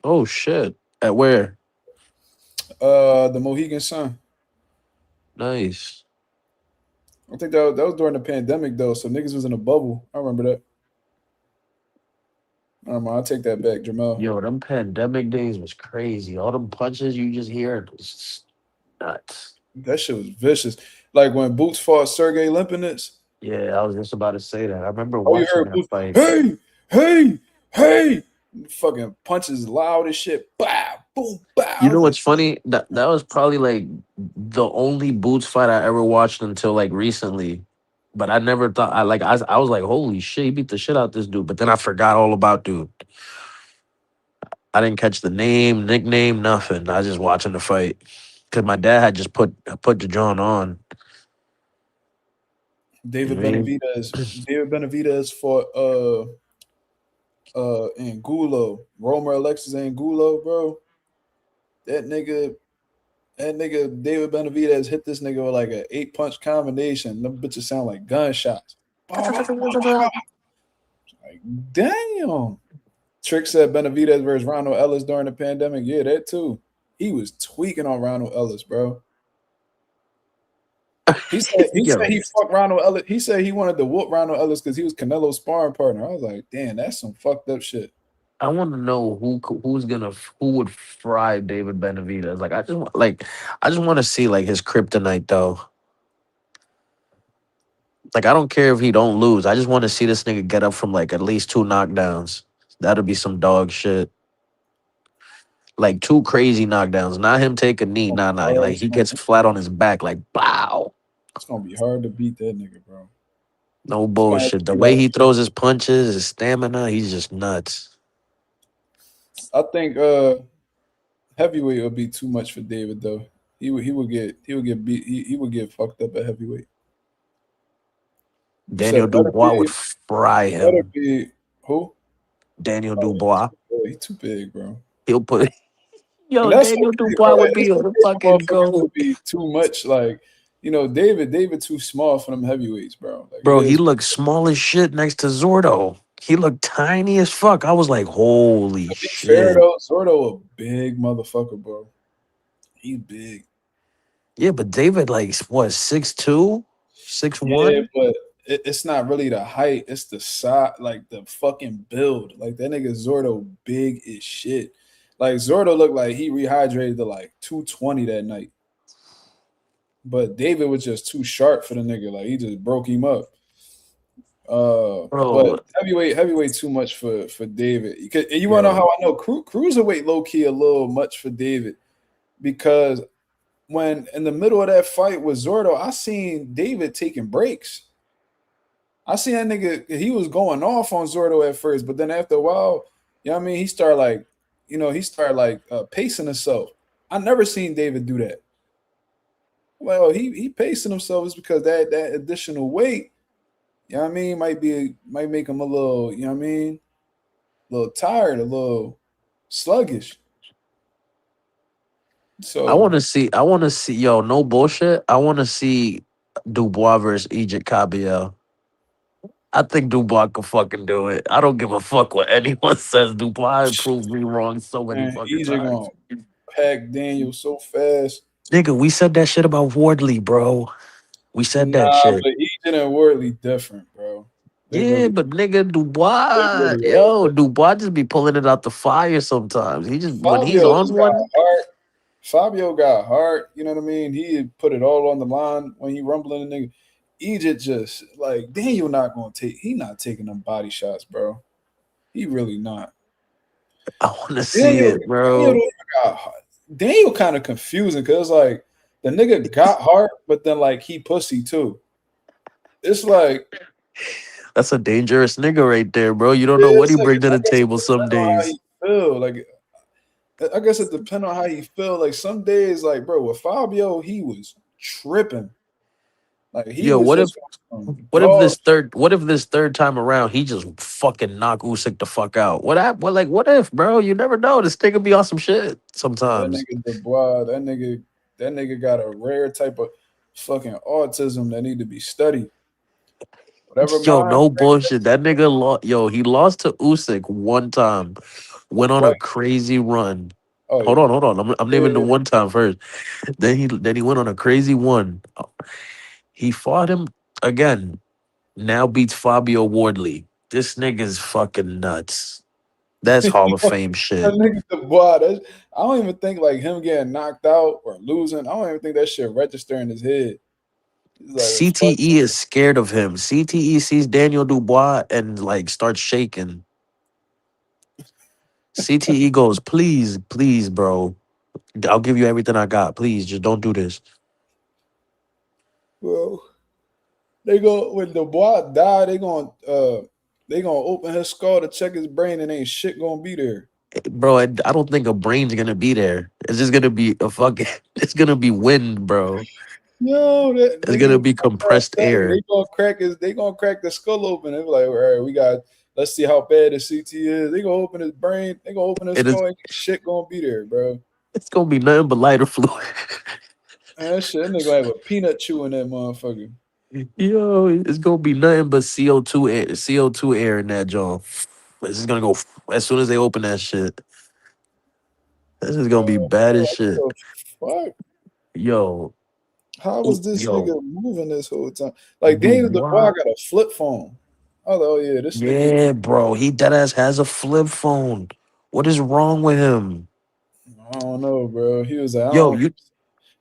[SPEAKER 5] Oh shit! At where?
[SPEAKER 1] The Mohegan Sun.
[SPEAKER 5] Nice.
[SPEAKER 1] I think that was during the pandemic though, so niggas was in a bubble. I remember that. I don't know. I'll take that back, Jamal.
[SPEAKER 5] Yo, them pandemic days was crazy. All them punches you just hear was nuts.
[SPEAKER 1] That shit was vicious. Like when Boots fought Sergey Limpinets.
[SPEAKER 5] Yeah, I was just about to say that. I remember
[SPEAKER 1] Oh, you
[SPEAKER 5] watching
[SPEAKER 1] heard
[SPEAKER 5] that
[SPEAKER 1] Boots,
[SPEAKER 5] fight.
[SPEAKER 1] hey! Fucking punches loud as shit. Bow, boom, bow.
[SPEAKER 5] You know what's funny? That was probably like the only Boots fight I ever watched until like recently. But I never thought I was like, holy shit, he beat the shit out this dude. But then I forgot all about dude. I didn't catch the name, nickname, nothing. I was just watching the fight. Cause my dad had just put the John on. You know
[SPEAKER 1] David
[SPEAKER 5] what I mean?
[SPEAKER 1] Benavidez. David Benavidez fought Angulo. Romer Alexis Angulo, bro. That nigga David Benavidez hit this nigga with like an 8-punch combination. Them bitches sound like gunshots. Like, damn. Trick said Benavidez versus Ronald Ellis during the pandemic. Yeah, that too. He was tweaking on Ronald Ellis, bro. He said
[SPEAKER 5] Yo,
[SPEAKER 1] he fucked Ronald Ellis. He said he wanted to whoop Ronald Ellis because he was Canelo's sparring partner. I was like, damn, that's some fucked up shit.
[SPEAKER 5] I want to know who would fry David Benavidez. I just want to see like his kryptonite though. Like I don't care if he don't lose. I just want to see this nigga get up from like at least 2 knockdowns. That'll be some dog shit. Like 2 crazy knockdowns. Not him take a knee. Nah. Like he gets flat on his back. Like bow.
[SPEAKER 1] It's gonna be hard to beat that nigga, bro.
[SPEAKER 5] No bullshit. The way he throws his punches, his stamina, he's just nuts.
[SPEAKER 1] I think heavyweight would be too much for David though. He would get beat. He would get fucked up at heavyweight.
[SPEAKER 5] Daniel Dubois would fry
[SPEAKER 1] Better
[SPEAKER 5] him.
[SPEAKER 1] be who?
[SPEAKER 5] Daniel Dubois.
[SPEAKER 1] He too big, bro.
[SPEAKER 5] He'll put. Yo,
[SPEAKER 1] That's
[SPEAKER 5] Daniel
[SPEAKER 1] okay,
[SPEAKER 5] Dubois
[SPEAKER 1] bro.
[SPEAKER 5] would be a fucking goat.
[SPEAKER 1] Would be too much. Like David too small for them heavyweights, bro. Like,
[SPEAKER 5] Bro, he looked small as shit next to Zordo. He looked tiny as fuck. I was like, holy
[SPEAKER 1] to be
[SPEAKER 5] shit.
[SPEAKER 1] fair though, Zordo a big motherfucker, bro. He's big.
[SPEAKER 5] Yeah, but David, like, what, 6'2", 6'1"?
[SPEAKER 1] Yeah, but it's not really the height, it's the size, like the fucking build. Like that nigga Zordo big as shit. Like Zordo looked like he rehydrated to like 220 that night. But David was just too sharp for the nigga. Like he just broke him up. But heavyweight too much for David. And you want to know how I know cruiserweight low key a little much for David, because when in the middle of that fight with Zordo, I seen David taking breaks. I seen that nigga, he was going off on Zordo at first, but then after a while, you know what I mean, he started pacing himself. I never seen David do that. Well, he pacing himself is because that additional weight, you know what I mean, might make him a little, you know what I mean, a little tired, a little sluggish. So
[SPEAKER 5] I want to see, yo, no bullshit. I want to see Dubois versus Egypt Cabiel. I think Dubois could fucking do it. I don't give a fuck what anyone says. Dubois proved me wrong so many fucking
[SPEAKER 1] Egypt
[SPEAKER 5] times.
[SPEAKER 1] gonna pack Daniel so fast.
[SPEAKER 5] Nigga, we said that shit about Wardley, bro. We said that shit.
[SPEAKER 1] But Egypt and Wardley different, bro.
[SPEAKER 5] But nigga, Dubois, Dubois just be pulling it out the fire sometimes. He just, when he's on one.
[SPEAKER 1] Fabio got heart, you know what I mean? He put it all on the line when he rumbling the nigga. Egypt just like Daniel not taking them body shots, bro. He really not.
[SPEAKER 5] I want to see it, bro.
[SPEAKER 1] Daniel kind of confusing because like the nigga got heart, but then like he pussy too. It's like
[SPEAKER 5] that's a dangerous nigga right there, bro. You don't know what he bring to the table some days.
[SPEAKER 1] Like I guess it depends on how you feel. Like some days, like bro, with Fabio, he was tripping. Like
[SPEAKER 5] what if this third time around he just fucking knock Usyk the fuck out? What if, bro? You never know. This nigga be on some shit sometimes.
[SPEAKER 1] That nigga Dubois, that nigga got a rare type of fucking autism that need to be studied.
[SPEAKER 5] No bullshit. That nigga he lost to Usyk one time. Went on a crazy run. Hold on. I'm naming the one time first. Then he went on a crazy one. He fought him again. Now beats Fabio Wardley. This nigga's fucking nuts. That's Hall of Fame shit.
[SPEAKER 1] That nigga Dubois, I don't even think like him getting knocked out or losing. I don't even think that shit register in his head.
[SPEAKER 5] Like, CTE is scared of him. CTE sees Daniel Dubois and like starts shaking. CTE goes, please, bro. I'll give you everything I got. Please, just don't do this.
[SPEAKER 1] Well, they go when the boy die, they gonna open his skull to check his brain, and ain't shit gonna be there.
[SPEAKER 5] Bro, I don't think a brain's gonna be there. It's just gonna be a fucking. It's gonna be wind, bro.
[SPEAKER 1] Yo, that
[SPEAKER 5] It's gonna
[SPEAKER 1] nigga,
[SPEAKER 5] be compressed air.
[SPEAKER 1] they gonna crack the skull open. They're like, all right, let's see how bad the CT is. They gonna open his brain, they gonna open his
[SPEAKER 5] It is.
[SPEAKER 1] skull, and shit gonna be there, bro.
[SPEAKER 5] It's gonna be nothing but lighter fluid.
[SPEAKER 1] Man, that nigga gonna have a peanut chew in that motherfucker.
[SPEAKER 5] Yo, it's gonna be nothing but CO2 air, CO2 air in that joint. It's just gonna go as soon as they open that shit. This is gonna be bad as
[SPEAKER 1] What
[SPEAKER 5] shit.
[SPEAKER 1] the fuck?
[SPEAKER 5] Yo,
[SPEAKER 1] How was this
[SPEAKER 5] yo,
[SPEAKER 1] nigga moving this whole time? Like Daniel Dubois
[SPEAKER 5] Dubois.
[SPEAKER 1] got a flip phone. I was like, oh yeah, this nigga.
[SPEAKER 5] Yeah, bro, he deadass has a flip phone. What is wrong with him?
[SPEAKER 1] I don't know, bro. He was like, I
[SPEAKER 5] Yo,
[SPEAKER 1] don't.
[SPEAKER 5] you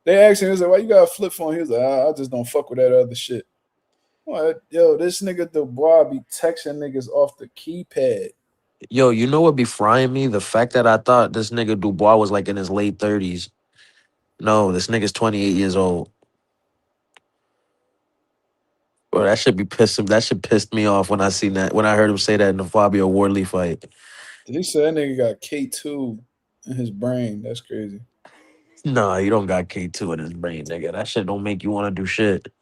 [SPEAKER 1] They asked him, he was like, why you got a flip phone? He was like, I just don't fuck with that other shit. What? Yo, this nigga Dubois be texting niggas off the keypad.
[SPEAKER 5] yo, you know what be frying me? The fact that I thought this nigga Dubois was like in his late 30s. No, this nigga's 28 years old. Bro, that should be pissed him. That shit pissed me off when I seen that. When I heard him say that in the Fabio Wardley fight.
[SPEAKER 1] He said that nigga got K2 in his brain. That's crazy.
[SPEAKER 5] Nah, you don't got K2 in his brain, nigga. That shit don't make you want to do shit.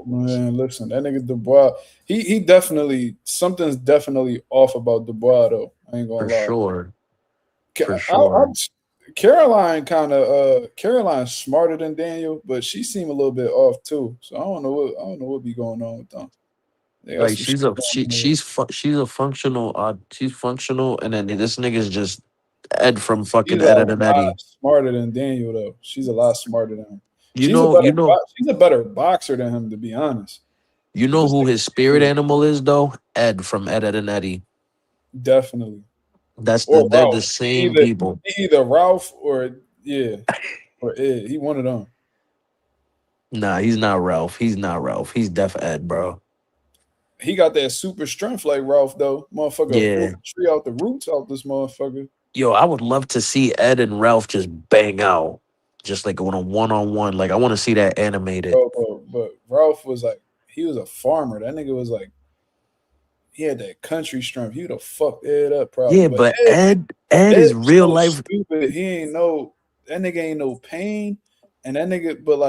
[SPEAKER 1] Man, listen, that nigga Dubois, he definitely something's definitely off about Dubois though. I ain't gonna
[SPEAKER 5] For
[SPEAKER 1] lie.
[SPEAKER 5] sure. For
[SPEAKER 1] I,
[SPEAKER 5] sure.
[SPEAKER 1] Caroline's smarter than Daniel, but she seemed a little bit off too. So I don't know what be going on with them. They got
[SPEAKER 5] Like
[SPEAKER 1] some shit going on.
[SPEAKER 5] she's a functional she's functional, and then this nigga's just Ed from fucking
[SPEAKER 1] She's a
[SPEAKER 5] Ed and
[SPEAKER 1] lot
[SPEAKER 5] Eddie.
[SPEAKER 1] smarter than Daniel though. She's a lot smarter than him.
[SPEAKER 5] You know, you know,
[SPEAKER 1] She's a better boxer than him, to be honest.
[SPEAKER 5] you
[SPEAKER 1] But
[SPEAKER 5] know
[SPEAKER 1] this
[SPEAKER 5] who
[SPEAKER 1] nigga
[SPEAKER 5] his spirit animal is though? Ed from Ed and Eddie.
[SPEAKER 1] definitely.
[SPEAKER 5] They're
[SPEAKER 1] Or
[SPEAKER 5] the
[SPEAKER 1] Ralph.
[SPEAKER 5] same people.
[SPEAKER 1] Either Ralph or yeah, or Ed. He one of them.
[SPEAKER 5] Nah, he's not Ralph. He's not Ralph. He's Def Ed, bro.
[SPEAKER 1] He got that super strength like Ralph though. Motherfucker pull
[SPEAKER 5] Yeah.
[SPEAKER 1] the tree out the roots out this motherfucker.
[SPEAKER 5] Yo, I would love to see Ed and Ralph just bang out. Just like on a one-on-one. Like I want to see that animated.
[SPEAKER 1] But Ralph was like he was a farmer. That nigga was like he had that country strength. He would have fucked Ed up probably.
[SPEAKER 5] Yeah,
[SPEAKER 1] But
[SPEAKER 5] but Ed is
[SPEAKER 1] Ed's
[SPEAKER 5] real
[SPEAKER 1] so
[SPEAKER 5] life.
[SPEAKER 1] stupid. He ain't no that nigga ain't no pain. And that nigga, but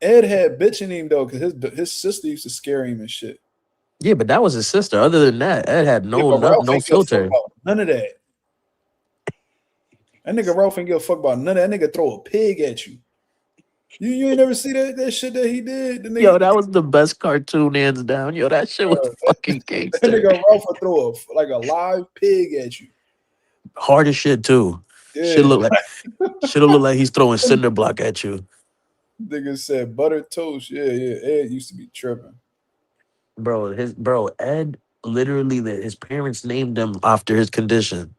[SPEAKER 1] Ed had bitch in him though, because his sister used to scare him and shit.
[SPEAKER 5] Yeah, but that was his sister. Other than that, Ed had
[SPEAKER 1] Yeah, but Ralph
[SPEAKER 5] no
[SPEAKER 1] ain't give a fuck
[SPEAKER 5] filter.
[SPEAKER 1] about none of that. That nigga Ralph ain't give a fuck about none of that. Nigga throw a pig at you. You ain't never see that shit that he did. The
[SPEAKER 5] Yo,
[SPEAKER 1] nigga,
[SPEAKER 5] that was the best cartoon, hands down. Yo, that shit was fucking
[SPEAKER 1] that
[SPEAKER 5] gangster.
[SPEAKER 1] nigga Ralph would throw a live pig at you.
[SPEAKER 5] Hard as shit too.
[SPEAKER 1] Yeah.
[SPEAKER 5] Should have looked like he's throwing cinder block at you.
[SPEAKER 1] Nigga said buttered toast. Yeah. Ed used to be tripping.
[SPEAKER 5] Bro, Ed literally his parents named him after his condition.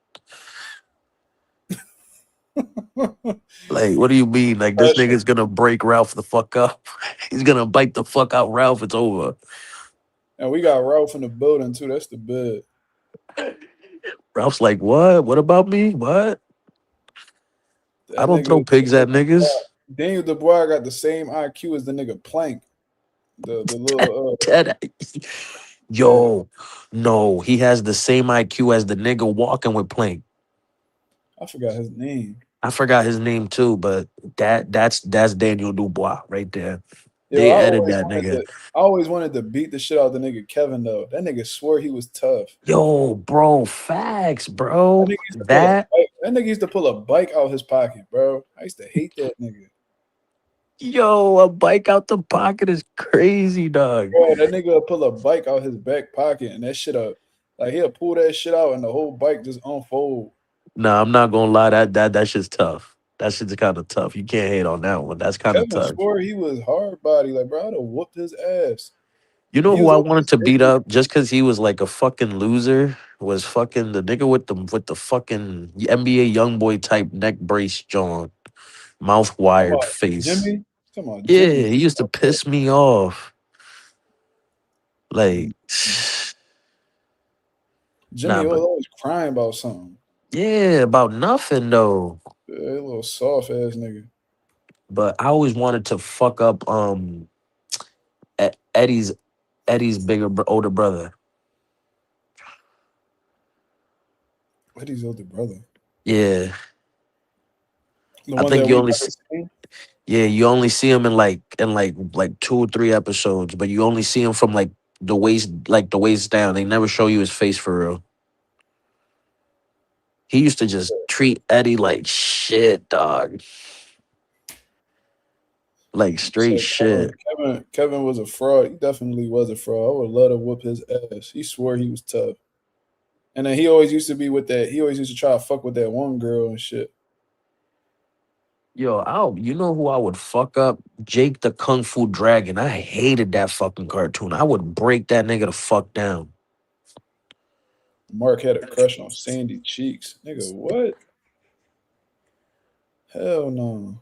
[SPEAKER 5] Like, what do you mean? Like this
[SPEAKER 1] Pressure.
[SPEAKER 5] nigga's gonna break Ralph the fuck up. He's gonna bite the fuck out Ralph. It's over.
[SPEAKER 1] And we got Ralph in the building too. That's the bed.
[SPEAKER 5] Ralph's like, what? What about me? What? I
[SPEAKER 1] That
[SPEAKER 5] don't throw
[SPEAKER 1] nigga
[SPEAKER 5] pigs at niggas.
[SPEAKER 1] Daniel Dubois got the same IQ as the nigga Plank. The little
[SPEAKER 5] Dead. Yo, no, he has the same IQ as the nigga walking with Plank.
[SPEAKER 1] I forgot his name.
[SPEAKER 5] I forgot his name too, but that's Daniel Dubois right there.
[SPEAKER 1] Yo,
[SPEAKER 5] They added that nigga.
[SPEAKER 1] I always wanted to beat the shit out of the nigga Kevin though. That nigga swore he was tough.
[SPEAKER 5] Yo, bro, facts,
[SPEAKER 1] That
[SPEAKER 5] bro.
[SPEAKER 1] nigga used to pull a
[SPEAKER 5] That
[SPEAKER 1] bike. That nigga used to pull a bike out his pocket, bro. I used to hate that nigga.
[SPEAKER 5] yo, a bike out the pocket is crazy, dog.
[SPEAKER 1] Bro, that nigga would pull a bike out his back pocket and that shit up. Like he'll pull that shit out and the whole bike just unfold.
[SPEAKER 5] Nah, I'm not gonna lie, that shit's tough. That shit's kind of tough. You can't hate on that one. That's kind of
[SPEAKER 1] Kevin
[SPEAKER 5] tough.
[SPEAKER 1] swore he was hard body. Like, bro, I'd have whooped his ass.
[SPEAKER 5] You know
[SPEAKER 1] He
[SPEAKER 5] who
[SPEAKER 1] was
[SPEAKER 5] I
[SPEAKER 1] always
[SPEAKER 5] wanted to beat
[SPEAKER 1] crazy.
[SPEAKER 5] up just because he was like a fucking loser was fucking the nigga with the fucking NBA YoungBoy type neck brace John, mouth
[SPEAKER 1] Come
[SPEAKER 5] wired
[SPEAKER 1] on,
[SPEAKER 5] face.
[SPEAKER 1] Jimmy. Come on,
[SPEAKER 5] Yeah,
[SPEAKER 1] Jimmy.
[SPEAKER 5] he used to piss me off. Like,
[SPEAKER 1] Jimmy
[SPEAKER 5] nah,
[SPEAKER 1] was
[SPEAKER 5] but
[SPEAKER 1] always crying about something.
[SPEAKER 5] yeah, about nothing though.
[SPEAKER 1] Yeah, little soft ass nigga.
[SPEAKER 5] But I always wanted to fuck up Eddie's older brother.
[SPEAKER 1] Eddie's older brother.
[SPEAKER 5] Yeah,
[SPEAKER 1] The
[SPEAKER 5] I
[SPEAKER 1] one
[SPEAKER 5] think
[SPEAKER 1] that
[SPEAKER 5] you
[SPEAKER 1] we
[SPEAKER 5] only
[SPEAKER 1] never
[SPEAKER 5] see,
[SPEAKER 1] seen?
[SPEAKER 5] yeah, you only see him in like 2 or 3 episodes, but you only see him from like the waist down. They never show you his face for real. He used to just treat Eddie like shit, dog. Like straight
[SPEAKER 1] So
[SPEAKER 5] shit.
[SPEAKER 1] Kevin was a fraud. He definitely was a fraud. I would love to whoop his ass. He swore he was tough. And then he always used to be with that. He always used to try to fuck with that one girl and shit.
[SPEAKER 5] Yo, you know who I would fuck up? Jake the Kung Fu Dragon. I hated that fucking cartoon. I would break that nigga the fuck down.
[SPEAKER 1] Mark had a crush on Sandy Cheeks. Nigga, what? Hell no.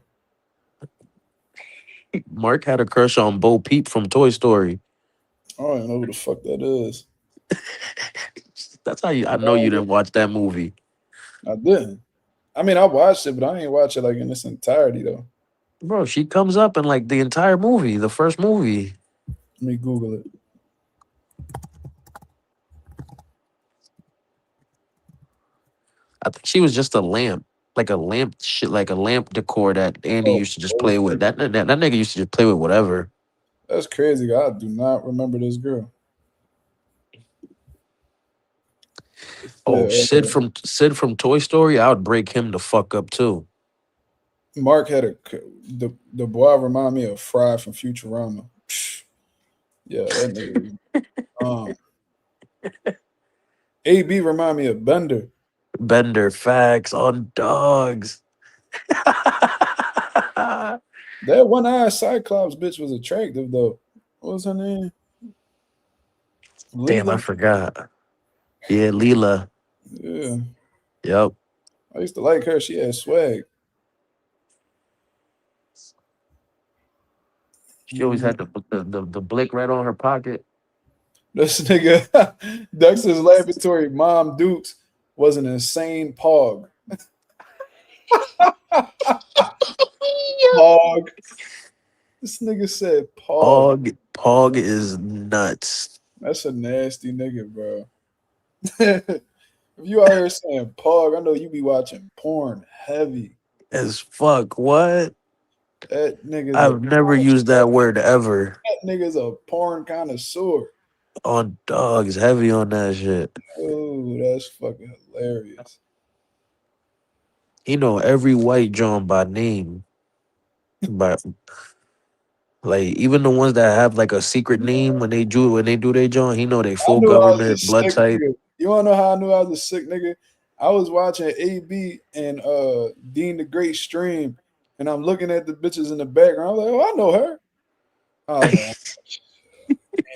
[SPEAKER 5] Mark had a crush on Bo Peep from Toy Story.
[SPEAKER 1] I don't even know who the fuck that is.
[SPEAKER 5] That's how I know you didn't watch that movie.
[SPEAKER 1] I didn't. I mean, I watched it, but I ain't watch it like in its entirety though.
[SPEAKER 5] Bro, she comes up in like the entire movie, the first movie.
[SPEAKER 1] Let me Google it.
[SPEAKER 5] I think she was just a lamp. Like a lamp shit, like a lamp decor that Andy
[SPEAKER 1] Oh,
[SPEAKER 5] used to just play with. That nigga used to just play with whatever.
[SPEAKER 1] that's crazy. I do not remember this girl.
[SPEAKER 5] Oh,
[SPEAKER 1] Yeah,
[SPEAKER 5] Sid from Toy Story, I would break him the fuck up too.
[SPEAKER 1] Mark had the boy remind me of Fry from Futurama. Yeah, that nigga. Um, AB remind me of Bender.
[SPEAKER 5] Bender facts on dogs.
[SPEAKER 1] That one-eyed Cyclops bitch was attractive though. What was her name?
[SPEAKER 5] Damn, I
[SPEAKER 1] Leela.
[SPEAKER 5] forgot. Yeah, Leela.
[SPEAKER 1] Yeah,
[SPEAKER 5] Yep.
[SPEAKER 1] I used to like her. She had swag.
[SPEAKER 5] She always had the blick right on her pocket.
[SPEAKER 1] This nigga, Dexter's Laboratory Mom Dukes was an insane pog. Pog. This nigga said pog.
[SPEAKER 5] Pog is nuts.
[SPEAKER 1] That's a nasty nigga, bro. If you out here saying pog, I know you be watching porn heavy.
[SPEAKER 5] As fuck. What?
[SPEAKER 1] That nigga's
[SPEAKER 5] I've never used that word ever.
[SPEAKER 1] a porn connoisseur.
[SPEAKER 5] On dogs, heavy on that shit.
[SPEAKER 1] Oh, that's fucking hilarious.
[SPEAKER 5] He know every white John by name. But like even the ones that have like a secret name when they do their John, he know they
[SPEAKER 1] I
[SPEAKER 5] full
[SPEAKER 1] knew I was a
[SPEAKER 5] government, blood
[SPEAKER 1] sick
[SPEAKER 5] type.
[SPEAKER 1] nigga. You wanna know how I knew I was a sick nigga? I was watching AB and Dean the Great stream, and I'm looking at the bitches in the background. I was like, oh, I know her. I was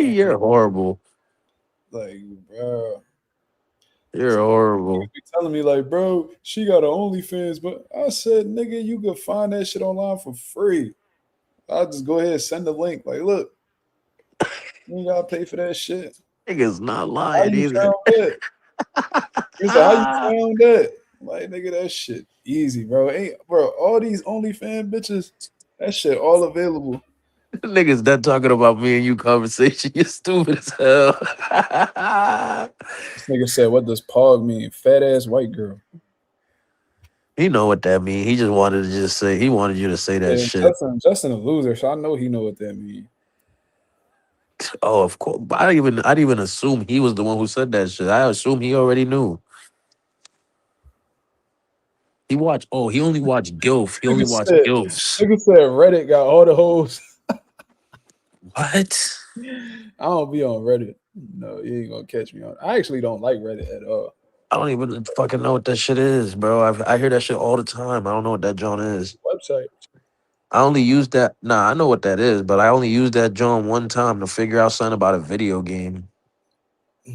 [SPEAKER 5] You're horrible.
[SPEAKER 1] like, bro.
[SPEAKER 5] You're horrible.
[SPEAKER 1] Be telling me like, bro, she got her OnlyFans, but I said, nigga, you could find that shit online for free. I'll just go ahead and send the link. Like, look, you ain't gotta pay for that shit.
[SPEAKER 5] Nigga's not
[SPEAKER 1] How
[SPEAKER 5] lying
[SPEAKER 1] you
[SPEAKER 5] either.
[SPEAKER 1] found that? He said, how you found that? Like, nigga, that shit easy, bro. Ain't bro, all these OnlyFans bitches, that shit all available.
[SPEAKER 5] Niggas done talking about me and you conversation. You're stupid as hell.
[SPEAKER 1] This nigga said, what does pog mean? Fat ass white girl.
[SPEAKER 5] He know what that mean. He just wanted to just say, he wanted you to say that
[SPEAKER 1] Yeah,
[SPEAKER 5] shit.
[SPEAKER 1] Justin a loser, so I know he know what that mean.
[SPEAKER 5] Oh, of course. But I didn't even assume he was the one who said that shit. I assume he already knew. He only watched GILF. He only watched GILFs.
[SPEAKER 1] Nigga said Reddit got all the hoes.
[SPEAKER 5] What?
[SPEAKER 1] I don't be on Reddit. No, you ain't gonna catch me on. I actually don't like Reddit at all.
[SPEAKER 5] I don't even fucking know what that shit is, bro. I hear that shit all the time. I don't know what that John is.
[SPEAKER 1] Website.
[SPEAKER 5] I only use that. Nah, I know what that is, but I only used that John one time to figure out something about a video game.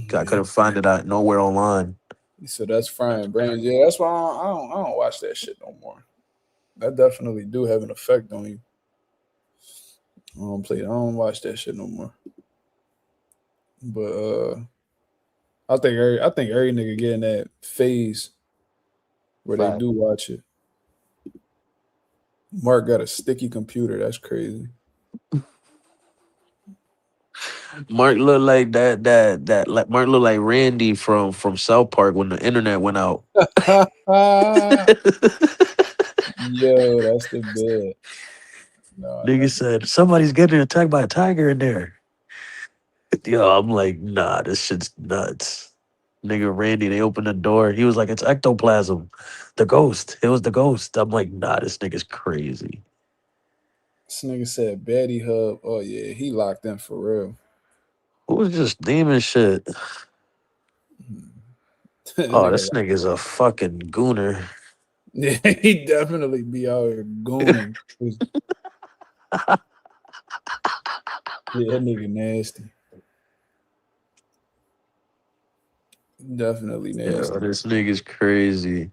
[SPEAKER 5] 'Cause I couldn't find it out nowhere online.
[SPEAKER 1] So that's frying brains. Yeah, that's why I don't watch that shit no more. That definitely do have an effect on you. I don't watch that shit no more. But I think every nigga get in that phase where they do watch it. Mark got a sticky computer. That's crazy.
[SPEAKER 5] Mark looked like that like Mark looked like Randy from South Park when the internet went out.
[SPEAKER 1] Yo, that's the bed. No,
[SPEAKER 5] Nigga said somebody's getting attacked by a tiger in there. Yo, I'm like, nah, this shit's nuts. Nigga Randy, they opened the door. He was like, it's ectoplasm. The ghost. It was the ghost. I'm like, nah, this nigga's crazy.
[SPEAKER 1] this nigga said Betty Hub. Oh yeah, he locked in for real.
[SPEAKER 5] Who was just demon shit? Oh,
[SPEAKER 1] Nigga,
[SPEAKER 5] this nigga's a fucking gooner.
[SPEAKER 1] yeah, he definitely be out here gooning. Yeah, that nigga nasty. Definitely
[SPEAKER 5] Yeah,
[SPEAKER 1] nasty.
[SPEAKER 5] this nigga's crazy.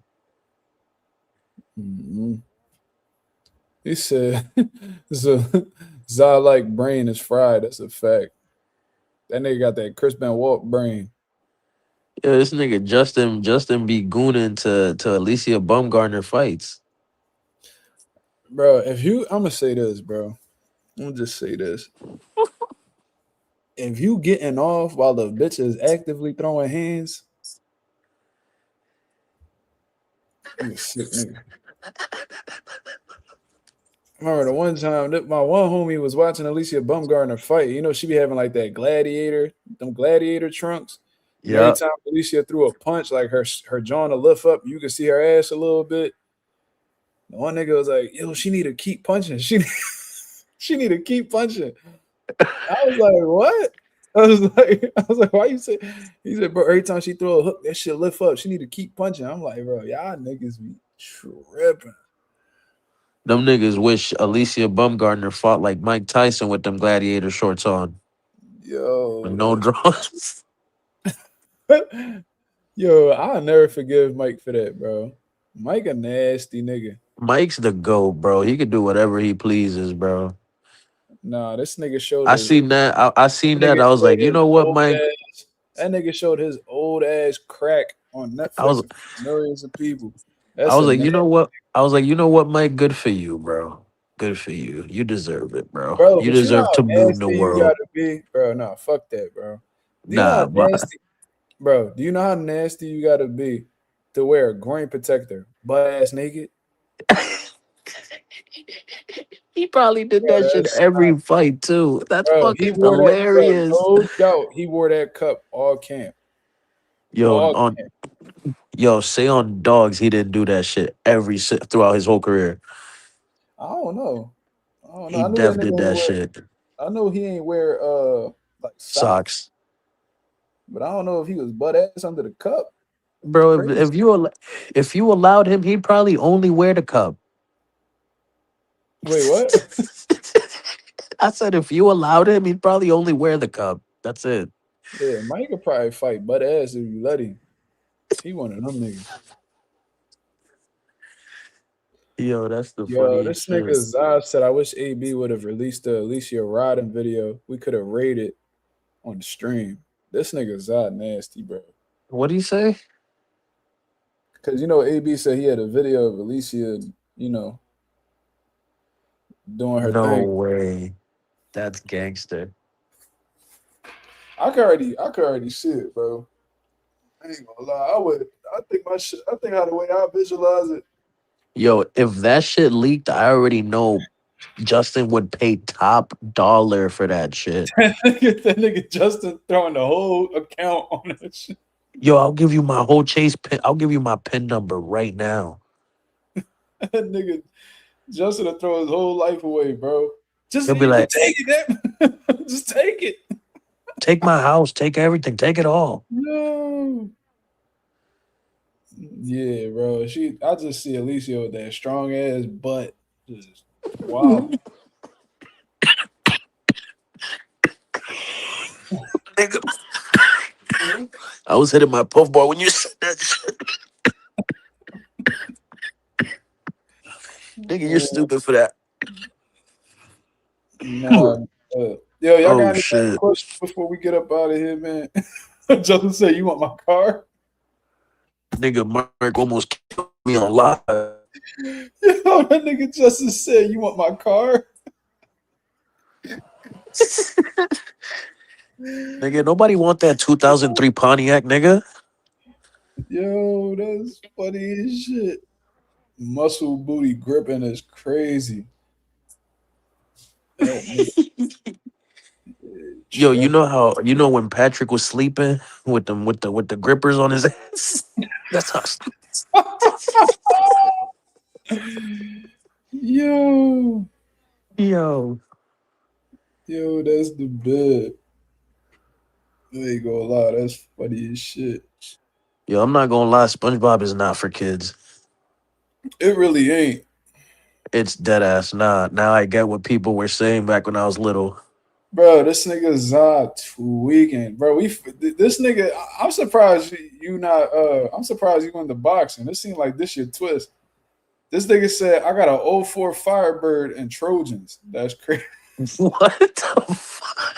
[SPEAKER 1] Mhm. He said, "So, Zah like brain is fried." That's a fact. That nigga got that Chris Benoit brain,
[SPEAKER 5] Yeah, this nigga Justin be gooning to Alicia Baumgartner fights.
[SPEAKER 1] bro. I'm gonna say this, bro. I'm gonna just say this. If you getting off while the bitch is actively throwing hands, you a sick nigga. I remember the one time that my one homie was watching Alicia Baumgartner fight. You know, she be having like that them gladiator trunks. And every
[SPEAKER 5] Yeah.
[SPEAKER 1] time Alicia threw a punch, like her jaw to lift up, you could see her ass a little bit. The one nigga was like, "Yo, she need to keep punching. She need to keep punching." I was like, "What?" I was like, "Why you say?" He said, "Bro, every time she throw a hook, that shit lift up. She need to keep punching." I'm like, "Bro, y'all niggas be tripping."
[SPEAKER 5] Them niggas wish Alicia Baumgartner fought like Mike Tyson with them gladiator shorts on. With no
[SPEAKER 1] Yo,
[SPEAKER 5] draws.
[SPEAKER 1] yo, I'll never forgive Mike for that, bro. Mike a nasty nigga.
[SPEAKER 5] Mike's the GOAT, bro. He can do whatever he pleases, bro.
[SPEAKER 1] Nah, this nigga showed
[SPEAKER 5] I
[SPEAKER 1] his
[SPEAKER 5] seen that. I seen
[SPEAKER 1] nigga
[SPEAKER 5] that. I was
[SPEAKER 1] showed
[SPEAKER 5] like, you
[SPEAKER 1] his
[SPEAKER 5] know what,
[SPEAKER 1] old
[SPEAKER 5] Mike?
[SPEAKER 1] ass. That nigga showed his old ass crack on
[SPEAKER 5] I
[SPEAKER 1] Netflix
[SPEAKER 5] was
[SPEAKER 1] in front of millions of people.
[SPEAKER 5] I
[SPEAKER 1] That's
[SPEAKER 5] was
[SPEAKER 1] a
[SPEAKER 5] like,
[SPEAKER 1] nasty,
[SPEAKER 5] you know what? I was like, you know what, Mike? Good for you, bro. Good for you. You deserve it, bro.
[SPEAKER 1] bro.
[SPEAKER 5] You
[SPEAKER 1] But you know
[SPEAKER 5] deserve
[SPEAKER 1] how
[SPEAKER 5] to moon the
[SPEAKER 1] nasty you
[SPEAKER 5] world.
[SPEAKER 1] gotta be, bro. Nah, fuck that, bro. Do you know
[SPEAKER 5] Nah,
[SPEAKER 1] how
[SPEAKER 5] but
[SPEAKER 1] nasty, bro? Do you know how nasty you gotta be to wear a groin protector, butt ass naked?
[SPEAKER 5] he probably did
[SPEAKER 1] Bro,
[SPEAKER 5] that shit
[SPEAKER 1] that's not,
[SPEAKER 5] every fight too. That's
[SPEAKER 1] bro. He
[SPEAKER 5] fucking
[SPEAKER 1] wore that, bro.
[SPEAKER 5] hilarious.
[SPEAKER 1] No doubt, he wore that cup all camp,
[SPEAKER 5] Yo,
[SPEAKER 1] all
[SPEAKER 5] on
[SPEAKER 1] camp.
[SPEAKER 5] say on dogs, he didn't do that shit throughout his whole career.
[SPEAKER 1] I don't know. I don't know.
[SPEAKER 5] He
[SPEAKER 1] I knew that
[SPEAKER 5] def did
[SPEAKER 1] nigga ain't
[SPEAKER 5] that
[SPEAKER 1] wear.
[SPEAKER 5] shit.
[SPEAKER 1] I know he ain't wear like socks,
[SPEAKER 5] Socks.
[SPEAKER 1] but I don't know if he was butt ass under the cup. That's
[SPEAKER 5] Bro,
[SPEAKER 1] crazy.
[SPEAKER 5] if you allowed him, he'd probably only wear the cup.
[SPEAKER 1] Wait, what?
[SPEAKER 5] I said if you allowed him, he'd probably only wear the cup. That's it.
[SPEAKER 1] Yeah, Mike could probably fight butt ass if you let him. He one of them niggas.
[SPEAKER 5] Yo, that's the
[SPEAKER 1] Yo,
[SPEAKER 5] funniest
[SPEAKER 1] this nigga
[SPEAKER 5] shit.
[SPEAKER 1] Zav said, "I wish AB would have released the Alicia Rodden video. We could have rated on the stream." This nigga Zav nasty, bro.
[SPEAKER 5] What do you say?
[SPEAKER 1] Because you know, AB said he had a video of Alicia, you know, doing her
[SPEAKER 5] No
[SPEAKER 1] thing.
[SPEAKER 5] way. That's gangster.
[SPEAKER 1] I could already see it, bro. I ain't gonna lie. I think my shit. I think how the way I visualize it.
[SPEAKER 5] Yo, if that shit leaked, I already know Justin would pay top dollar for that shit.
[SPEAKER 1] that nigga Justin throwing the whole account on that shit.
[SPEAKER 5] Yo, I'll give you my whole chase pin. I'll give you my pin number right now.
[SPEAKER 1] That nigga Justin will throw his whole life away, bro. Just
[SPEAKER 5] He'll be
[SPEAKER 1] you can
[SPEAKER 5] like,
[SPEAKER 1] take it. Just take it.
[SPEAKER 5] take my house, take everything, take it all.
[SPEAKER 1] No. Yeah, bro. I just see Alicia with that strong ass butt. Just wow.
[SPEAKER 5] Nigga. I was hitting my puff bar when you said that shit. Nigga, you're stupid for that.
[SPEAKER 1] Nah. Yo, y'all got
[SPEAKER 5] Oh
[SPEAKER 1] any
[SPEAKER 5] shit.
[SPEAKER 1] questions before we get up out of here, man? Justin said, "You want my car?"
[SPEAKER 5] Nigga, Mark almost killed me on live.
[SPEAKER 1] Yo, that nigga Justice said, "You want my car?"
[SPEAKER 5] Nigga, nobody want that 2003 Pontiac, nigga.
[SPEAKER 1] Yo, that's funny as shit. Muscle booty gripping is crazy. That nigga,
[SPEAKER 5] Yo, you
[SPEAKER 1] Chuck.
[SPEAKER 5] know when Patrick was sleeping with the grippers on his ass? That's how
[SPEAKER 1] Yo,
[SPEAKER 5] yo.
[SPEAKER 1] yo, that's the bed. I ain't gonna lie, that's funny as shit.
[SPEAKER 5] Yo, I'm not gonna lie, SpongeBob is not for kids.
[SPEAKER 1] It really ain't.
[SPEAKER 5] It's dead ass not. Now I get what people were saying back when I was little.
[SPEAKER 1] Bro, this nigga Zod tweaking. Bro, this nigga, I'm surprised you not I'm surprised you in the boxing. It seemed like this your twist. This nigga said, I got an '04 Firebird and Trojans. That's crazy.
[SPEAKER 5] What the fuck?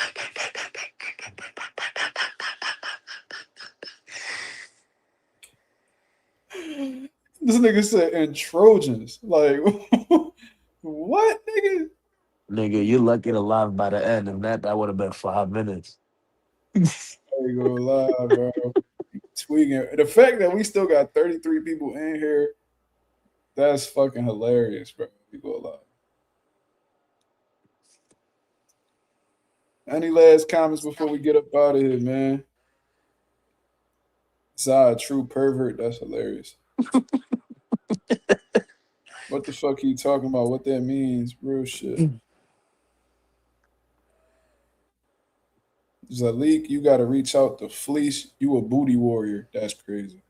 [SPEAKER 1] This nigga said, and Trojans. Like, what, nigga?
[SPEAKER 5] Nigga, you lucky to live by the end, and that would have been 5 minutes.
[SPEAKER 1] I ain't gonna lie, bro. Tweaking. The fact that we still got 33 people in here, that's fucking hilarious, bro. You gonna lie. Any last comments before we get up out of here, man? Zod, true pervert. That's hilarious. What the fuck are you talking about? What that means? Real shit. Zalik, you gotta reach out to Fleece. You a booty warrior. That's crazy.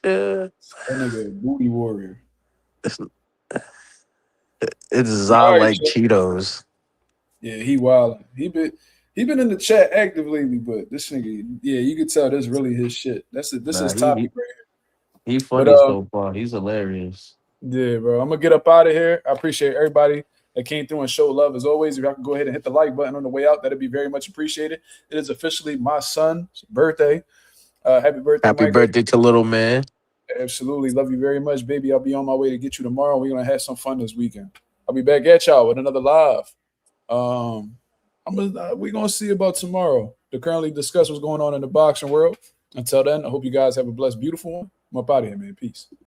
[SPEAKER 1] That nigga a booty warrior.
[SPEAKER 5] It's
[SPEAKER 1] All
[SPEAKER 5] Zod
[SPEAKER 1] right,
[SPEAKER 5] like
[SPEAKER 1] Chuck.
[SPEAKER 5] Cheetos.
[SPEAKER 1] Yeah, he wildin'. He been in the chat active lately, but this nigga, yeah, you can tell this really his shit. This
[SPEAKER 5] Nah,
[SPEAKER 1] is topic right
[SPEAKER 5] he
[SPEAKER 1] here.
[SPEAKER 5] funny so far. He's hilarious.
[SPEAKER 1] Yeah, bro. I'm gonna get up out of here. I appreciate everybody that came through and showed love as always. If y'all can go ahead and hit the like button on the way out, that'd be very much appreciated. It is officially my son's birthday. Happy birthday,
[SPEAKER 5] Happy
[SPEAKER 1] Michael.
[SPEAKER 5] birthday to little man.
[SPEAKER 1] Absolutely. Love you very much, baby. I'll be on my way to get you tomorrow. We're gonna have some fun this weekend. I'll be back at y'all with another live. We're gonna see about tomorrow to currently discuss what's going on in the boxing world. Until then, I hope you guys have a blessed, beautiful one. I'm up out of here, man. Peace.